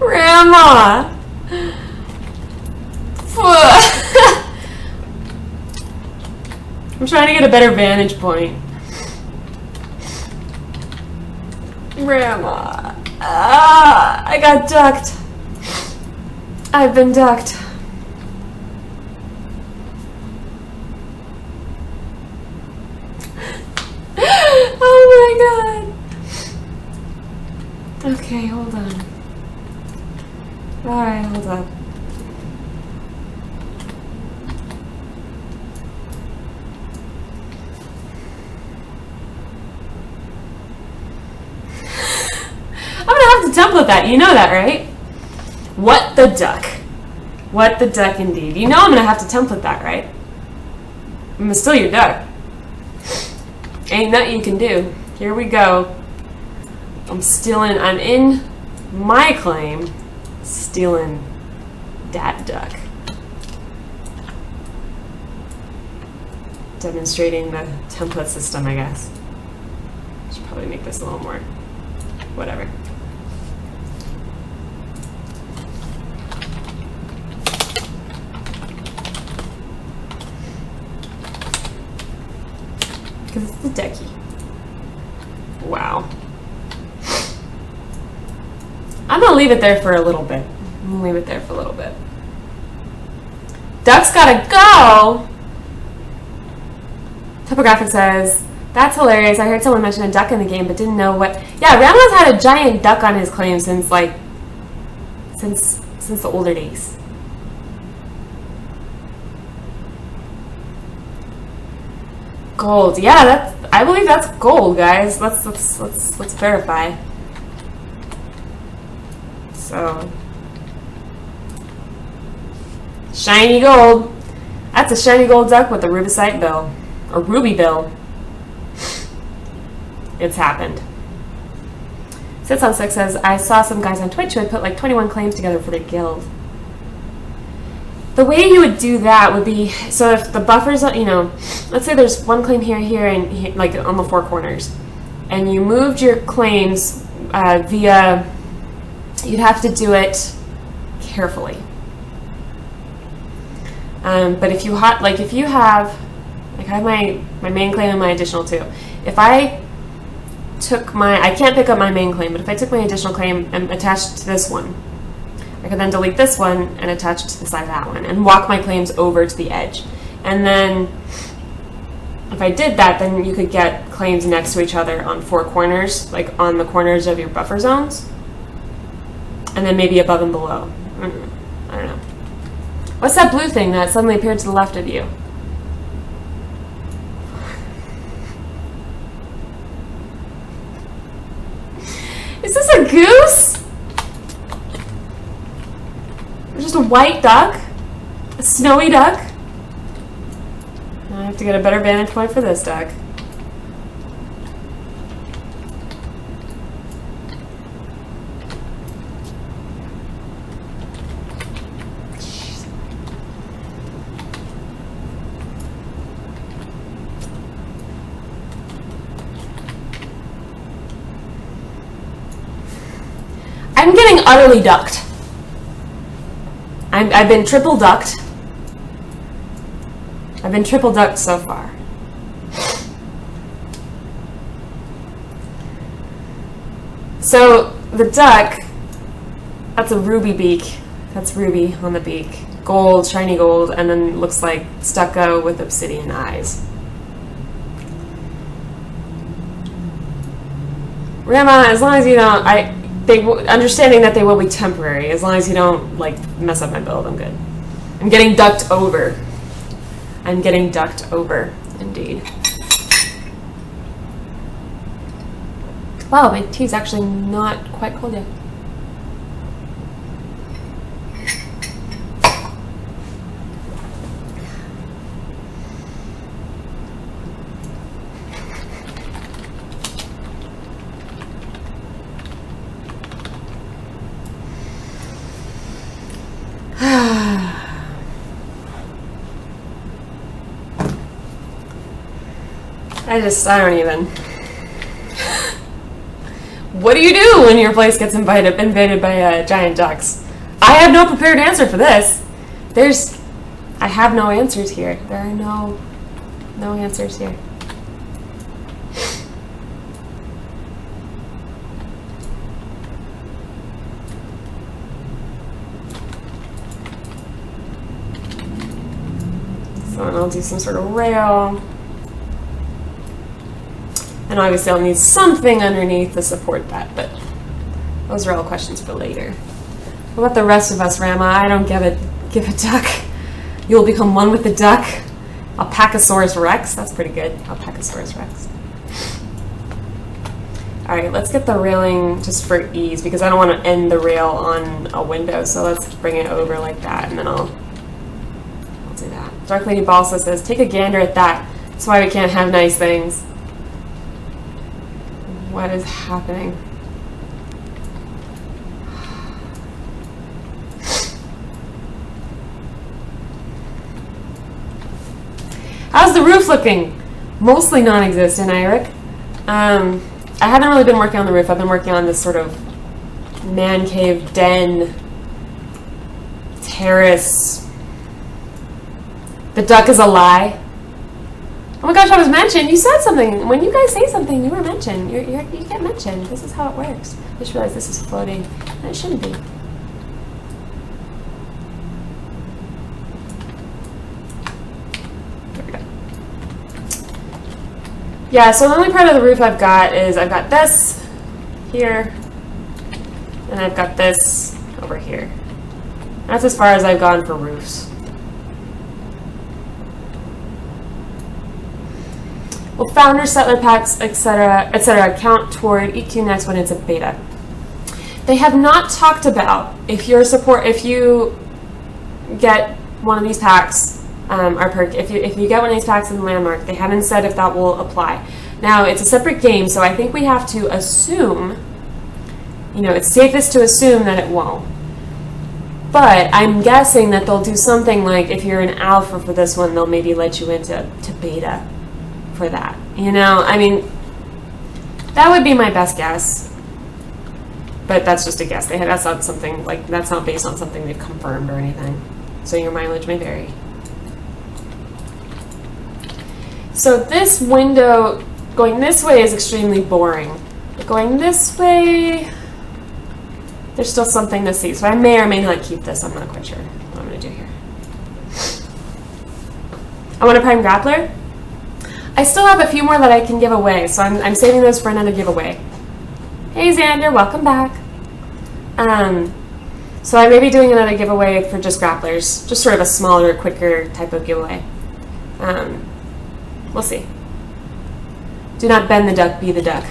Rama. I'm trying to get a better vantage point. Rama. Ah, I got ducked. I've been ducked. Okay, hold on. Alright, hold up. I'm gonna have to template that. You know that, right? What the duck? What the duck indeed. You know I'm gonna have to template that, right? I'm still your duck. Ain't nothing you can do. Here we go. I'm in my claim, stealing that duck. Demonstrating the template system, I guess. Should probably make this a little more, whatever. Because it's the ducky. Wow. I'm gonna leave it there for a little bit. Duck's gotta go! Topographic says, that's hilarious. I heard someone mention a duck in the game, but didn't know what. Yeah, Ramla's had a giant duck on his claim since the older days. Gold. Yeah, I believe that's gold, guys. Let's verify. So, shiny gold. That's a shiny gold duck with a rubicite bill. Or ruby bill. It's happened. Sits on 6 says, I saw some guys on Twitch who had put like 21 claims together for their guild. The way you would do that would be, so if the buffers, you know, let's say there's one claim here, here, and here, like on the 4 corners, and you moved your claims via, you'd have to do it carefully. But if you have, like I have my main claim and my additional 2. If I took I can't pick up my main claim, but if I took my additional claim and attached to this one, I could then delete this one and attach it to the side of that one and walk my claims over to the edge. And then if I did that, then you could get claims next to each other on 4 corners, like on the corners of your buffer zones. And then maybe above and below. I don't know. What's that blue thing that suddenly appeared to the left of you? Is this a goose? Just a white duck? A snowy duck? I have to get a better vantage point for this duck. I'm getting utterly ducked. I've been triple ducked. I've been triple ducked so far. So the duck, that's a ruby beak. That's ruby on the beak. Gold, shiny gold, and then looks like stucco with obsidian eyes. Grandma, as long as you don't, understanding that they will be temporary, as long as you don't like mess up my build, I'm good. I'm getting ducked over. I'm getting ducked over, indeed. Wow, my tea's actually not quite cold yet. I don't even. What do you do when your place gets invaded by giant ducks? I have no prepared answer for this. I have no answers here. There are no answers here. So I'll do some sort of rail. And obviously I'll need something underneath to support that, but Those are all questions for later. What about the rest of us, Rama? I don't give a duck. You will become one with the duck. Alpacasaurus Rex. That's pretty good. Alpacasaurus Rex. All right, let's get the railing just for ease because I don't want to end the rail on a window. So let's bring it over like that, and then I'll do that. Dark Lady Balsa says, take a gander at that. That's why we can't have nice things. What is happening? How's the roof looking? Mostly non-existent, Eric. I haven't really been working on the roof. I've been working on this sort of man cave den terrace. The duck is a lie. Oh my gosh, I was mentioned. You said something. When you guys say something, you were mentioned. You get mentioned. This is how it works. I just realized this is floating. And it shouldn't be. Yeah, so the only part of the roof I've got is I've got this here, and I've got this over here. That's as far as I've gone for roofs. Will founder, settler packs, etc. count toward EQ next when it's a beta? They have not talked about if you get one of these packs. If you get one of these packs in Landmark, they haven't said if that will apply. Now, it's a separate game, so I think we have to assume, it's safest to assume that it won't. But I'm guessing that they'll do something like if you're an alpha for this one, they'll maybe let you into beta for that. I mean, that would be my best guess. But that's just a guess. That's not something that's not based on something they've confirmed or anything. So your mileage may vary. So this window going this way is extremely boring. But going this way, there's still something to see. So I may or may not keep this. I'm not quite sure what I'm going to do here. I want a prime grappler. I still have a few more that I can give away, so I'm saving those for another giveaway. Hey Xander, welcome back. So I may be doing another giveaway for just grapplers, just sort of a smaller, quicker type of giveaway. We'll see. Do not bend the duck, be the duck.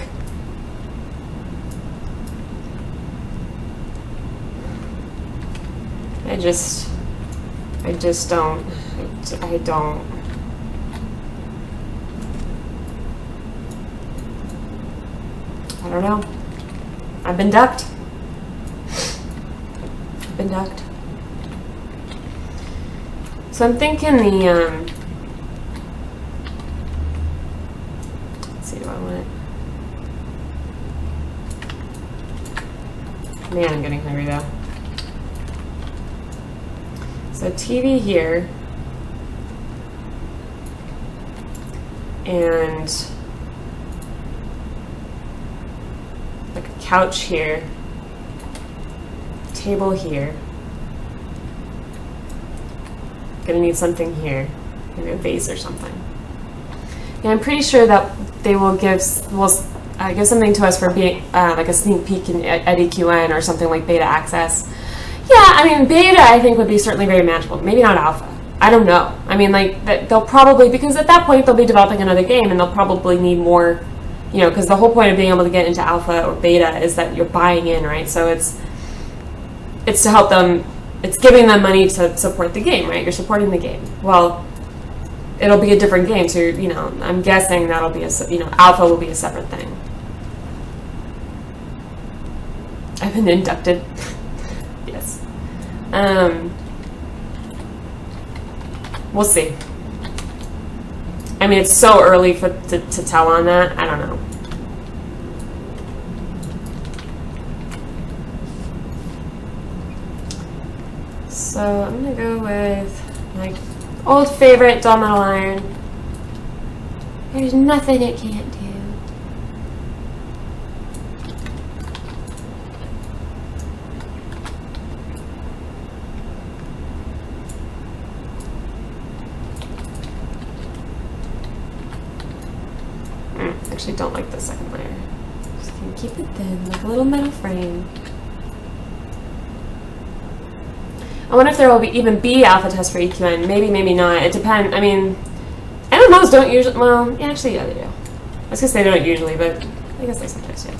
I just don't. I don't. I don't know. I've been ducked. I've been ducked. So I'm thinking the let's see, do I want it? Man, I'm getting hungry though. So TV here, and like a couch here, table here. Gonna need something here, maybe a vase or something. Yeah, I'm pretty sure that they will give something to us for being like a sneak peek at EQN or something like beta access. Yeah, I mean, beta I think would be certainly very manageable. Maybe not alpha. I don't know. I mean, like, they'll probably, because at that point they'll be developing another game and they'll probably need more, because the whole point of being able to get into alpha or beta is that you're buying in, right? So it's to help them, it's giving them money to support the game, right? You're supporting the game. Well, it'll be a different game, so, I'm guessing that'll be alpha will be a separate thing. I've been inducted. Yes. We'll see. I mean, it's so early to tell on that. I don't know. So I'm gonna go with my old favorite dull metal iron. There's nothing it can't do. Actually don't like the second layer. Just gonna keep it thin, like a little metal frame. I wonder if there will even be alpha tests for EQN. Maybe, maybe not. It depends. I mean, MMOs don't usually, well, yeah, actually, yeah, they do. I was going to say they don't usually, but I guess they sometimes do.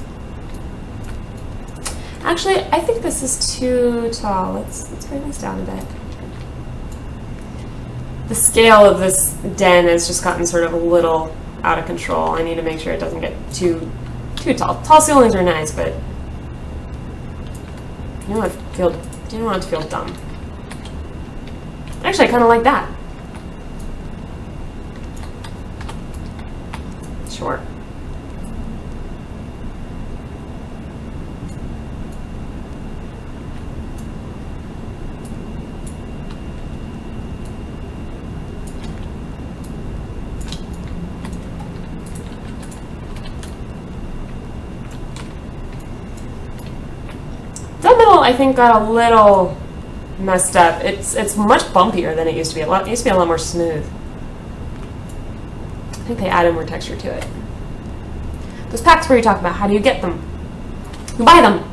Actually, I think this is too tall. Let's bring this down a bit. The scale of this den has just gotten sort of a little out of control. I need to make sure it doesn't get too tall. Tall ceilings are nice, but you don't want to feel dumb. Actually, I kind of like that. Sure. That middle, I think, got a little messed up. It's much bumpier than it used to be. It used to be a lot more smooth. I think they added more texture to it. Those packs where you talk about, how do you get them? You buy them.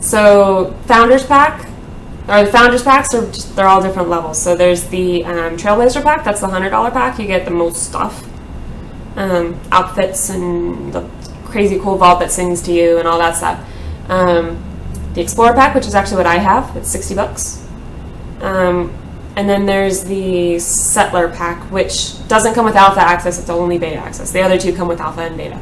So Founders Pack, or the Founders Packs, they're all different levels. So there's the Trailblazer Pack, that's the $100 pack. You get the most stuff. Outfits and the crazy cool vault that sings to you and all that stuff. The Explorer Pack, which is actually what I have, it's $60. And then there's the Settler Pack, which doesn't come with alpha access, it's only beta access. The other two come with alpha and beta.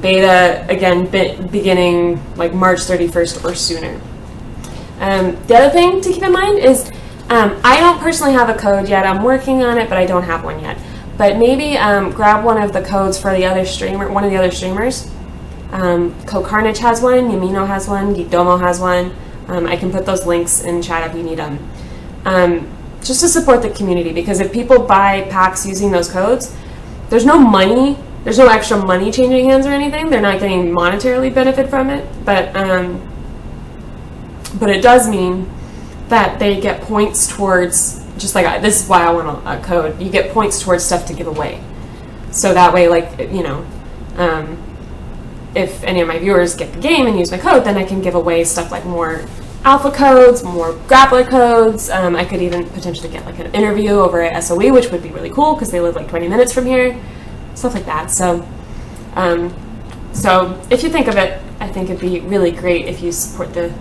Beta, again, beginning like March 31st or sooner. The other thing to keep in mind is I don't personally have a code yet. I'm working on it, but I don't have one yet. But maybe grab one of the codes for the other streamer, one of the other streamers. Code Carnage has one, Yamino has one, Geekdomo has one. I can put those links in chat if you need them. Just to support the community, because if people buy packs using those codes, there's no money, there's no extra money changing hands or anything. They're not getting monetarily benefit from it, but it does mean that they get points towards, just like this is why I want a code. You get points towards stuff to give away. So that way, like, you know, if any of my viewers get the game and use my code, then I can give away stuff like more alpha codes, more grappler codes. I could even potentially get like an interview over at SOE, which would be really cool because they live like 20 minutes from here, stuff like that. So, so if you think of it, I think it'd be really great if you support the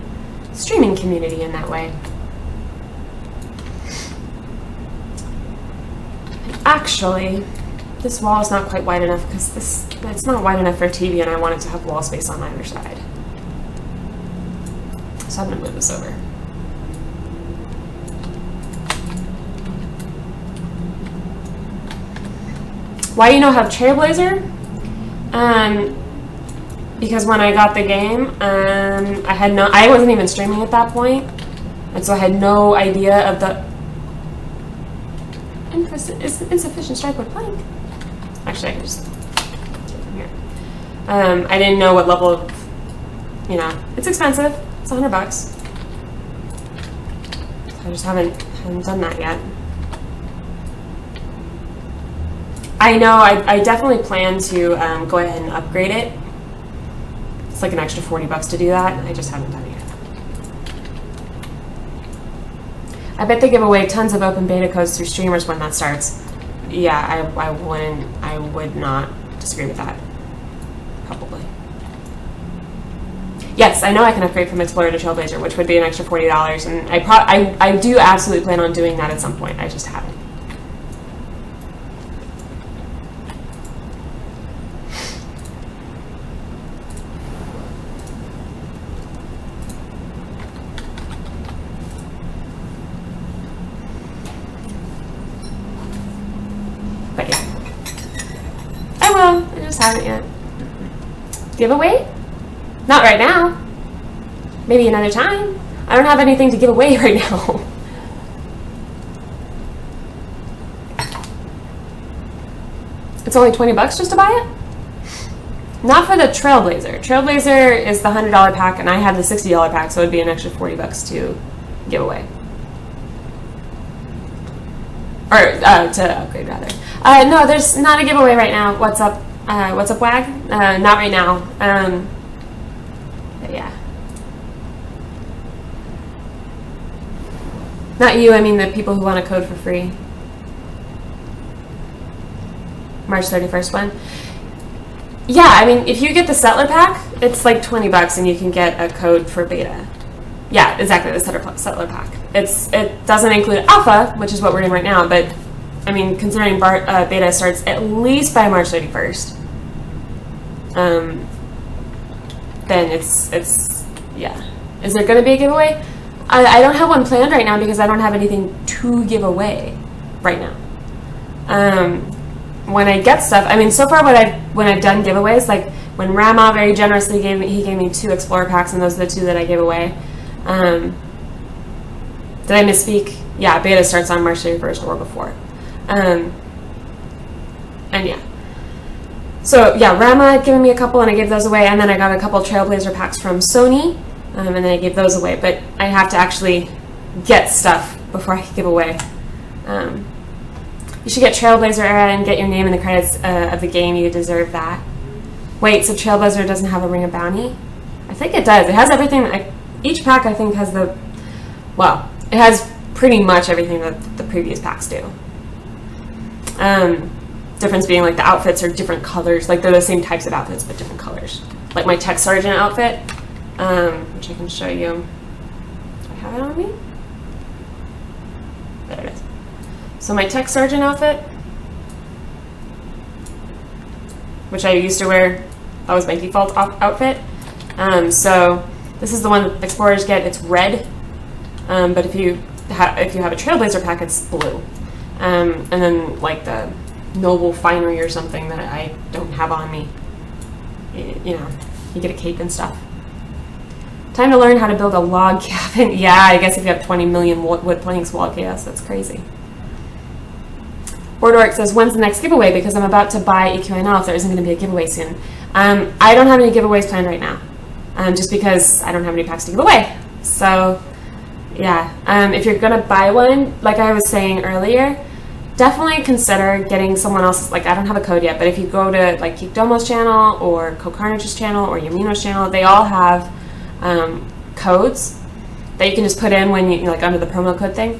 streaming community in that way. Actually, this wall is not quite wide enough because it's not wide enough for a TV, and I want it to have wall space on either side. So I'm going to move this over. Why you don't have Trailblazer? Because when I got the game, I wasn't even streaming at that point, and so I had no idea of the insufficient strike wood plank. Actually, I can just take it from here. I didn't know what level of, you know, it's expensive. It's $100. I just haven't done that yet. I know I definitely plan to go ahead and upgrade it. It's like an extra $40 to do that. I just haven't done it yet. I bet they give away tons of open beta codes through streamers when that starts. Yeah, I would not disagree with that. Probably. Yes, I know I can upgrade from Explorer to Trailblazer, which would be an extra $40, and I do absolutely plan on doing that at some point. I just haven't. But yeah, I will. I just haven't yet. Giveaway? Not right now. Maybe another time. I don't have anything to give away right now. It's only $20 just to buy it? Not for the Trailblazer. Trailblazer is the $100 pack, and I had the $60 pack, so it would be an extra $40 to give away. Or to upgrade, rather. No, there's not a giveaway right now. What's up? What's up, WAG? Not right now. But yeah. Not you, I mean the people who want a code for free. March 31st one. Yeah, I mean, if you get the settler pack, it's like $20 and you can get a code for beta. Yeah, exactly, the settler pack. It doesn't include alpha, which is what we're in right now, but I mean, considering beta starts at least by March 31st, then it's yeah. Is there going to be a giveaway? I don't have one planned right now because I don't have anything to give away right now. When I get stuff, I mean, so far when I've done giveaways, like when Rama very generously gave me 2 Explorer packs, and those are the 2 that I gave away. Did I misspeak? Yeah, beta starts on March 31st or before. And yeah. So yeah, Rama had given me a couple and I gave those away, and then I got a couple Trailblazer packs from Sony, and then I gave those away. But I have to actually get stuff before I give away. You should get Trailblazer era and get your name in the credits of the game. You deserve that. Wait, so Trailblazer doesn't have a Ring of Bounty? I think it does. It has everything. Each pack, I think, has it has pretty much everything that the previous packs do. Difference being, like, the outfits are different colors. Like, they're the same types of outfits, but different colors. Like my Tech Sergeant outfit, which I can show you. Do I have it on me? There it is. So my Tech Sergeant outfit, which I used to wear, that was my default outfit. So this is the one that Explorers get. It's red, but if you have a Trailblazer pack, it's blue. And then like the Noble Finery or something that I don't have on me, you know, you get a cape and stuff. Time to learn how to build a log cabin. Yeah, I guess if you have 20 million wood planks, wall chaos, that's crazy. Bordork says, when's the next giveaway? Because I'm about to buy EQN off. There isn't going to be a giveaway soon. I don't have any giveaways planned right now, just because I don't have any packs to give away. So, yeah. If you're going to buy one, like I was saying earlier, definitely consider getting someone else's. Like, I don't have a code yet, but if you go to like Geek Domo's channel or Cocarnage's channel or Yamino's channel, they all have codes that you can just put in when you like under the promo code thing.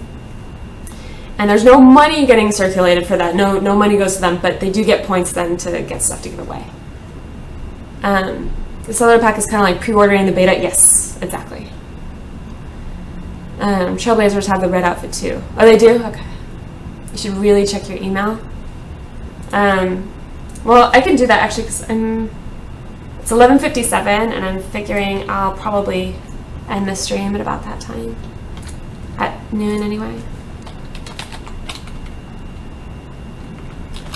And there's no money getting circulated for that. No money goes to them, but they do get points then to get stuff to give away. The seller pack is kind of like pre-ordering the beta. Yes, exactly. Trailblazers have the red outfit too. Oh, they do? Okay. You should really check your email. Well, I can do that actually because it's 11:57 and I'm figuring I'll probably end the stream at about that time. At noon anyway.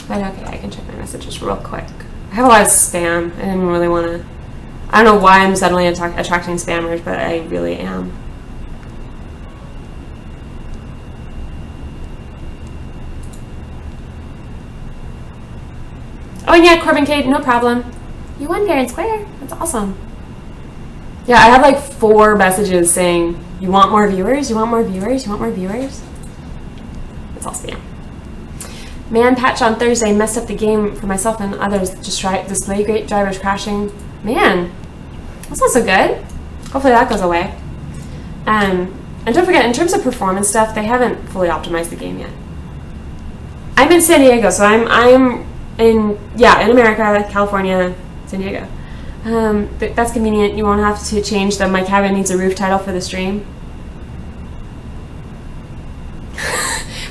But okay, I can check my messages real quick. I have a lot of spam. I didn't really want to. I don't know why I'm suddenly attracting spammers, but I really am. Oh, and yeah, Corbin Cade, no problem. You won fair and square. That's awesome. Yeah, I have like 4 messages saying, you want more viewers? You want more viewers? You want more viewers? It's all spam. Man, patch on Thursday messed up the game for myself and others. Just display great drivers crashing. Man, that's not so good. Hopefully that goes away. And don't forget, in terms of performance stuff, they haven't fully optimized the game yet. I'm in San Diego, so I'm in America, California, San Diego. That's convenient. You won't have to change the My Cabin Needs a Roof title for the stream.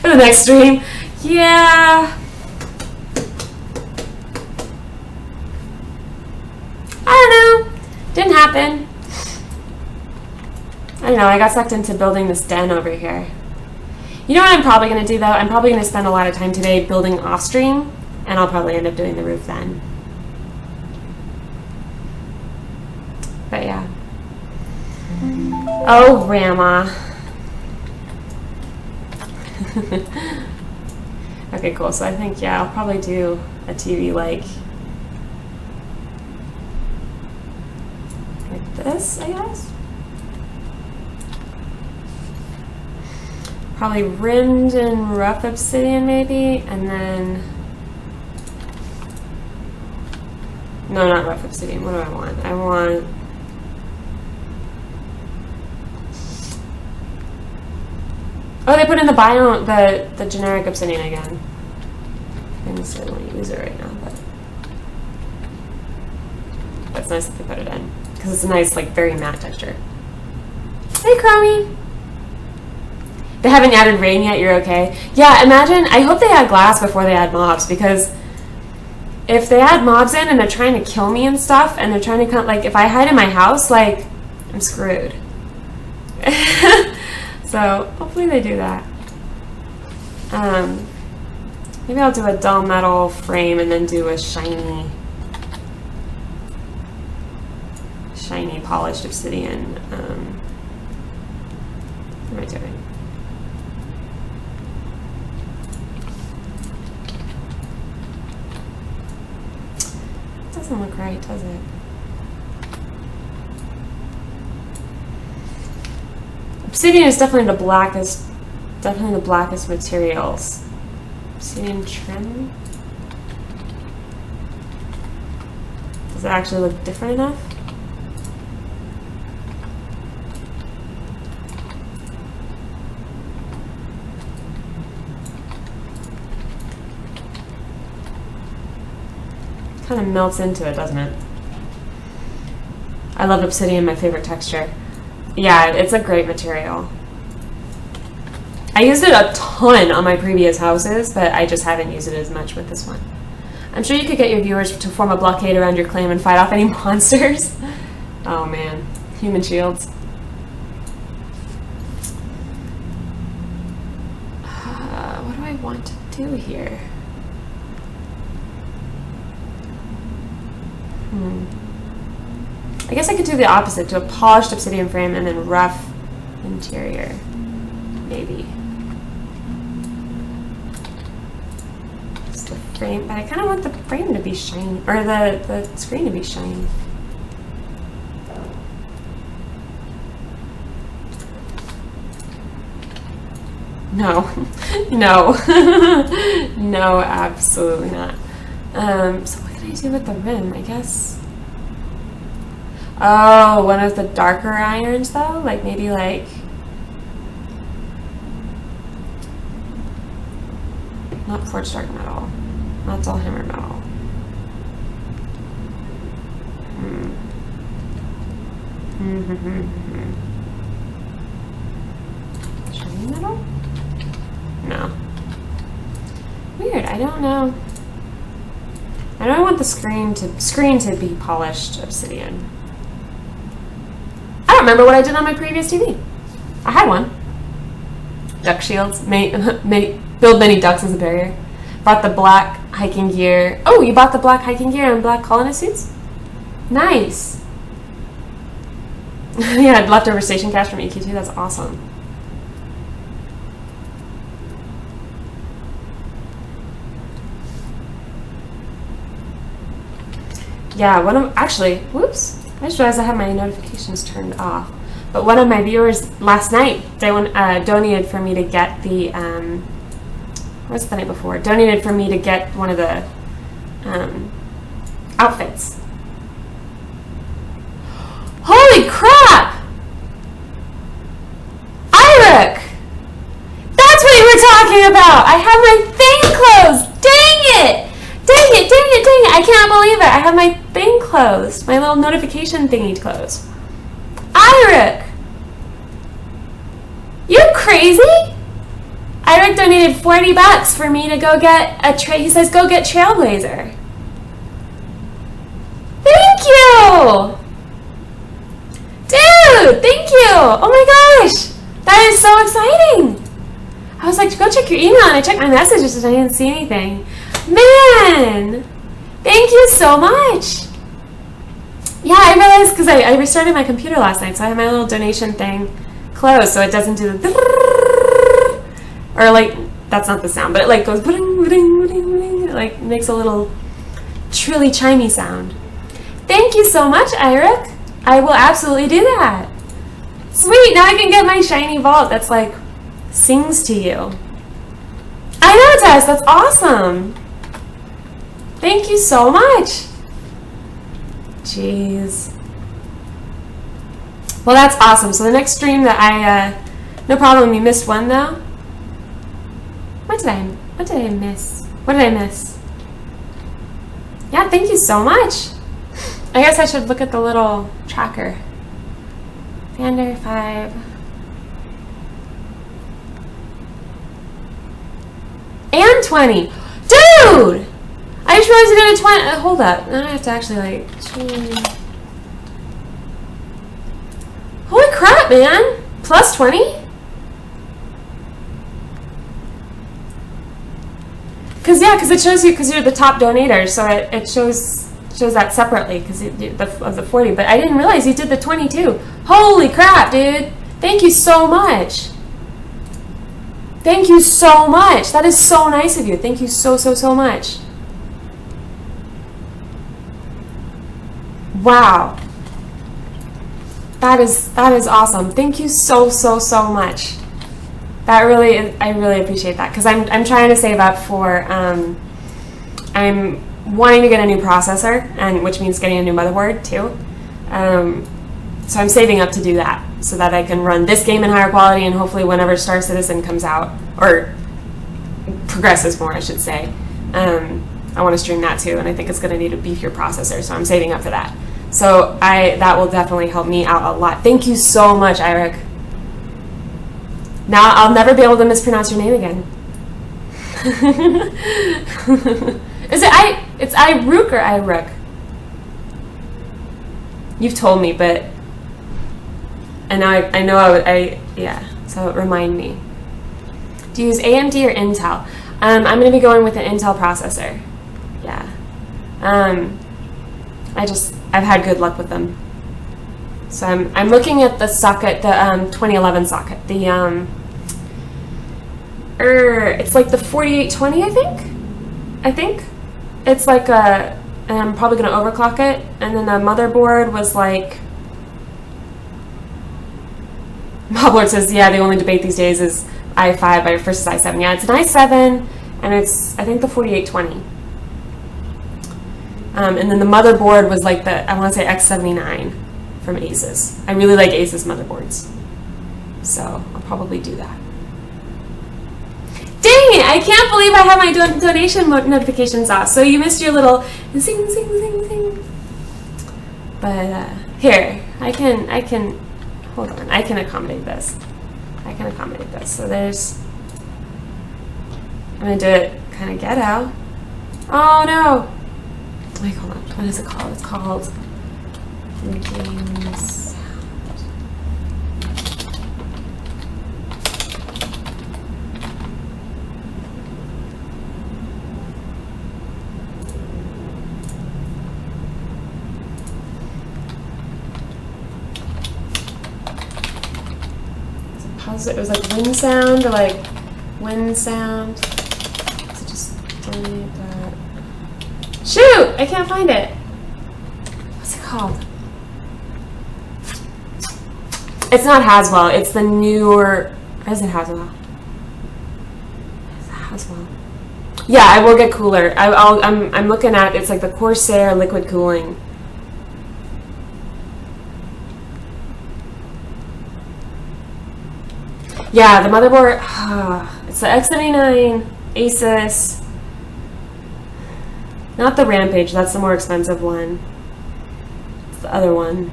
For the next stream. Yeah. I don't know. Didn't happen. I don't know. I got sucked into building this den over here. You know what I'm probably going to do, though? I'm probably going to spend a lot of time today building off-stream, and I'll probably end up doing the roof then. But yeah. Oh, Rama. Okay, cool. So I think, yeah, I'll probably do a TV like this, I guess. Probably rimmed in rough obsidian, maybe, and then... No, not rough obsidian. What do I want? I want... Oh, they put in the bio, the generic obsidian again. I just don't want to use it right now, but that's nice that they put it in because it's a nice, like, very matte texture. Hey, Chromie. They haven't added rain yet. You're okay. Yeah, imagine. I hope they add glass before they add mobs, because if they add mobs in and they're trying to kill me and stuff, and they're trying to come, like, if I hide in my house, like, I'm screwed. So hopefully they do that. Maybe I'll do a dull metal frame and then do a shiny polished obsidian. What am I doing? Doesn't look right, does it? Obsidian is definitely the blackest materials. Obsidian trim. Does it actually look different enough? Kind of melts into it, doesn't it? I love obsidian, my favorite texture. Yeah, it's a great material. I used it a ton on my previous houses, but I just haven't used it as much with this one. I'm sure you could get your viewers to form a blockade around your claim and fight off any monsters. Oh man, human shields. What do I want to do here? I guess I could do the opposite, do a polished obsidian frame and then rough interior, maybe. Just the frame, but I kind of want the frame to be shiny, or the screen to be shiny. No, no, no, absolutely not. So what can I do with the rim, I guess? Oh, one of the darker irons though? Like maybe like... Not forged dark metal. Not dull hammer metal. Shiny metal? No. Weird, I don't know. I know I want the screen to be polished obsidian. I don't remember what I did on my previous TV. I had one. Duck shields. Build many ducks as a barrier. Bought the black hiking gear. Oh, you bought the black hiking gear and black colonist suits? Nice. Yeah, leftover station cash from EQN. That's awesome. Yeah, actually, whoops. I just realized I had my notifications turned off. But one of my viewers last night donated for me to get the, what's the night before? Donated for me to get one of the outfits. Holy crap! Irook! That's what you were talking about! I have my thing closed! Dang it! Dang it, dang it, dang it. I can't believe it. I have my thing closed. My little notification thingy closed. Irook! You crazy? Irook donated $40 for me to go get a he says go get Trailblazer. Thank you! Dude, thank you! Oh my gosh! That is so exciting! I was like, go check your email, and I checked my messages and I didn't see anything. Man! Thank you so much! Yeah, I realized because I restarted my computer last night, so I have my little donation thing closed so it doesn't do the or like, that's not the sound, but it like goes it like makes a little truly chimey sound. Thank you so much, Irook. I will absolutely do that. Sweet, now I can get my shiny vault that's like sings to you. I know, Tess, that's awesome. Thank you so much. Jeez. Well, that's awesome. So the next stream that no problem, you missed one though. what did I miss? What did I miss? Yeah, thank you so much. I guess I should look at the little tracker. Fander 5. And 20. Dude! I just realized I got a 20. Hold up. Then I have to actually like change. Holy crap, man! Plus 20? Because it shows you, because you're the top donator, so it shows that separately because of the 40. But I didn't realize you did the 22. Holy crap, dude! Thank you so much. Thank you so much. That is so nice of you. Thank you so much. Wow. That is awesome. Thank you so much. That really is, I really appreciate that because I'm trying to save up for I'm wanting to get a new processor, and which means getting a new motherboard too. So I'm saving up to do that so that I can run this game in higher quality, and hopefully whenever Star Citizen comes out or progresses more, I should say, I want to stream that too, and I think it's going to need a beefier processor, so I'm saving up for that. So that will definitely help me out a lot. Thank you so much, Eric. Now I'll never be able to mispronounce your name again. It's Irook or Irook? You've told me, but and now I know yeah. So remind me. Do you use AMD or Intel? I'm going to be going with an Intel processor. Yeah. I've had good luck with them. So I'm looking at the socket, the 2011 socket. The it's like the 4820, I think. It's like and I'm probably gonna overclock it. And then the motherboard was like. Moblord says, yeah, the only debate these days is i5 versus i7. Yeah, it's an i7, and it's I think the 4820. And then the motherboard was like the, I want to say X79 from Asus. I really like Asus motherboards. So I'll probably do that. Dang it! I can't believe I have my donation notifications off. So you missed your little zing, zing, zing, zing. But here, I can, hold on. I can accommodate this. So there's, I'm going to do it kind of ghetto. Oh no! Wait, hold on. What is it called? It's called Game Sound. It was like wind sound or like wind sound. So just delete that. Shoot! I can't find it. What's it called? It's not Haswell. It's the newer. Or is it Haswell? Is it Haswell? Yeah, I will get cooler. I'm looking at. It's like the Corsair liquid cooling. Yeah, the motherboard. It's the X79 Asus. Not the Rampage, that's the more expensive one. It's the other one.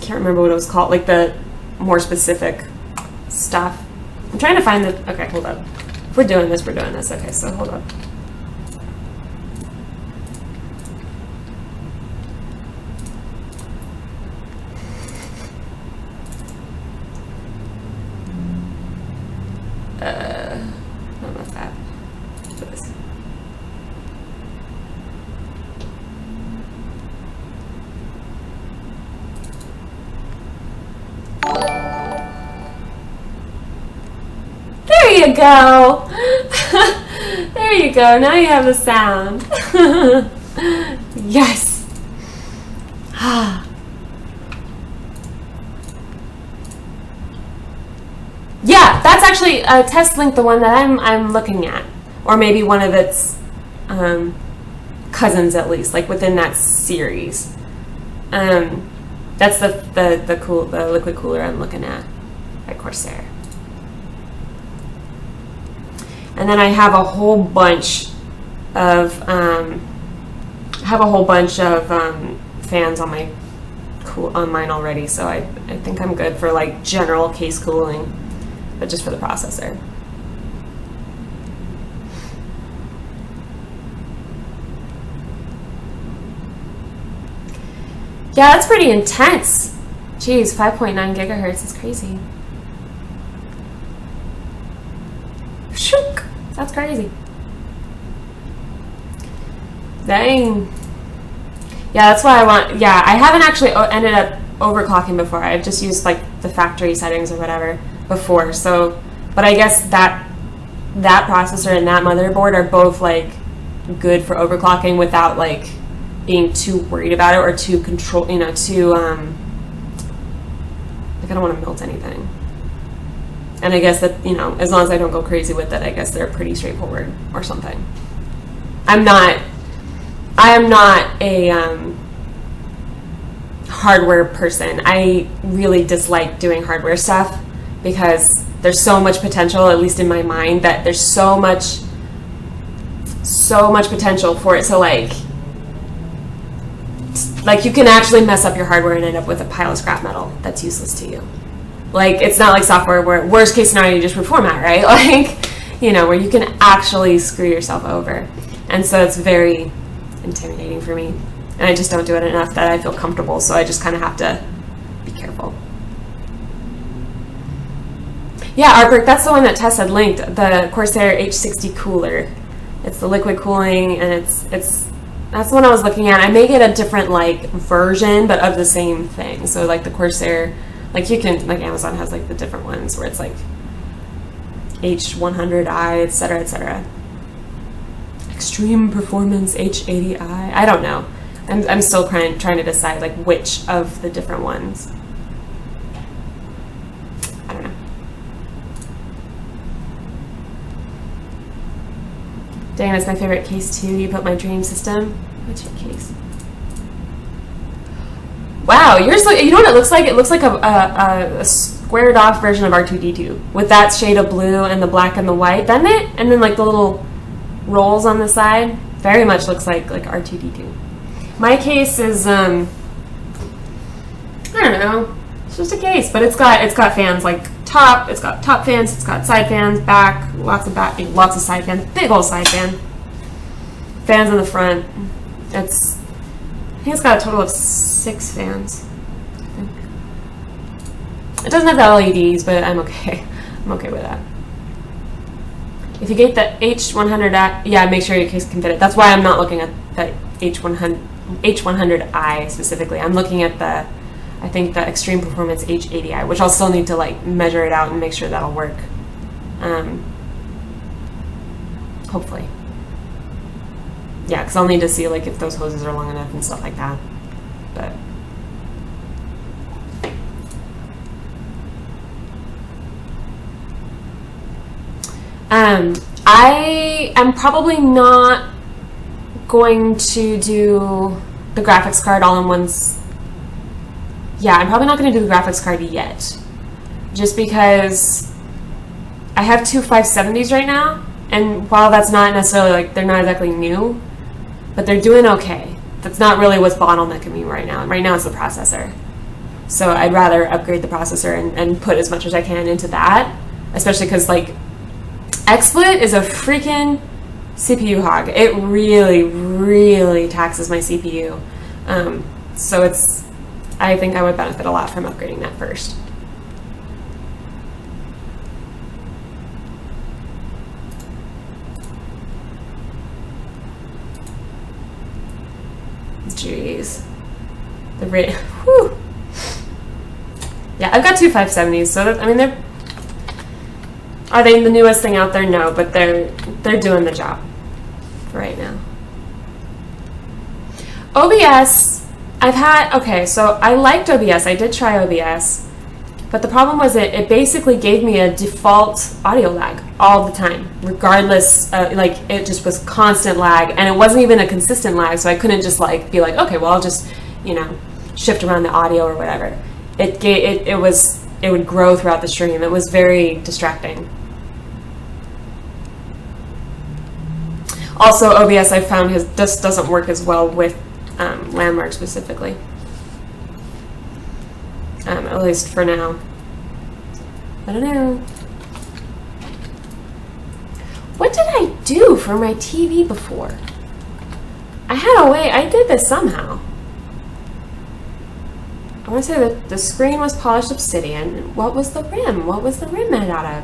Can't remember what it was called, like the more specific stuff. I'm trying to find the, okay, hold up. If we're doing this, we're doing this. Okay, so hold up. Not about that. This. There you go. There you go. Now you have the sound. Yes. Yeah, that's actually test link, the one that I'm looking at, or maybe one of its cousins at least, like within that series. That's the liquid cooler I'm looking at Corsair. And then I have a whole bunch of fans on mine already, so I think I'm good for like general case cooling, but just for the processor. Yeah, that's pretty intense. Jeez, 5.9 gigahertz is crazy. Shook. That's crazy. Dang. Yeah, that's why I haven't actually ended up overclocking before. I've just used like the factory settings or whatever before. So, but I guess that processor and that motherboard are both like good for overclocking without like being too worried about it or too like I don't want to melt anything. And I guess that, as long as I don't go crazy with it, I guess they're pretty straightforward or something. I am not a hardware person. I really dislike doing hardware stuff because there's so much potential, at least in my mind, that there's so much potential for it to like you can actually mess up your hardware and end up with a pile of scrap metal that's useless to you. Like, it's not like software where worst case scenario you just reformat, right? Like, where you can actually screw yourself over. And so it's very intimidating for me. And I just don't do it enough that I feel comfortable, so I just kind of have to be careful. Yeah, Artwork, that's the one that Tess had linked, the Corsair H60 cooler. It's the liquid cooling, and that's the one I was looking at. I may get a different like version, but of the same thing. So like the Corsair, like you can, like Amazon has like the different ones where it's like H100i, etc., etc. Extreme Performance H80i. I don't know. I'm still trying to decide like which of the different ones. I don't know. Dang, that's my favorite case too. You put my dream system. What's your case? Wow, yours. You know what it looks like? It looks like a squared off version of R2D2 with that shade of blue and the black and the white, doesn't it? And then like the little rolls on the side. Very much looks like R2D2. My case is I don't know. It's just a case, but it's got fans like top. It's got top fans. It's got side fans, back, lots of side fans, big old side fan. Fans in the front. I think it's got a total of 6 fans. I think. It doesn't have the LEDs, but I'm okay. I'm okay with that. If you get the H100, yeah, make sure your case can fit it. That's why I'm not looking at the H100i specifically. I'm looking at the Extreme Performance H80i, which I'll still need to like measure it out and make sure that'll work. Hopefully. Yeah, because I'll need to see like if those hoses are long enough and stuff like that. But I am probably not going to do the graphics card all in once. Yeah, I'm probably not going to do the graphics card yet, just because I have 2 570s right now, and while that's not necessarily like they're not exactly new, but they're doing okay. That's not really what's bottlenecking me right now. Right now it's the processor. So I'd rather upgrade the processor and put as much as I can into that, especially because like XSplit is a freaking CPU hog. It really, really taxes my CPU. So I think I would benefit a lot from upgrading that first. Jeez. Whew. Yeah, I've got 2 570s, so I mean, are they the newest thing out there? No, but they're doing the job right now. OBS, so I liked OBS. I did try OBS, but the problem was it basically gave me a default audio lag all the time, regardless. Like it just was constant lag, and it wasn't even a consistent lag, so I couldn't just like be like, okay, well I'll just shift around the audio or whatever. It would grow throughout the stream. It was very distracting. Also, OBS I found this doesn't work as well with landmarks specifically. At least for now. I don't know. What did I do for my TV before? I had a way, I did this somehow. I want to say that the screen was polished obsidian. What was the rim? What was the rim made out of?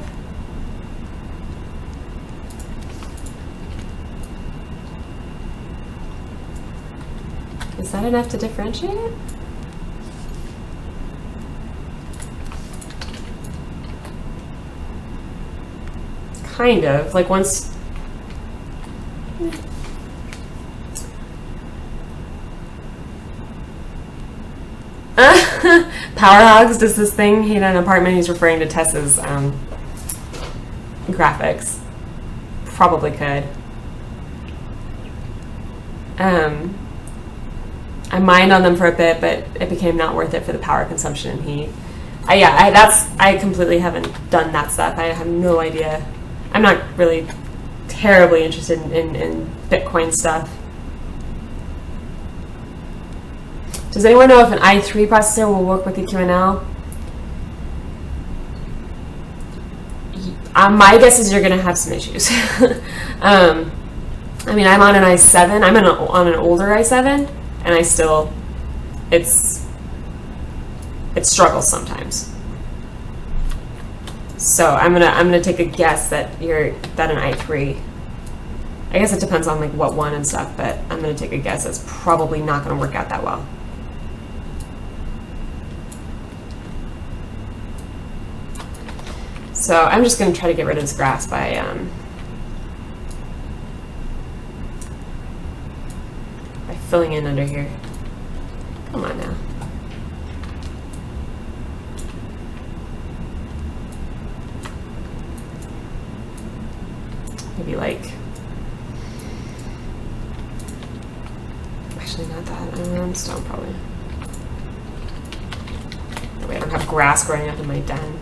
Is that enough to differentiate it? Kind of. Like once... Power Hogs does this thing. He had an apartment. He's referring to Tessa's graphics. Probably could. I mined on them for a bit, but it became not worth it for the power consumption and heat. I completely haven't done that stuff. I have no idea. I'm not really terribly interested in Bitcoin stuff. Does anyone know if an i3 processor will work with EQN? My guess is you're going to have some issues. I mean, I'm on an i7. I'm on an older i7, and I still, it struggles sometimes. So I'm gonna take a guess that an i3. I guess it depends on like what one and stuff, but I'm gonna take a guess that's probably not gonna work out that well. So I'm just going to try to get rid of this grass by filling in under here. Come on now. Maybe like, actually not that, stone probably. That way I don't have grass growing up in my den.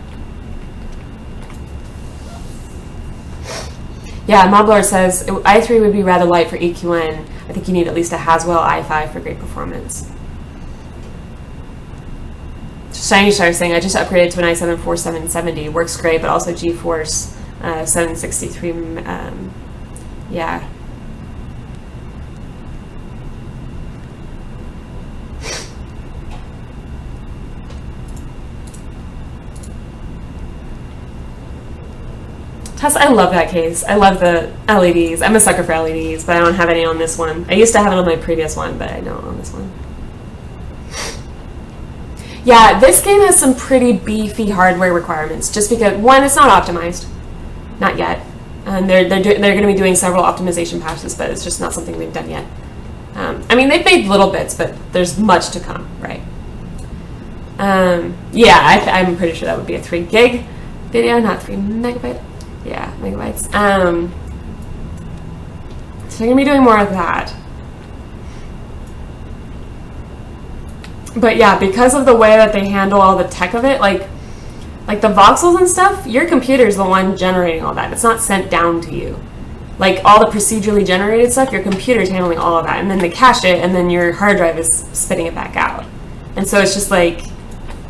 Yeah, Moblor says i3 would be rather light for EQN. I think you need at least a Haswell i5 for great performance. Shiny Star saying I just upgraded to an i7 4770. Works great, but also GeForce 763. Yeah. I love that case. I love the LEDs. I'm a sucker for LEDs, but I don't have any on this one. I used to have it on my previous one, but I don't on this one. Yeah, this game has some pretty beefy hardware requirements, just because, one, it's not optimized. Not yet. And they're going to be doing several optimization patches, but it's just not something they've done yet. I mean, they've made little bits, but there's much to come, right? Yeah, I'm pretty sure that would be a 3 gig video, not 3 megabyte. Yeah, megabytes. So they're going to be doing more of that. But yeah, because of the way that they handle all the tech of it, like the voxels and stuff, your computer's the one generating all that. It's not sent down to you. Like all the procedurally generated stuff, your computer's handling all of that, and then they cache it, and then your hard drive is spitting it back out. And so it's just like,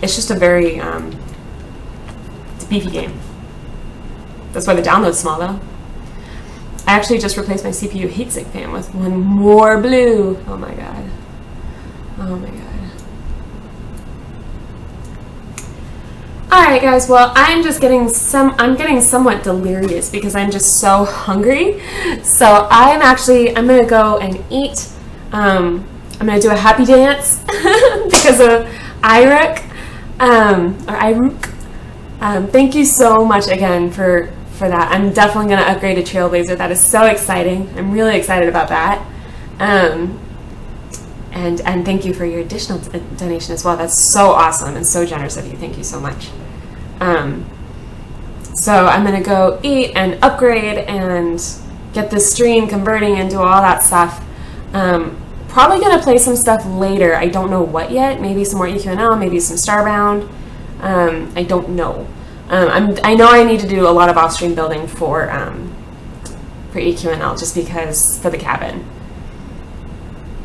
it's just a very, it's a beefy game. That's why the download's small, though. I actually just replaced my CPU heatsink fan with one more blue. Oh my god. Oh my god. Alright guys, well I'm getting somewhat delirious because I'm just so hungry. So I'm gonna go and eat. I'm gonna do a happy dance because of Iruk. Thank you so much again for that. I'm definitely going to upgrade to Trailblazer. That is so exciting. I'm really excited about that. And thank you for your additional donation as well. That's so awesome and so generous of you. Thank you so much. So I'm going to go eat and upgrade and get this stream converting and do all that stuff. Probably going to play some stuff later. I don't know what yet. Maybe some more EQNL, maybe some Starbound. I don't know. I know I need to do a lot of off-stream building for for EQNL, just because for the cabin.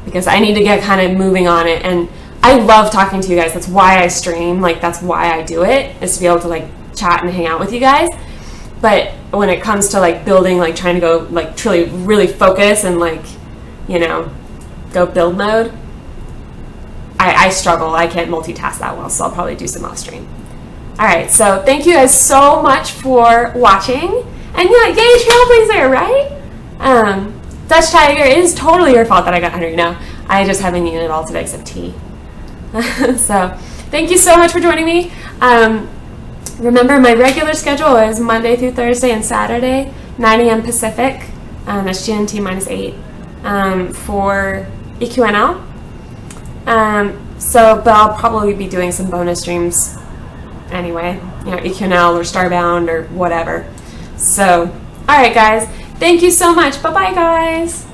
Because I need to get kind of moving on it, and I love talking to you guys. That's why I stream. Like, that's why I do it, is to be able to like chat and hang out with you guys. But when it comes to like building, like trying to go like truly really focus and like, you know, go build mode, I struggle. I can't multitask that well, so I'll probably do some off stream. All right, so thank you guys so much for watching. And yeah, yay, Trailblazer, right? Dutch Tiger, it is totally your fault that I got hungry. No, I just haven't eaten it all today except tea. So thank you so much for joining me. Remember, my regular schedule is Monday through Thursday and Saturday, 9 a.m. Pacific. That's GMT -8 for EQNL. But I'll probably be doing some bonus streams anyway, you know, EQNL or Starbound or whatever. So, all right, guys. Thank you so much. Bye-bye, guys.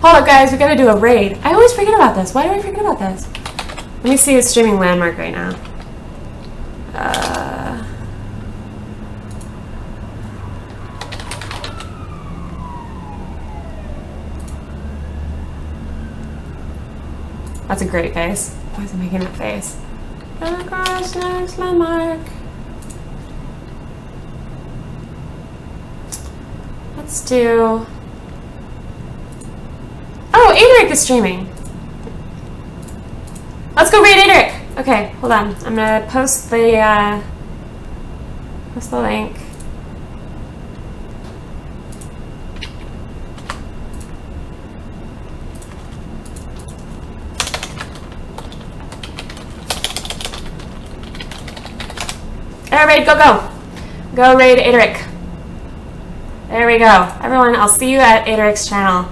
Hold up, guys, we gotta do a raid. I always forget about this. Why do I forget about this? Let me see a streaming landmark right now. That's a great face. Why is it making that face? Across next landmark. Let's do... Oh, Adric is streaming. Let's go raid Adric. Okay, hold on. I'm gonna post the link. Raid, go, go. Go raid Adric. There we go. Everyone, I'll see you at Adric's channel.